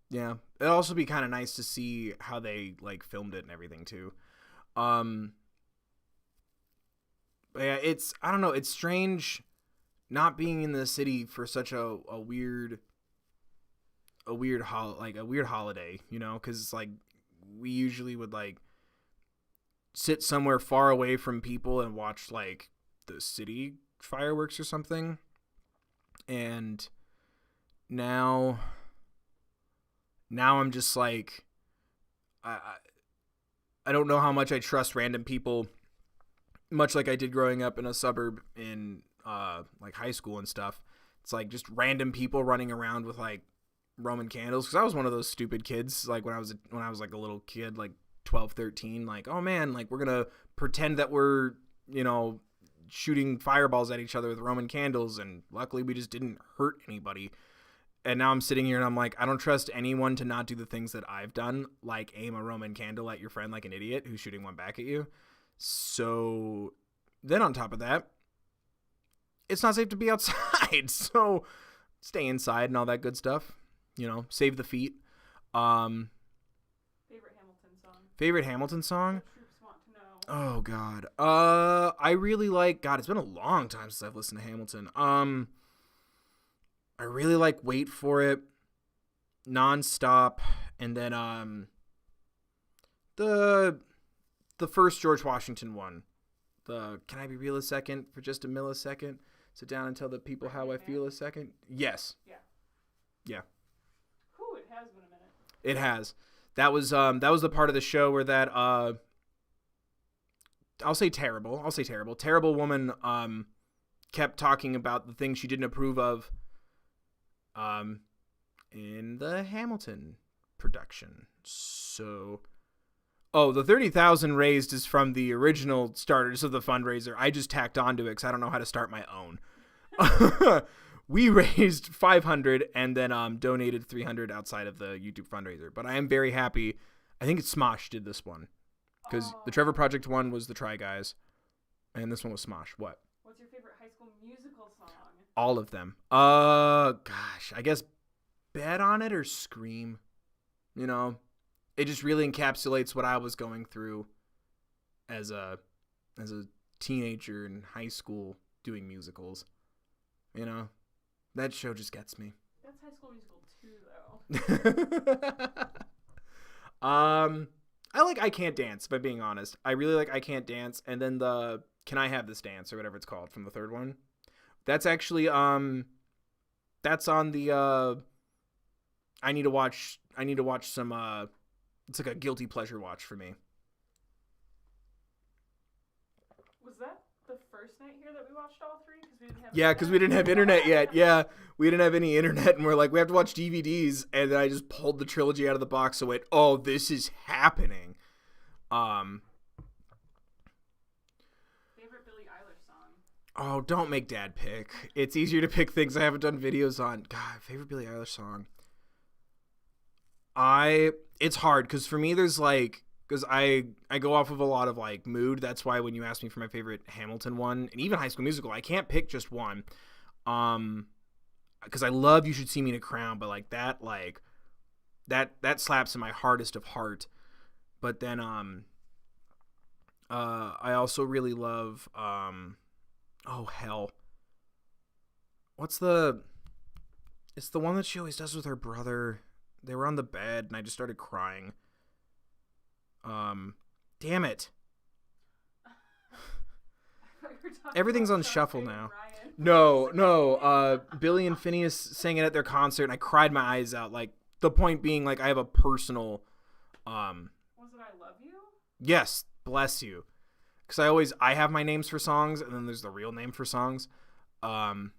Yeah, it'll also be kind of nice to see how they filmed it and everything too. But yeah, I don't know, it's strange not being in the city for such a weird holiday, because we usually would sit somewhere far away from people and watch the city fireworks or something. And now I'm just I don't know how much I trust random people, much like I did growing up in a suburb in high school and stuff. It's just random people running around with Roman candles, because I was one of those stupid kids when I was a little kid, 12, 13, like, oh man, like we're going to pretend that we're, you know, shooting fireballs at each other with Roman candles, and luckily we just didn't hurt anybody. And now I'm sitting here and I'm like, I don't trust anyone to not do the things that I've done, like aim a Roman candle at your friend like an idiot who's shooting one back at you. So then on top of that, it's not safe to be outside. So stay inside and all that good stuff. You know, save the feet. Favorite Hamilton song? Oh, God. I really like... God, it's been a long time since I've listened to Hamilton. I really like Wait For It, Nonstop, and then the first George Washington one. The Can I Be Real a Second for Just a Millisecond? Sit down and tell the people how I feel a second? Yes. Yeah. Whew, it has been a minute. It has. That was the part of the show where that I'll say terrible. Terrible woman kept talking about the things she didn't approve of in the Hamilton production. So the 30,000 raised is from the original starters of the fundraiser. I just tacked onto it because I don't know how to start my own. We raised 500 and then donated 300 outside of the YouTube fundraiser. But I am very happy. I think it's Smosh did this one. Because the Trevor Project one was the Try Guys, and this one was Smosh. What? What's your favorite High School Musical song? All of them. Gosh, I guess Bet on It or Scream. You know, it just really encapsulates what I was going through as a teenager in high school doing musicals. You know, that show just gets me. That's High School Musical 2, though. I like I Can't Dance, if I'm being honest. I really like I Can't Dance, and then the Can I Have This Dance or whatever it's called from the third one. That's actually that's on the I need to watch some it's like a guilty pleasure watch for me. Was that the first night here that we watched all three? Because we didn't have internet yet. Yeah, we didn't have any internet, and we're like, we have to watch DVDs, and then I just pulled the trilogy out of the box and went, oh, this is happening. Favorite Billie Eilish song? Oh, don't make Dad pick. It's easier to pick things I haven't done videos on. God, favorite Billie Eilish song? It's hard, because for me, there's like... Because I go off of a lot of, like, mood. That's why when you ask me for my favorite Hamilton one, and even High School Musical, I can't pick just one. Because I love You Should See Me in a Crown, but, like, that slaps in my hardest of heart. But then, I also really love, oh, hell. It's the one that she always does with her brother. They were on the bed, and I just started crying. Damn it. Everything's on shuffle now. No. Billy and Phineas sang it at their concert, and I cried my eyes out. Like, the point being, like, I have a personal, Was it I Love You? Yes, bless you. Because I have my names for songs, and then there's the real name for songs. Don't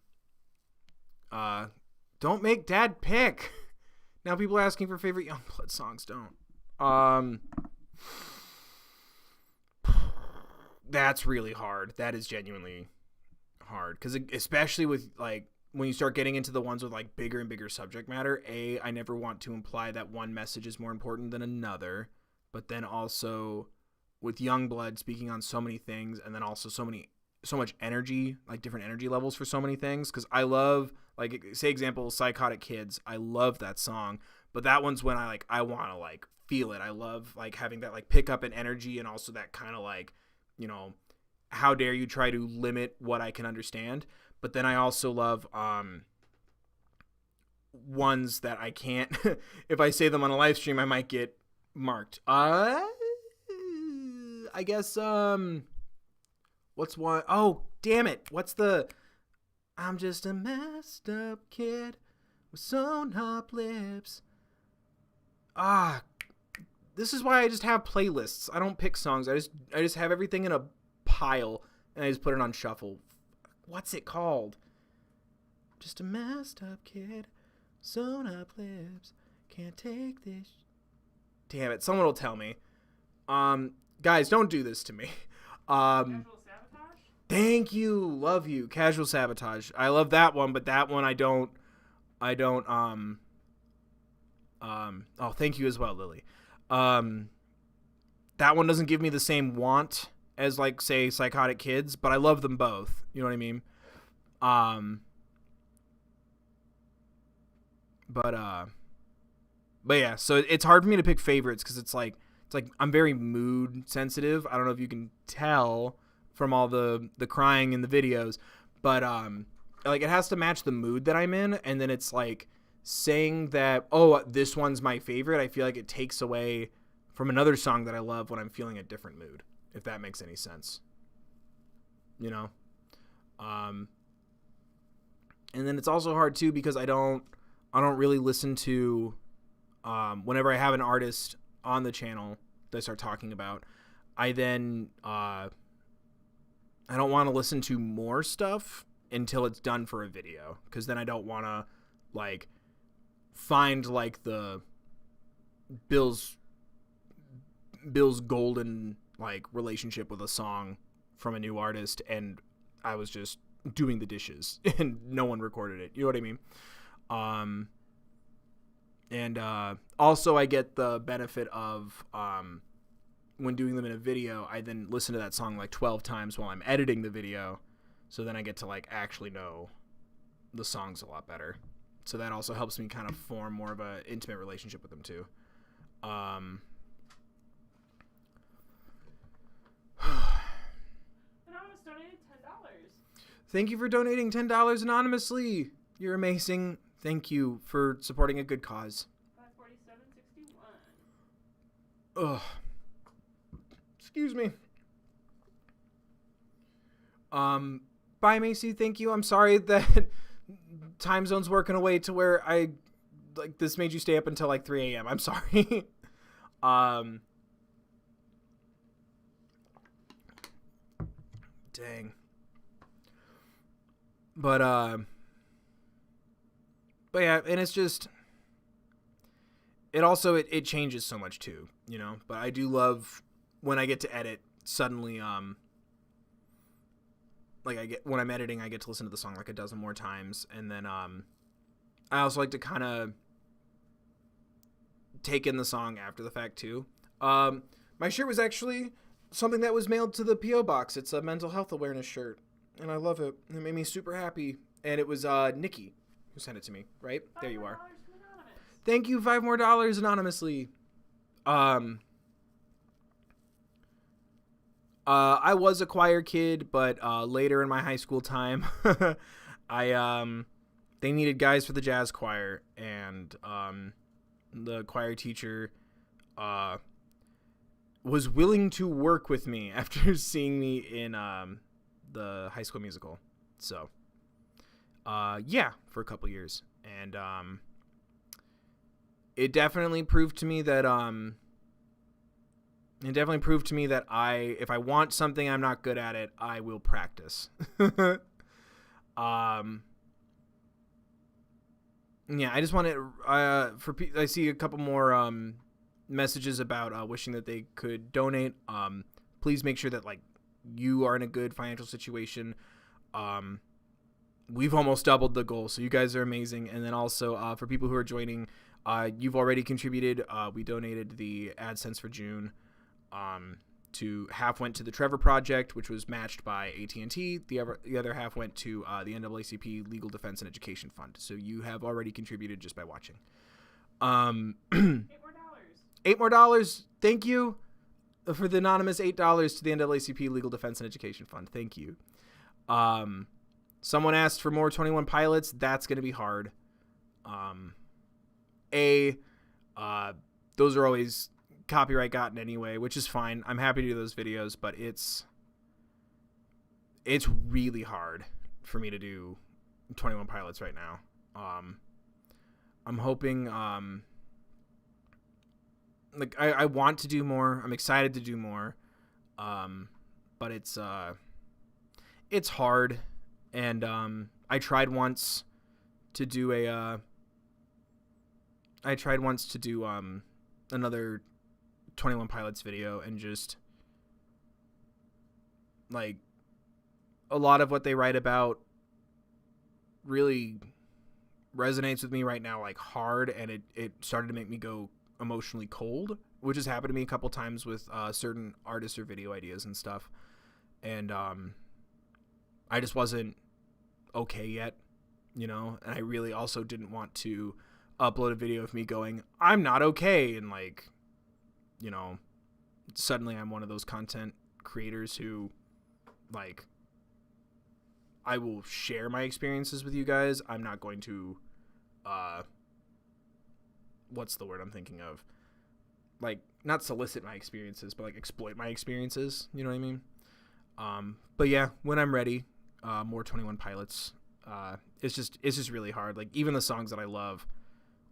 make Dad pick. Now people are asking for favorite Youngblood songs. Don't. That's really hard. That is genuinely hard. Because especially with, like, when you start getting into the ones with, like, bigger and bigger subject matter, I never want to imply that one message is more important than another. But then also with Youngblood speaking on so many things, and then also so much energy, like different energy levels for so many things. Because I love, like, say example, Psychotic Kids. I love that song. But that one's when I want to, like, feel it. I love, like, having that, like, pick up in energy, and also that kind of, like, you know, how dare you try to limit what I can understand. But then I also love ones that I can't if I say them on a live stream I might get marked. I guess what's one? Oh, damn it. What's the I'm just a messed up kid with sewn up lips. This is why I just have playlists. I don't pick songs. I just have everything in a pile, and I just put it on shuffle. What's it called? Just a messed up kid, sewn up lips, can't take this. Damn it, someone will tell me. Guys, don't do this to me. Casual sabotage? Thank you. Love you. Casual sabotage. I love that one, but that one I don't, oh, thank you as well, Lily. That one doesn't give me the same want as, like, say, Psychotic Kids, but I love them both. You know what I mean? But yeah, so it's hard for me to pick favorites because it's like I'm very mood sensitive. I don't know if you can tell from all the crying in the videos, but like it has to match the mood that I'm in, and then it's like saying that, oh, this one's my favorite, I feel like it takes away from another song that I love when I'm feeling a different mood, if that makes any sense. You know? And then it's also hard too because I don't really listen to whenever I have an artist on the channel that I start talking about, I then I don't want to listen to more stuff until it's done for a video, because then I don't want to like find like the Bill's golden like relationship with a song from a new artist and I was just doing the dishes and no one recorded it. You know what I mean? And also I get the benefit of when doing them in a video, I then listen to that song like 12 times while I'm editing the video. So then I get to like actually know the songs a lot better. So that also helps me kind of form more of an intimate relationship with them too. Anonymous donated $10. Thank you for donating $10 anonymously. You're amazing. Thank you for supporting a good cause. 547.61. Ugh. Excuse me. Bye, Macy. Thank you. I'm sorry that time zone's working away to where I like this made you stay up until like 3 a.m. I'm sorry. Dang. But yeah, and it's just, it also, it changes so much too, you know, but I do love when I get to edit suddenly, like when I'm editing, I get to listen to the song like a dozen more times. And then, I also like to kind of take in the song after the fact too. My shirt was actually something that was mailed to the P.O. box. It's a mental health awareness shirt and I love it. It made me super happy. And it was, Nikki who sent it to me, right? There you are. Thank you, $5 more anonymously. I was a choir kid, but later in my high school time, they needed guys for the jazz choir, and the choir teacher was willing to work with me after seeing me in the High School Musical. So, yeah, for a couple years, and it definitely proved to me that if I want something, I'm not good at it, I will practice. Yeah, I just want to, I see a couple more messages about wishing that they could donate. Please make sure that like you are in a good financial situation. We've almost doubled the goal, so you guys are amazing. And then also for people who are joining, you've already contributed. We donated the AdSense for June. To half went to the Trevor Project, which was matched by AT&T. The other half went to the NAACP Legal Defense and Education Fund. So you have already contributed just by watching. $8 more. $8 more. Thank you for the anonymous $8 to the NAACP Legal Defense and Education Fund. Thank you. Someone asked for more 21 Pilots. That's going to be hard. Those are always copyright gotten anyway, which is fine. I'm happy to do those videos, but it's really hard for me to do 21 Pilots right now. I'm hoping like I want to do more. I'm excited to do more. But it's hard, and I tried once to do another 21 Pilots video and just like a lot of what they write about really resonates with me right now, like hard, and it started to make me go emotionally cold, which has happened to me a couple times with certain artists or video ideas and stuff. And I just wasn't okay yet, you know, and I really also didn't want to upload a video of me going, I'm not okay, and like, you know, suddenly I'm one of those content creators who like, I will share my experiences with you guys. I'm not going to what's the word I'm thinking of? Like, not solicit my experiences, but like exploit my experiences, you know what I mean? But yeah, when I'm ready, more 21 Pilots. It's just really hard. Like, even the songs that I love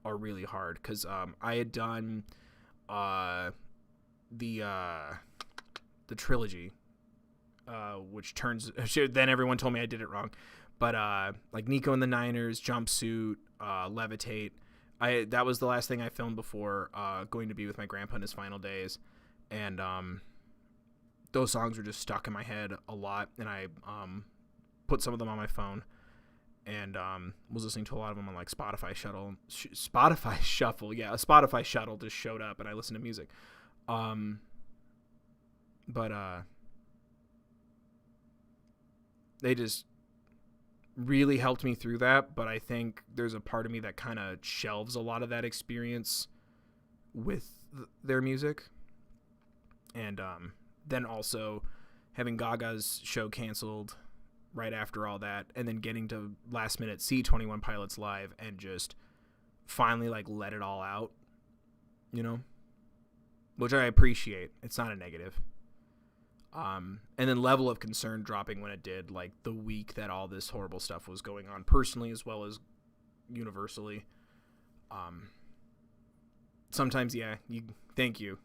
are really hard, because I had done the trilogy, which turns then everyone told me I did it wrong, but like Nico and the Niners, Jumpsuit, Levitate. That was the last thing I filmed before going to be with my grandpa in his final days, and those songs were just stuck in my head a lot, and I put some of them on my phone, and was listening to a lot of them on like Spotify Shuffle. Yeah, a Spotify Shuttle just showed up, and I listened to music. But they just really helped me through that. But I think there's a part of me that kind of shelves a lot of that experience with their music. And then also having Gaga's show canceled right after all that, and then getting to last minute see 21 Pilots live and just finally like let it all out, you know, which I appreciate. It's not a negative. And then level of concern dropping when it did, like the week that all this horrible stuff was going on, personally as well as universally. Sometimes, yeah, thank you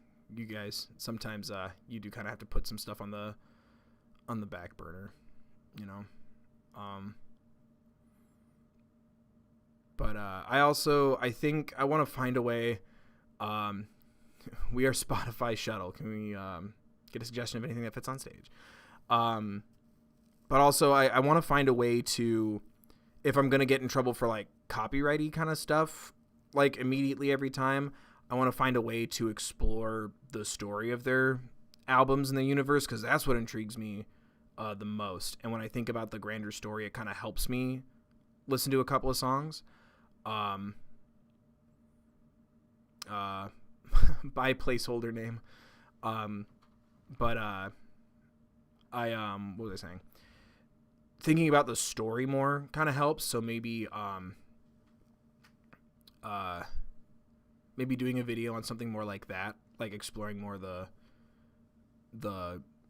guys. Sometimes you do kind of have to put some stuff on the back burner, you know. But I think I want to find a way. We are Spotify Shuttle. Can we get a suggestion of anything that fits on stage? But also I want to find a way to, if I'm going to get in trouble for like copyrighty kind of stuff, like immediately every time, I want to find a way to explore the story of their albums in the universe, because that's what intrigues me the most. And when I think about the grander story, it kind of helps me listen to a couple of songs. By placeholder name. But what was I saying? Thinking about the story more kind of helps. So maybe maybe doing a video on something more like that, like exploring more the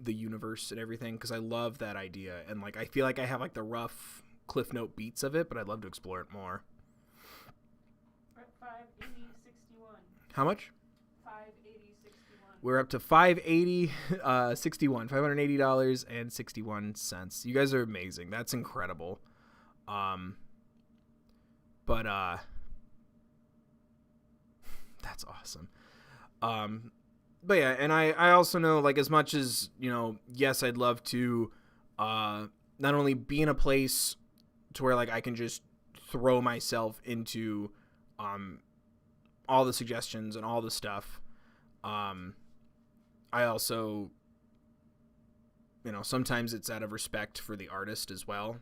universe and everything, because I love that idea, and like I feel like I have like the rough Cliff Note beats of it, but I'd love to explore it more. We're at 580.61. How much? 580.61. We're up to 580.61, $580.61. You guys are amazing. That's incredible. But that's awesome. But yeah, and I also know, like, as much as, you know, yes, I'd love to not only be in a place to where like I can just throw myself into all the suggestions and all the stuff. I also, you know, sometimes it's out of respect for the artist as well.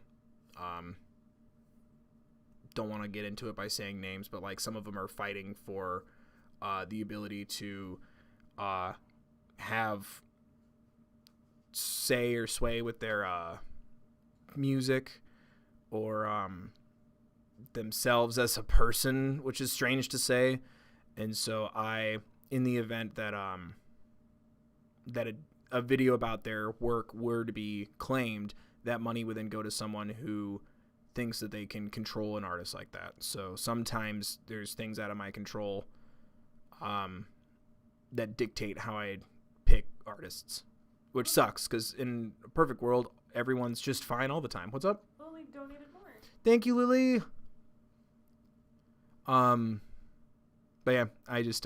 Don't want to get into it by saying names, but like some of them are fighting for the ability to have say or sway with their music, or themselves as a person, which is strange to say. And so in the event that a video about their work were to be claimed, that money would then go to someone who thinks that they can control an artist like that. So sometimes there's things out of my control that dictate how I pick artists, which sucks, because in a perfect world, everyone's just fine all the time. What's up? Lily donated more. Thank you, Lily. But yeah, I just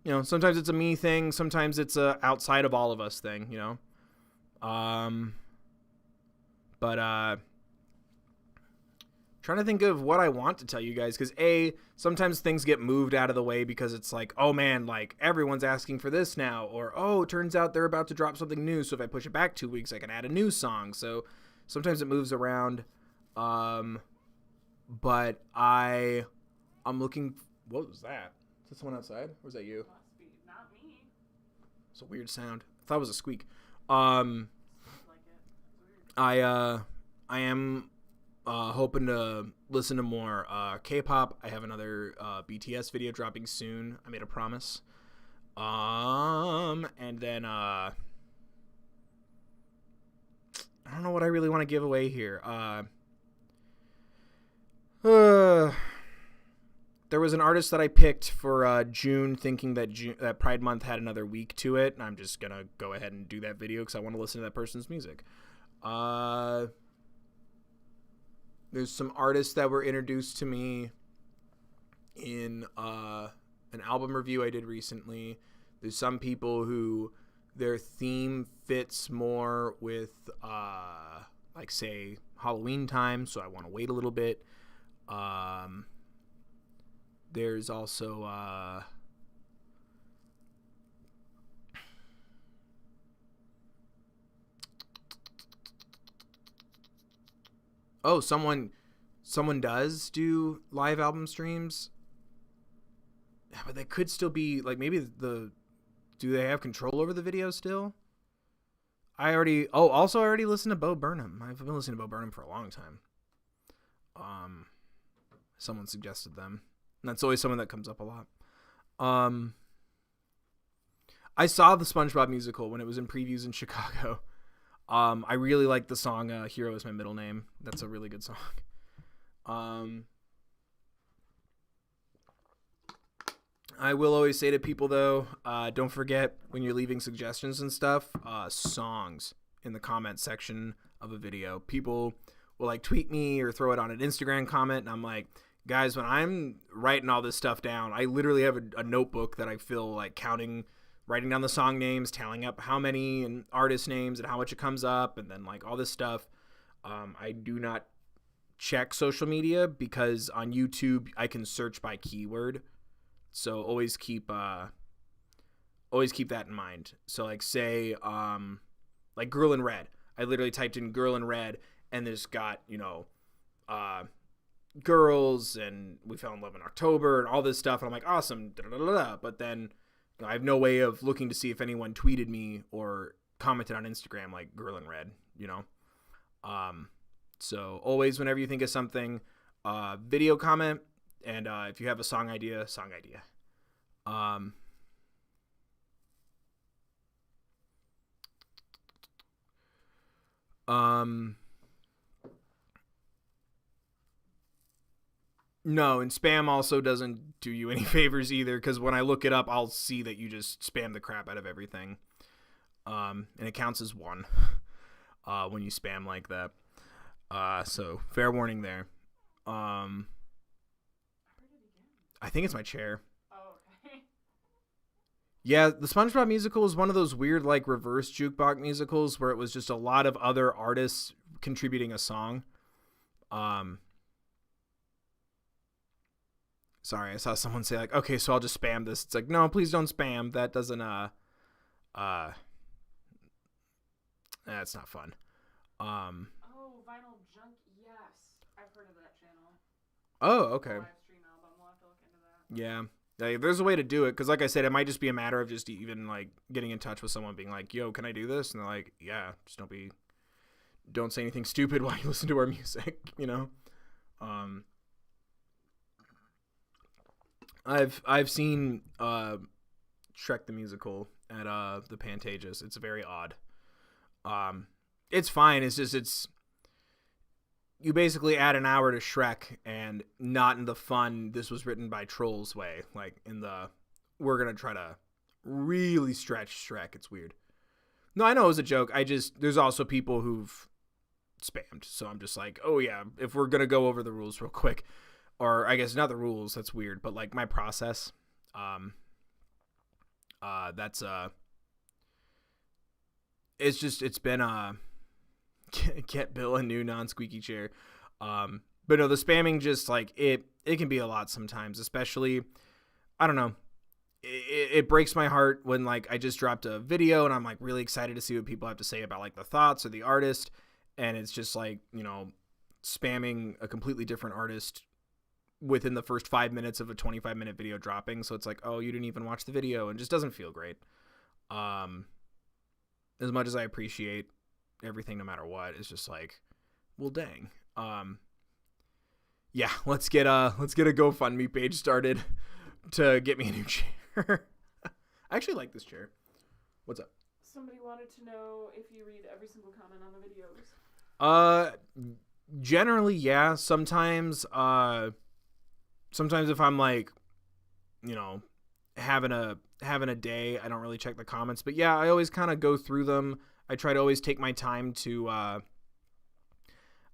you know, sometimes it's a me thing, sometimes it's a outside of all of us thing, you know. But trying to think of what I want to tell you guys, because sometimes things get moved out of the way because it's like, oh man, like everyone's asking for this now, or oh, it turns out they're about to drop something new, so if I push it back 2 weeks I can add a new song. So sometimes it moves around. But I'm looking. What was that? Is that someone outside, or was that you? Must be not me. It's a weird sound. I thought it was a squeak. Sounds like it. It's weird. I am hoping to listen to more K-pop. I have another BTS video dropping soon. I made a promise. And then I don't know what I really want to give away here. There was an artist that I picked for June, thinking that Pride Month had another week to it, and I'm just gonna go ahead and do that video because I want to listen to that person's music. There's some artists that were introduced to me in an album review I did recently. There's some people who their theme fits more with, like, say, Halloween time, so I want to wait a little bit. There's also someone does do live album streams, but they could still be like, maybe do they have control over the video still? I already listened to Bo Burnham. I've been listening to Bo Burnham for a long time. Someone suggested them. And that's always someone that comes up a lot. I saw the SpongeBob musical when it was in previews in Chicago. I really like the song Hero Is My Middle Name. That's a really good song. I will always say to people, though, don't forget when you're leaving suggestions and stuff, songs in the comment section of a video. People will like tweet me or throw it on an Instagram comment, and I'm like, guys, when I'm writing all this stuff down, I literally have a notebook that I fill, like, writing down the song names, tallying up how many, and artist names and how much it comes up, and then like all this stuff. I do not check social media because on YouTube I can search by keyword, so always keep that in mind. So like, say like Girl in Red, I literally typed in Girl in Red, and there's got, you know, girls and We Fell in Love in October and all this stuff, and I'm like, awesome, but then I have no way of looking to see if anyone tweeted me or commented on Instagram like Girl in Red, you know. So always, whenever you think of something, video comment, and if you have a song idea. No, and spam also doesn't do you any favors either, because when I look it up, I'll see that you just spam the crap out of everything. And it counts as one when you spam like that. So fair warning there. I think it's my chair. Oh, okay. Yeah, the SpongeBob musical is one of those weird, like, reverse jukebox musicals where it was just a lot of other artists contributing a song. Sorry, I saw someone say, like, okay, so I'll just spam this. It's like, no, please don't spam. That doesn't, that's not fun. Oh, Vinyl Junk, yes. I've heard of that channel. Oh, okay. Livestream album, we'll have to look into that. Yeah. There's a way to do it, because like I said, it might just be a matter of just even, like, getting in touch with someone being like, yo, can I do this? And they're like, yeah, just don't say anything stupid while you listen to our music, you know? I've seen Shrek the Musical at the Pantages. It's very odd. It's fine. It's just you basically add an hour to Shrek, and not in the fun, this was written by trolls way. Like, in the, we're gonna try to really stretch Shrek. It's weird. No, I know it was a joke. There's also people who've spammed, so I'm just like, oh yeah, if we're gonna go over the rules real quick, or I guess not the rules, that's weird, but like my process. That's it's been get Bill a new non-squeaky chair. But no, the spamming just like it can be a lot sometimes, especially, I don't know. It breaks my heart when like I just dropped a video and I'm like really excited to see what people have to say about like the thoughts or the artist. And it's just like, spamming a completely different artist within the first 5 minutes of a 25-minute video dropping. So it's like, oh, you didn't even watch the video, and just doesn't feel great. As much as I appreciate everything, no matter what, it's just like, well, dang. Yeah, let's get a GoFundMe page started to get me a new chair. I actually like this chair. What's up? Somebody wanted to know if you read every single comment on the videos. Generally, yeah. Sometimes if I'm like, having a day, I don't really check the comments. But yeah, I always kind of go through them. I try to always take my time to.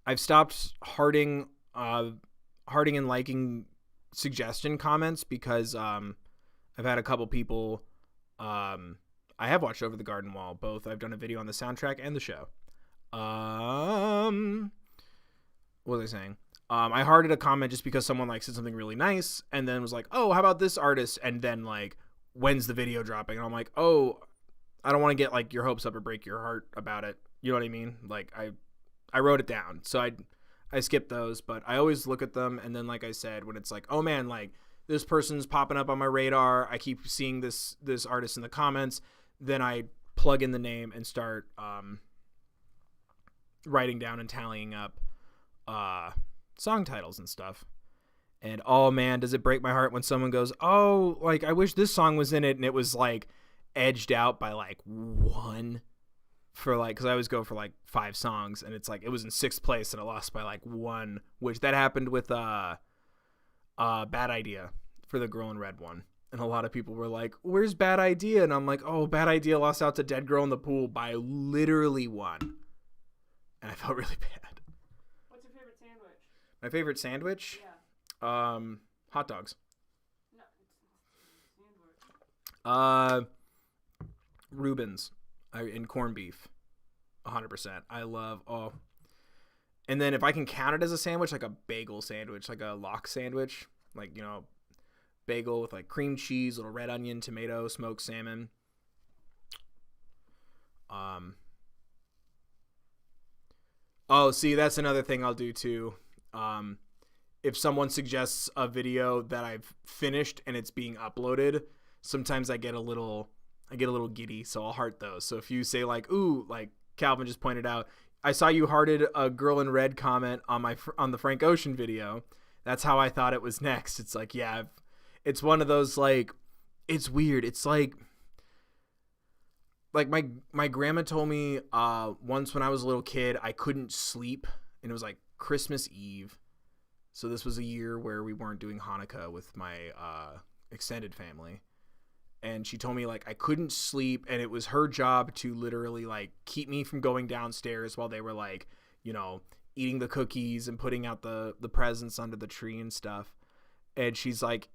I've stopped hearting and liking suggestion comments because I've had a couple people. I have watched Over the Garden Wall. Both. I've done a video on the soundtrack and the show. What was I saying? I hearted a comment just because someone like said something really nice, and then was like, "Oh, how about this artist?" And then like, when's the video dropping? And I'm like, "Oh, I don't want to get like your hopes up or break your heart about it." You know what I mean? Like I wrote it down, so I skipped those, but I always look at them, and then like I said, when it's like, oh man, like this person's popping up on my radar, I keep seeing this artist in the comments, then I plug in the name and start writing down and tallying up song titles and stuff. And oh man, does it break my heart when someone goes, oh, like I wish this song was in it, and it was like edged out by like one for like, because I always go for like 5 songs, and it's like it was in 6th place and it lost by like 1, which that happened with Bad Idea for the Girl in Red one. And a lot of people were like, where's Bad Idea? And I'm like, oh, Bad Idea lost out to Dead Girl in the Pool by literally 1. And I felt really bad. What's your favorite sandwich? My favorite sandwich? Yeah. Hot dogs. No, sandwich. Reuben's and corned beef. 100%. I love, and then if I can count it as a sandwich, like a bagel sandwich, like a lox sandwich, like, bagel with like cream cheese, little red onion, tomato, smoked salmon. Oh, see, that's another thing I'll do too. If someone suggests a video that I've finished and it's being uploaded, sometimes I get a little giddy, so I'll heart those. So if you say like, ooh, like Calvin just pointed out, I saw you hearted a Girl in Red comment on the Frank Ocean video. That's how I thought it was next. It's like, yeah, it's one of those, like, it's weird. It's like my grandma told me once when I was a little kid, I couldn't sleep, and it was like Christmas Eve. So this was a year where we weren't doing Hanukkah with my extended family. And she told me like I couldn't sleep, and it was her job to literally like keep me from going downstairs while they were like, eating the cookies and putting out the presents under the tree and stuff. And she's like,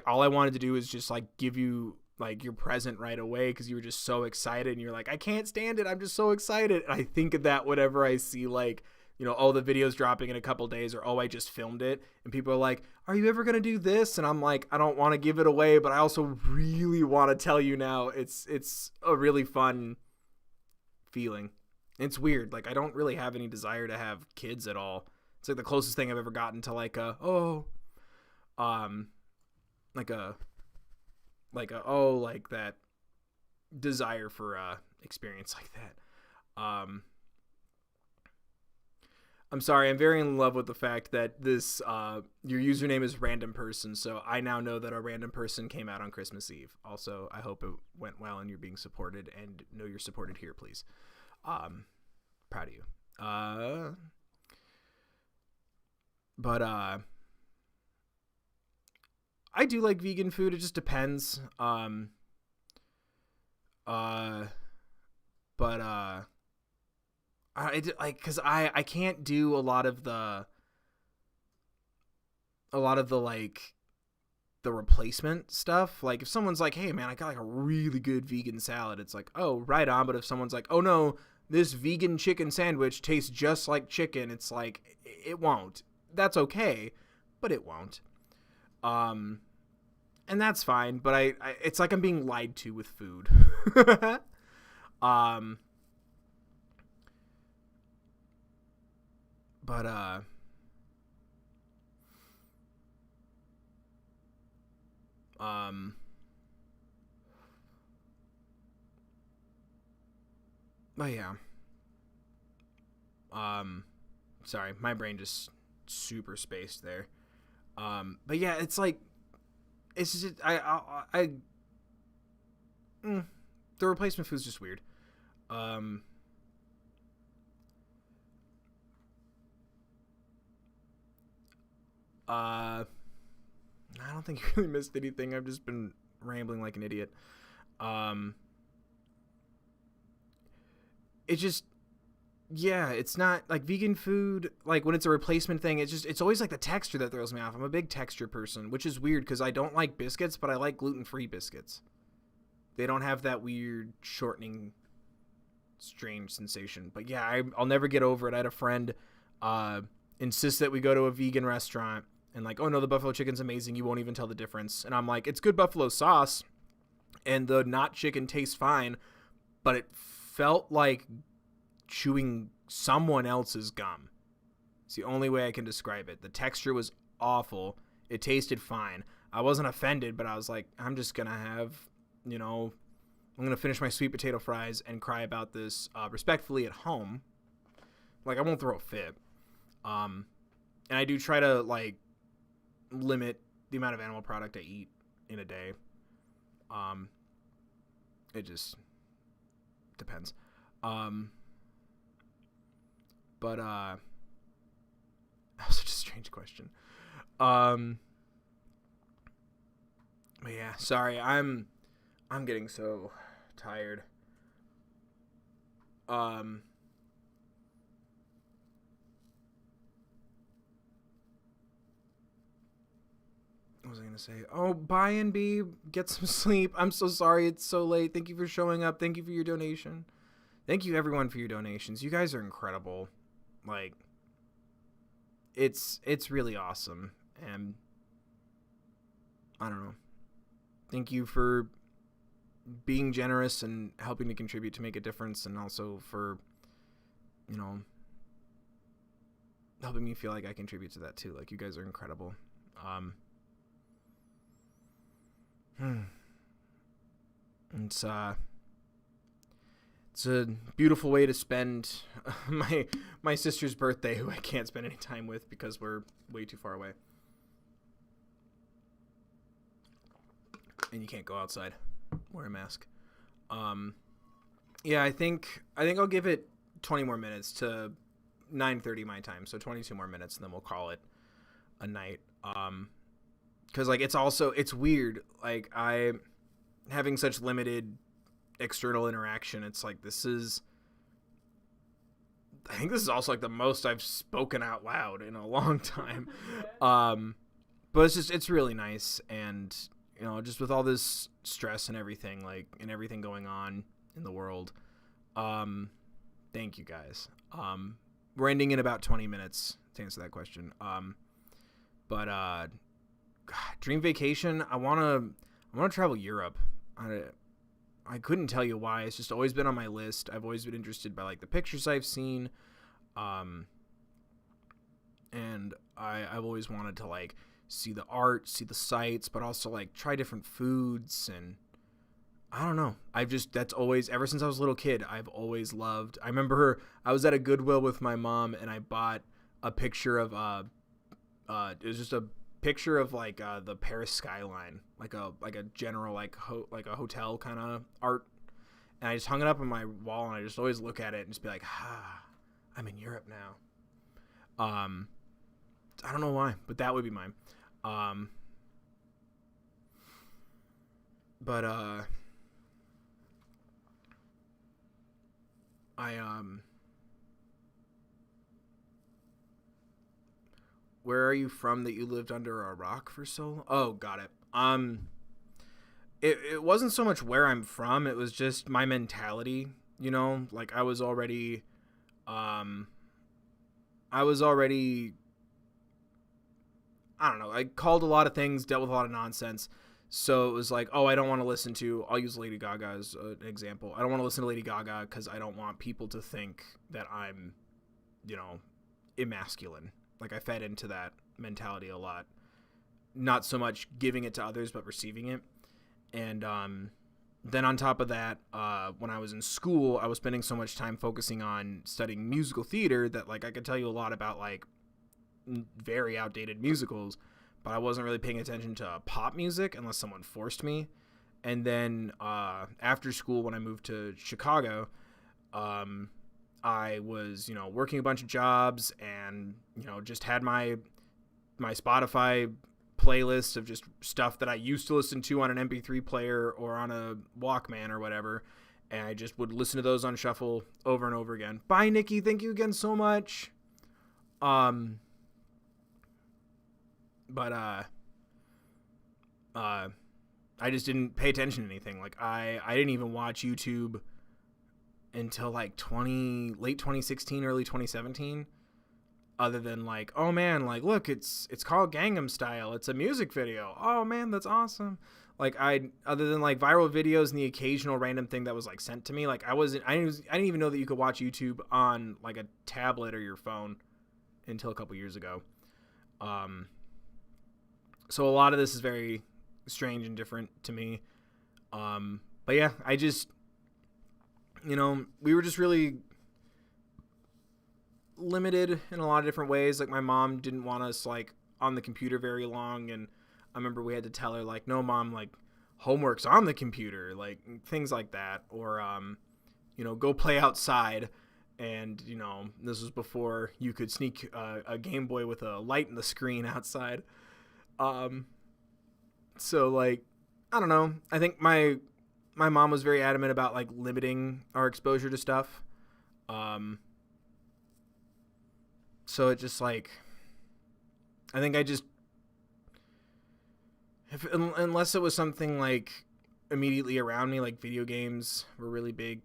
all I wanted to do is just like give you like your present right away because you were just so excited, and you're like, I can't stand it, I'm just so excited. And I think of that whenever I see like, oh, the video's dropping in a couple days, or oh, I just filmed it, and people are like, are you ever gonna do this? And I'm like, I don't want to give it away, but I also really want to tell you now. It's a really fun feeling. It's weird, like I don't really have any desire to have kids at all. It's like the closest thing I've ever gotten to like that desire for experience like that. I'm sorry, I'm very in love with the fact that this your username is random person, so I now know that a random person came out on Christmas Eve. Also, I hope it went well and you're being supported, and know you're supported here, please. Proud of you. But I do like vegan food. It just depends. Because I can't do a lot of the like the replacement stuff. Like if someone's like, hey man, I got like a really good vegan salad, it's like, oh, right on. But if someone's like, oh no, this vegan chicken sandwich tastes just like chicken, it's like, it won't. That's okay, but it won't. And that's fine, but I it's like I'm being lied to with food. But yeah. Sorry, my brain just super spaced there. But yeah, it's like, it's just, the replacement food's just weird. I don't think you really missed anything. I've just been rambling like an idiot. It just, yeah, it's not like vegan food. Like when it's a replacement thing, it's always like the texture that throws me off. I'm a big texture person, which is weird because I don't like biscuits, but I like gluten-free biscuits. They don't have that weird shortening, strange sensation. But yeah, I'll never get over it. I had a friend insist that we go to a vegan restaurant and like, oh no, the buffalo chicken's amazing. You won't even tell the difference. And I'm like, it's good buffalo sauce and the not chicken tastes fine, but it felt like chewing someone else's gum. It's the only way I can describe it. The texture was awful. It tasted fine. I wasn't offended, but I was like, I'm just going to have, I'm going to finish my sweet potato fries and cry about this respectfully at home. Like, I won't throw a fit. And I do try to, like, limit the amount of animal product I eat in a day. It just depends. But that was such a strange question. But yeah, sorry, I'm getting so tired. What was I gonna say? Oh, bye, and B, get some sleep. I'm so sorry it's so late. Thank you for showing up. Thank you for your donation. Thank you everyone for your donations. You guys are incredible. Like, it's really awesome. And I don't know. Thank you for being generous and helping to contribute to make a difference, and also for, helping me feel like I contribute to that too. Like, you guys are incredible. It's a beautiful way to spend my sister's birthday, who I can't spend any time with because we're way too far away. And you can't go outside. Wear a mask. Yeah, I think I'll give it 20 more minutes to 9:30 my time, so 22 more minutes, and then we'll call it a night. Because like it's weird. Like, I having such limited external interaction. It's like I think this is also like the most I've spoken out loud in a long time. But it's really nice, and just with all this stress and everything, like, and everything going on in the world. Thank you guys. We're ending in about 20 minutes to answer that question. But dream vacation. I want to travel Europe. I couldn't tell you why. It's just always been on my list. I've always been interested by like the pictures I've seen. And I've always wanted to like see the art, see the sights, but also like try different foods. And I don't know. That's always, ever since I was a little kid, I've always loved. I remember I was at a Goodwill with my mom, and I bought a picture of, it was just a picture of like the Paris skyline, like a general like a hotel kind of art, and I just hung it up on my wall, and I just always look at it and just be like, I'm in Europe now. I don't know why, but that would be mine. But where are you from that you lived under a rock for so long? Oh, got it. Um, it wasn't so much where I'm from. It was just my mentality, you know, like I was already, I don't know, I called a lot of things, dealt with a lot of nonsense. So it was like, oh, I don't want to listen to, I'll use Lady Gaga as an example. I don't want to listen to Lady Gaga because I don't want people to think that I'm, you know, emasculine. Like I fed into that mentality a lot. Not so much giving it to others, but receiving it. And then on top of that, when I was in school, I was spending so much time focusing on studying musical theater that like I could tell you a lot about like very outdated musicals, but I wasn't really paying attention to pop music unless someone forced me. And then after school, when I moved to Chicago, I was, you know, working a bunch of jobs and, you know, just had my Spotify playlist of just stuff that I used to listen to on an MP3 player or on a Walkman or whatever. And I just would listen to those on shuffle over and over again. Bye, Nikki. Thank you again so much. But I just didn't pay attention to anything. Like I didn't even watch YouTube until like late 2016, early 2017. Other than like, oh man, like look, it's called Gangnam Style. It's a music video. Oh man, that's awesome. Like other than like viral videos and the occasional random thing that was like sent to me, like I didn't even know that you could watch YouTube on like a tablet or your phone until a couple years ago. So a lot of this is very strange and different to me. But yeah, I just, you know, we were just really limited in a lot of different ways. Like my mom didn't want us like on the computer very long, and I remember we had to tell her like, no mom, like homework's on the computer, like things like that. Or you know, go play outside. And you know, this was before you could sneak a Game Boy with a light in the screen outside. So like, I don't know, I think my mom was very adamant about like limiting our exposure to stuff. So it just like, I think unless it was something like immediately around me, like video games were really big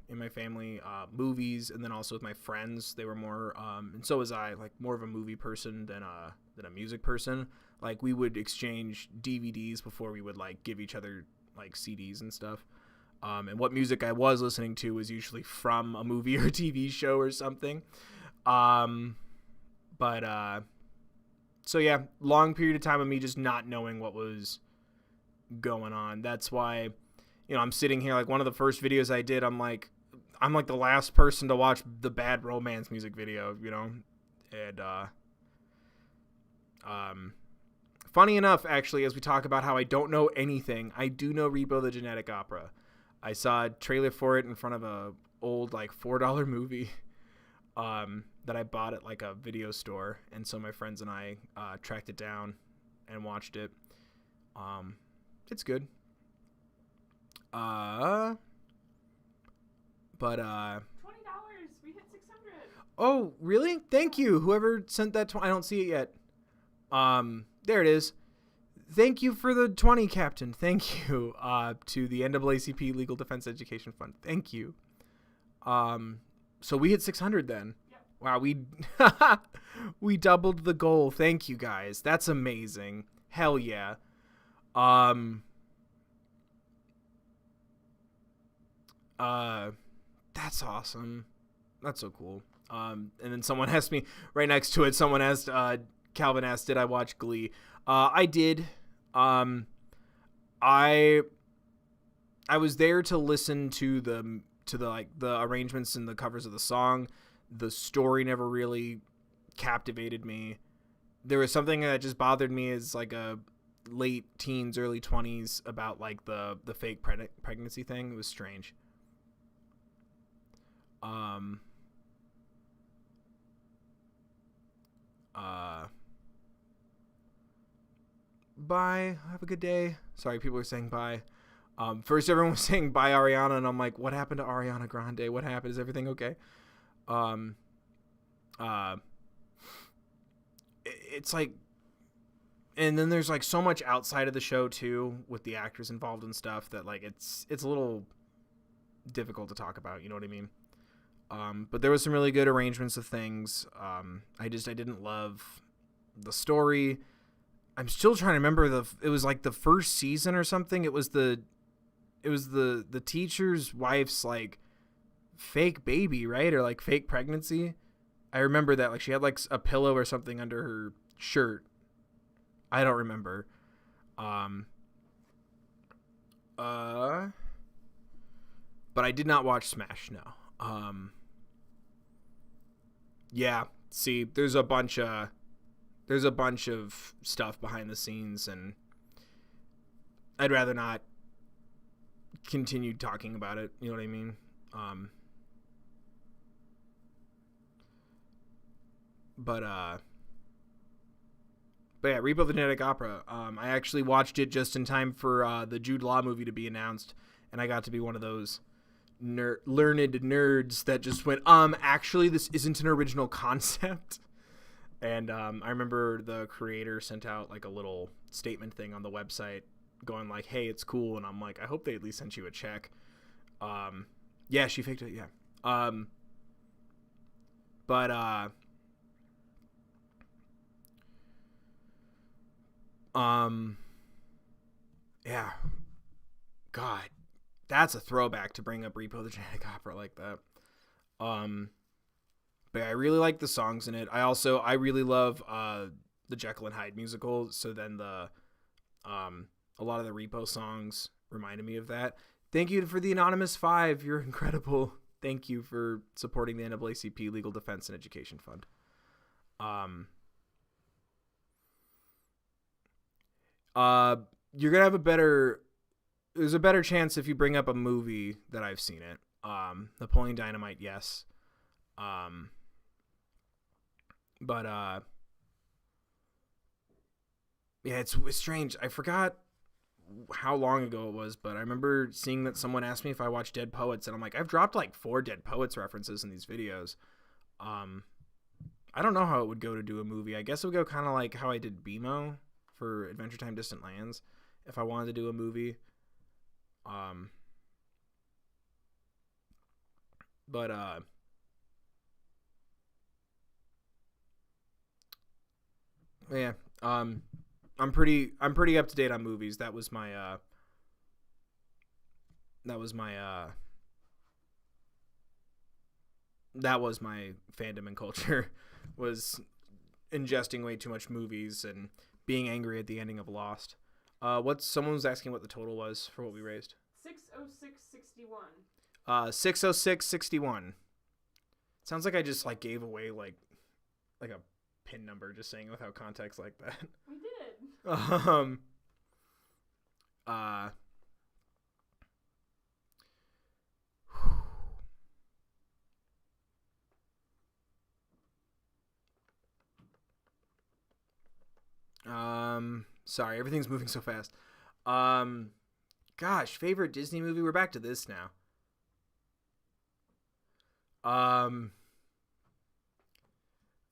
in my family, movies, and then also with my friends, they were more, and so was I, like more of a movie person than a music person. Like we would exchange DVDs before we would like give each other like CDs and stuff. And what music I was listening to was usually from a movie or TV show or something. So yeah, long period of time of me just not knowing what was going on. That's why, you know, I'm sitting here, like one of the first videos I did, I'm like the last person to watch the Bad Romance music video, you know? And, funny enough, actually, as we talk about how I don't know anything, I do know Rebo the Genetic Opera. I saw a trailer for it in front of a old, like, $4 movie that I bought at, like, a video store. And so my friends and I tracked it down and watched it. It's good. $20. We hit 600. Oh, really? Thank you. Whoever sent that. I don't see it yet. There it is. Thank you for the 20, Captain. Thank you. To the NAACP Legal Defense Education Fund. Thank you. So we hit 600 then. Yep. Wow, we doubled the goal. Thank you guys. That's amazing. Hell yeah. That's awesome. That's so cool. And then someone asked me right next to it. Someone asked, Calvin asked, did I watch Glee? I did. I was there to listen to the arrangements and the covers of the song. The story never really captivated me. There was something that just bothered me as like a late teens, early 20s about like the fake pregnancy thing. It was strange. Bye. Have a good day. Sorry, people are saying bye. First everyone was saying bye Ariana, and I'm like, what happened to Ariana Grande? What happened? Is everything okay? It's like and then there's like so much outside of the show too with the actors involved and stuff that like it's a little difficult to talk about, you know what I mean? But there was some really good arrangements of things. I didn't love the story. I'm still trying to remember it was like the first season or something. It was the teacher's wife's like fake baby, right? Or like fake pregnancy. I remember that, like she had like a pillow or something under her shirt. I don't remember. But I did not watch Smash, no. Yeah, see, there's a bunch of stuff behind the scenes, and I'd rather not continue talking about it, you know what I mean? But yeah, Rebuild the Genetic Opera. I actually watched it just in time for the Jude Law movie to be announced, and I got to be one of those learned nerds that just went, actually, this isn't an original concept. And I remember the creator sent out like a little statement thing on the website going like, hey, it's cool. And I'm like, I hope they at least sent you a check. Yeah, she faked it. Yeah. Yeah. God, that's a throwback to bring up Repo the Genetic Opera like that. But I really like the songs in it. I really love the Jekyll and Hyde musical. So then a lot of the Repo songs reminded me of that. Thank you for the Anonymous 5. You're incredible. Thank you for supporting the NAACP Legal Defense and Education Fund. You're gonna have there's a better chance if you bring up a movie that I've seen it. Napoleon Dynamite, yes. But yeah, it's strange. I forgot how long ago it was, but I remember seeing that someone asked me if I watched Dead Poets, and I'm like, I've dropped like 4 Dead Poets references in these videos. I don't know how it would go to do a movie. I guess it would go kind of like how I did BMO for Adventure Time Distant Lands if I wanted to do a movie. Yeah. I'm pretty up to date on movies. That was my fandom and culture, was ingesting way too much movies and being angry at the ending of Lost. Someone was asking what the total was for what we raised. 606.61. 606.61. Sounds like I just like gave away like a pin number just saying it without context like that. We did. Sorry, everything's moving so fast. Gosh, favorite Disney movie? We're back to this now.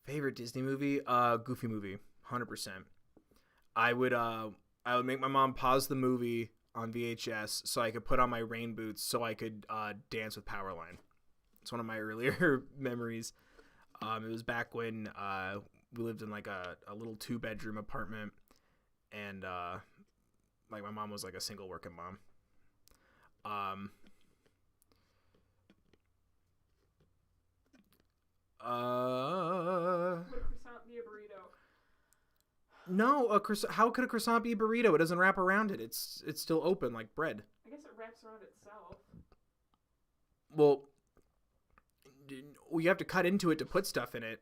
Favorite Disney movie? Goofy movie, 100%. I would make my mom pause the movie on VHS so I could put on my rain boots so I could dance with Powerline. It's one of my earlier memories. It was back when we lived in like a little 2-bedroom apartment, and like my mom was like a single working mom. Would a croissant be a burrito? No, how could a croissant be a burrito? It doesn't wrap around it. It's still open like bread. I guess it wraps around itself. Well, you have to cut into it to put stuff in it.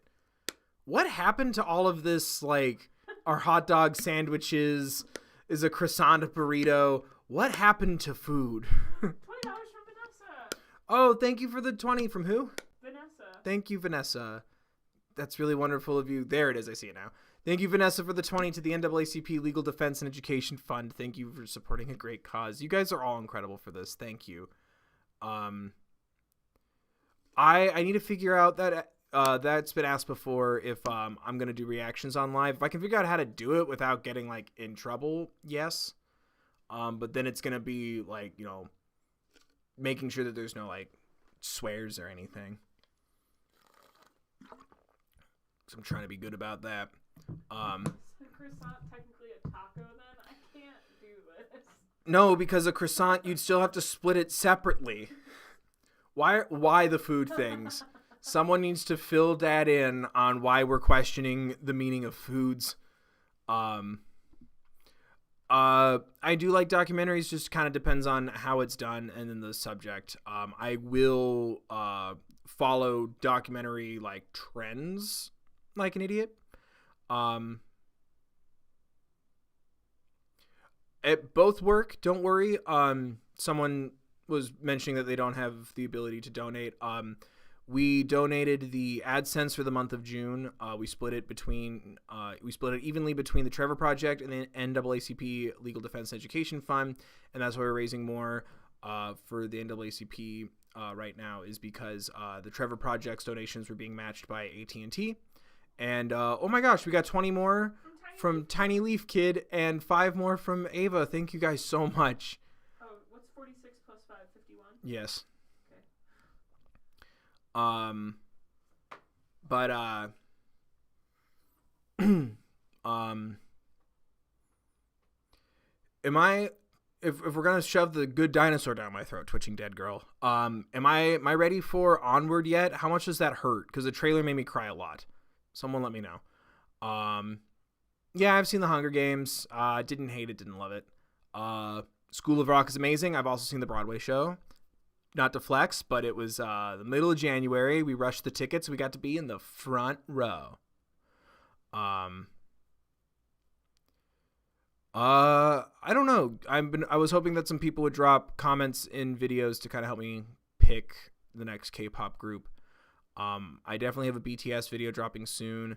What happened to all of this, like, our hot dog sandwiches, is a croissant a burrito? What happened to food? $20 from Vanessa. Oh, thank you for the 20. From who? Vanessa. Thank you, Vanessa. That's really wonderful of you. There it is. I see it now. Thank you, Vanessa, for the 20 to the NAACP Legal Defense and Education Fund. Thank you for supporting a great cause. You guys are all incredible for this. Thank you. I need to figure out that that's been asked before if I'm going to do reactions on live. If I can figure out how to do it without getting, like, in trouble, yes. But then it's going to be, like, you know, making sure that there's no, like, swears or anything. So I'm trying to be good about that. Is a croissant technically a taco then? I can't do this. No, because a croissant, you'd still have to split it separately. Why the food things? Someone needs to fill that in on why we're questioning the meaning of foods. I do like documentaries, just kind of depends on how it's done and then the subject. I will follow documentary like trends like an idiot. It both work, don't worry. Someone was mentioning that they don't have the ability to donate. We donated the AdSense for the month of June. We split it evenly between the Trevor Project and the NAACP Legal Defense Education Fund, and that's why we're raising more for the NAACP right now, is because the Trevor Project's donations were being matched by AT&T, and oh my gosh, we got 20 more from Tiny Leaf Kid and 5 more from Ava. Thank you guys so much. Oh, what's 46 plus 5? 51? Yes. Okay. But am I, if we're gonna shove the good dinosaur down my throat, twitching dead girl, am I ready for Onward yet? How much does that hurt? Because the trailer made me cry a lot. Someone let me know. Yeah, I've seen the Hunger Games. Didn't hate it, didn't love it. School of Rock is amazing. I've also seen the Broadway show. Not to flex, but it was the middle of January. We rushed the tickets. We got to be in the front row. I don't know. I was hoping that some people would drop comments in videos to kind of help me pick the next K-pop group. I definitely have a BTS video dropping soon,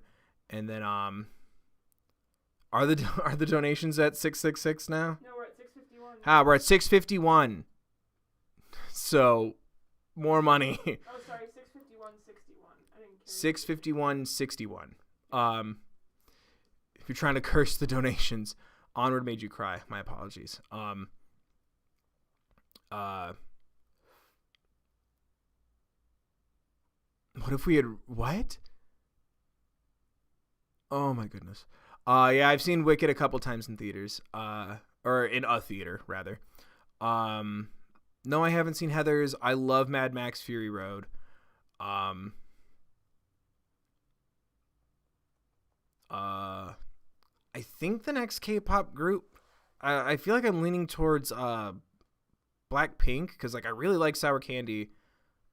and then are the donations at 666 now? No, we're at 651. We're at 651. So, more money. Oh, sorry, 651.61. I didn't care. 651.61. If you're trying to curse the donations, Onward made you cry. My apologies. What if we had what? Oh my goodness. Yeah, I've seen Wicked a couple times in theaters. Or in a theater rather. No, I haven't seen Heathers. I love Mad Max Fury Road. I think the next K-pop group, I feel like I'm leaning towards Blackpink, because like I really like Sour Candy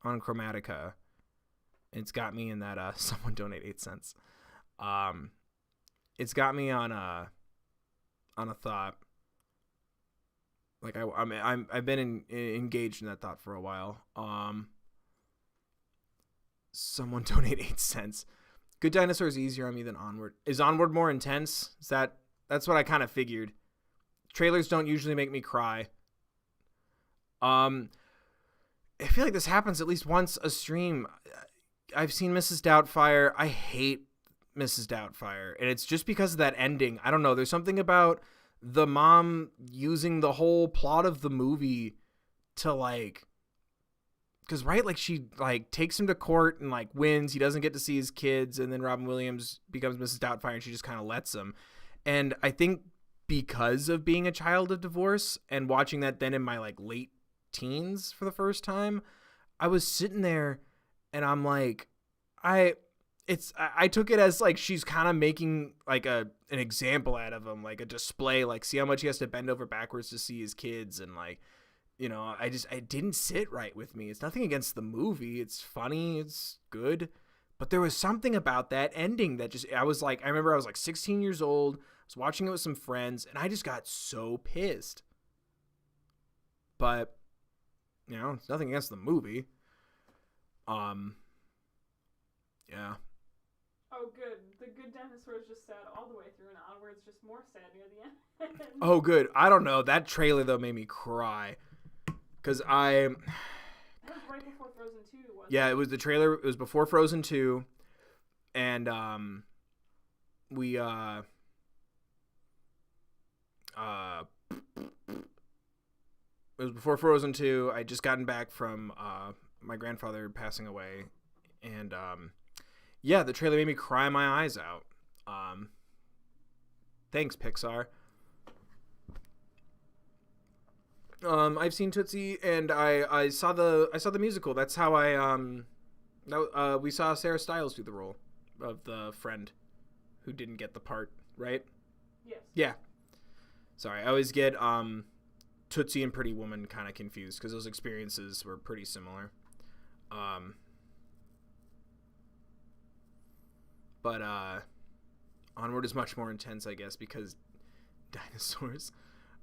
on Chromatica. It's got me in that someone donate 8 cents. It's got me on a thought. Like I've been engaged in that thought for a while. Someone donate 8 cents. Good Dinosaur is easier on me than Onward. Is Onward more intense? That's what I kind of figured. Trailers don't usually make me cry. I feel like this happens at least once a stream. I've seen Mrs. Doubtfire. I hate Mrs. Doubtfire, and it's just because of that ending. I don't know. There's something about the mom using the whole plot of the movie to like, because right, like she like takes him to court and like wins. He doesn't get to see his kids, and then Robin Williams becomes Mrs. Doubtfire, and she just kind of lets him. And I think because of being a child of divorce and watching that then in my like late teens for the first time, I was sitting there and I'm like, I took it as like she's kind of making like an example out of him, like a display, like see how much he has to bend over backwards to see his kids, and like, you know, it didn't sit right with me. It's nothing against the movie. It's funny, it's good, but there was something about that ending that just, I remember I was like 16 years old, I was watching it with some friends, and I just got so pissed. But, you know, it's nothing against the movie. Yeah. Oh, good. The Good Dinosaur is just sad all the way through, and Onward's just more sad near the end. Oh, good. I don't know. That trailer, though, made me cry. Because That was right before Frozen 2, wasn't it? Yeah, it was the trailer. It was before Frozen 2. and we it was before Frozen 2. I just gotten back from my grandfather passing away, and the trailer made me cry my eyes out. Thanks, Pixar. I've seen Tootsie, and I saw the musical. That's how we saw Sarah Styles do the role of the friend who didn't get the part, right? Yes. Yeah. Sorry, I always get Tootsie and Pretty Woman kind of confused because those experiences were pretty similar. But Onward is much more intense, I guess, because dinosaurs.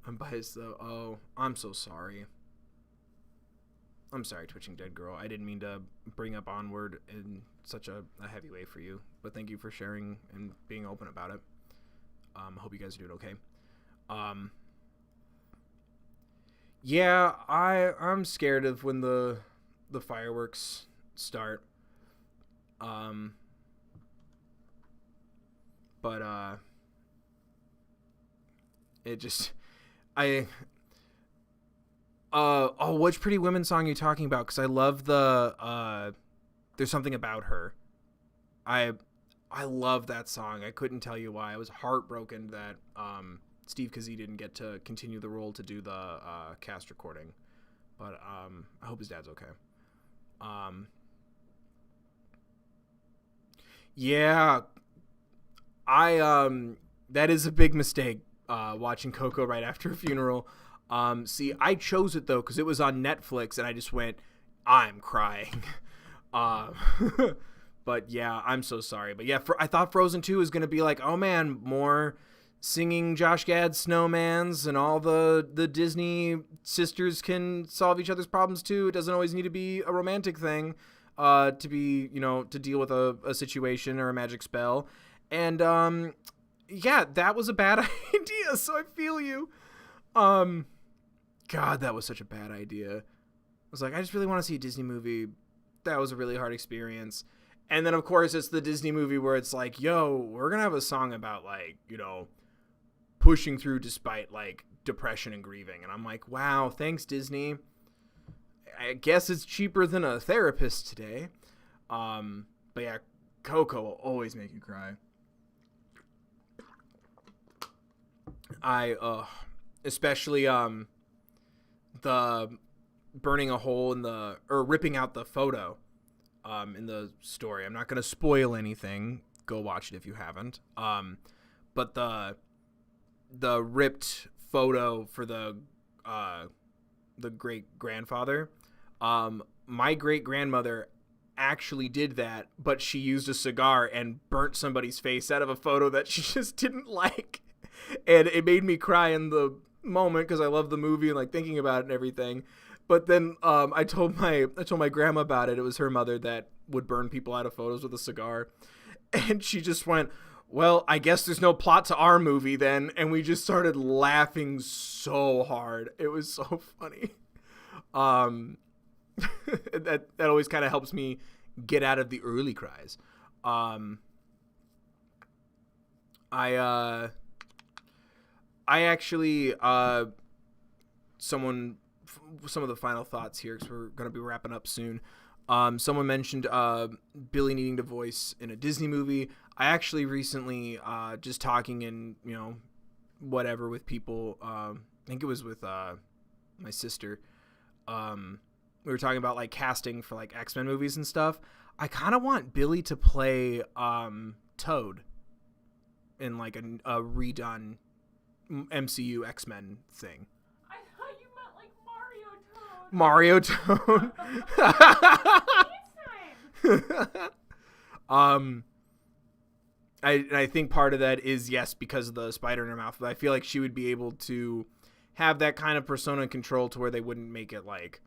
I'm biased, though. Oh, I'm so sorry. I'm sorry, Twitching Dead Girl. I didn't mean to bring up Onward in such a heavy way for you, but thank you for sharing and being open about it. I hope you guys are doing okay. Yeah, I'm scared of when the fireworks start. But it just which Pretty Women song are you talking about? Because I love the There's Something About Her. I love that song. I couldn't tell you why. I was heartbroken that Steve Kazee didn't get to continue the role to do the cast recording, but I hope his dad's okay. Yeah, that is a big mistake, watching Coco right after a funeral. See, I chose it though because it was on Netflix, and I just went, I'm crying. But yeah, I'm so sorry. But yeah, I thought Frozen 2 was gonna be like, oh man, more singing Josh Gad snowmans, and all the Disney sisters can solve each other's problems too. It doesn't always need to be a romantic thing, to be, to deal with a situation or a magic spell. And yeah, that was a bad idea. So I feel you. God, that was such a bad idea. I was like, I just really want to see a Disney movie. That was a really hard experience. And then, of course, it's the Disney movie where it's like, yo, we're going to have a song about, like, pushing through despite, like, depression and grieving. And I'm like, wow, thanks, Disney. I guess it's cheaper than a therapist today. But yeah, Coco will always make you cry. Especially, the burning a hole or ripping out the photo in the story. I'm not going to spoil anything. Go watch it if you haven't. But the ripped photo for the great grandfather, my great grandmother actually did that, but she used a cigar and burnt somebody's face out of a photo that she just didn't like. And it made me cry in the moment because I love the movie and like thinking about it and everything. But then I told my grandma about it. It was her mother that would burn people out of photos with a cigar. And she just went, well, I guess there's no plot to our movie then. And we just started laughing so hard. It was so funny. That always kind of helps me get out of the early cries. I actually, some of the final thoughts here, because we're going to be wrapping up soon. Someone mentioned Billy needing to voice in a Disney movie. I actually recently, just talking in, whatever with people, I think it was with my sister, we were talking about like casting for like X-Men movies and stuff. I kind of want Billy to play Toad in like a redone MCU X-Men thing. I thought you meant like Mario Toad. I think part of that is, yes, because of the spider in her mouth, but I feel like she would be able to have that kind of persona and control to where they wouldn't make it like,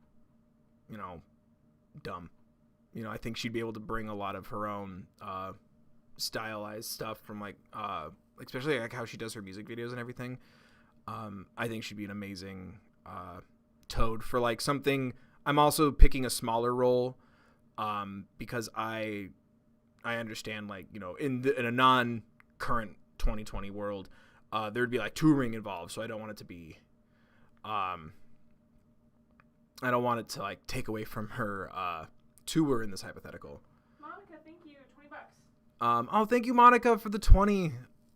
dumb. I think she'd be able to bring a lot of her own stylized stuff from like especially like how she does her music videos and everything. I think she'd be an amazing Toad for like something. I'm also picking a smaller role because I I understand, like, you know, in a non-current 2020 world, there'd be like touring involved. So I don't want it to be, I don't want it to like take away from her tour in this hypothetical. Monica, thank you. $20. Oh, thank you, Monica, for the 20.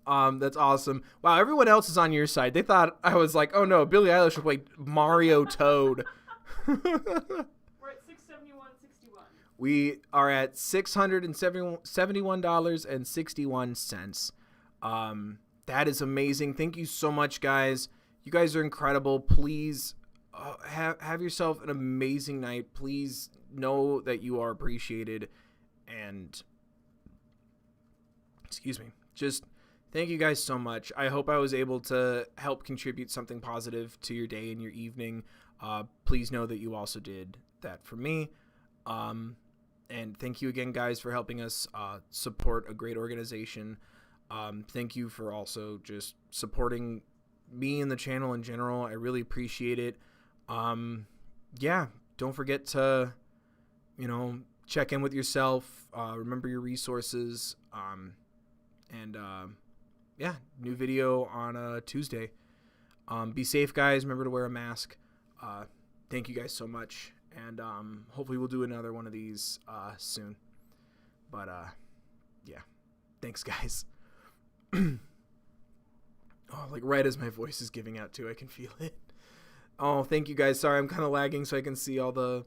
That's awesome. Wow, everyone else is on your side. They thought I was like, oh no, Billie Eilish will play Mario Toad. We're at $671.61. We are at $671.61. That is amazing. Thank you so much, guys. You guys are incredible. Please have yourself an amazing night. Please know that you are appreciated. And excuse me, just thank you guys so much. I hope I was able to help contribute something positive to your day and your evening. Please know that you also did that for me. And thank you again, guys, for helping us support a great organization. Thank you for also just supporting me and the channel in general. I really appreciate it. Yeah, don't forget to, you know, check in with yourself. Remember your resources. Yeah, new video on Tuesday. Be safe, guys. Remember to wear a mask. Thank you guys so much. And hopefully we'll do another one of these soon. But yeah, thanks, guys. Oh, like right as my voice is giving out too, I can feel it. Oh, thank you guys. Sorry, I'm kind of lagging so I can see all the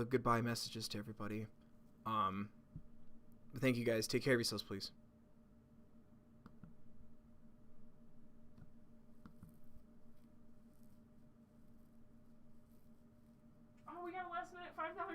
goodbye messages to everybody. But thank you guys. Take care of yourselves, please. Oh, we got a last minute $5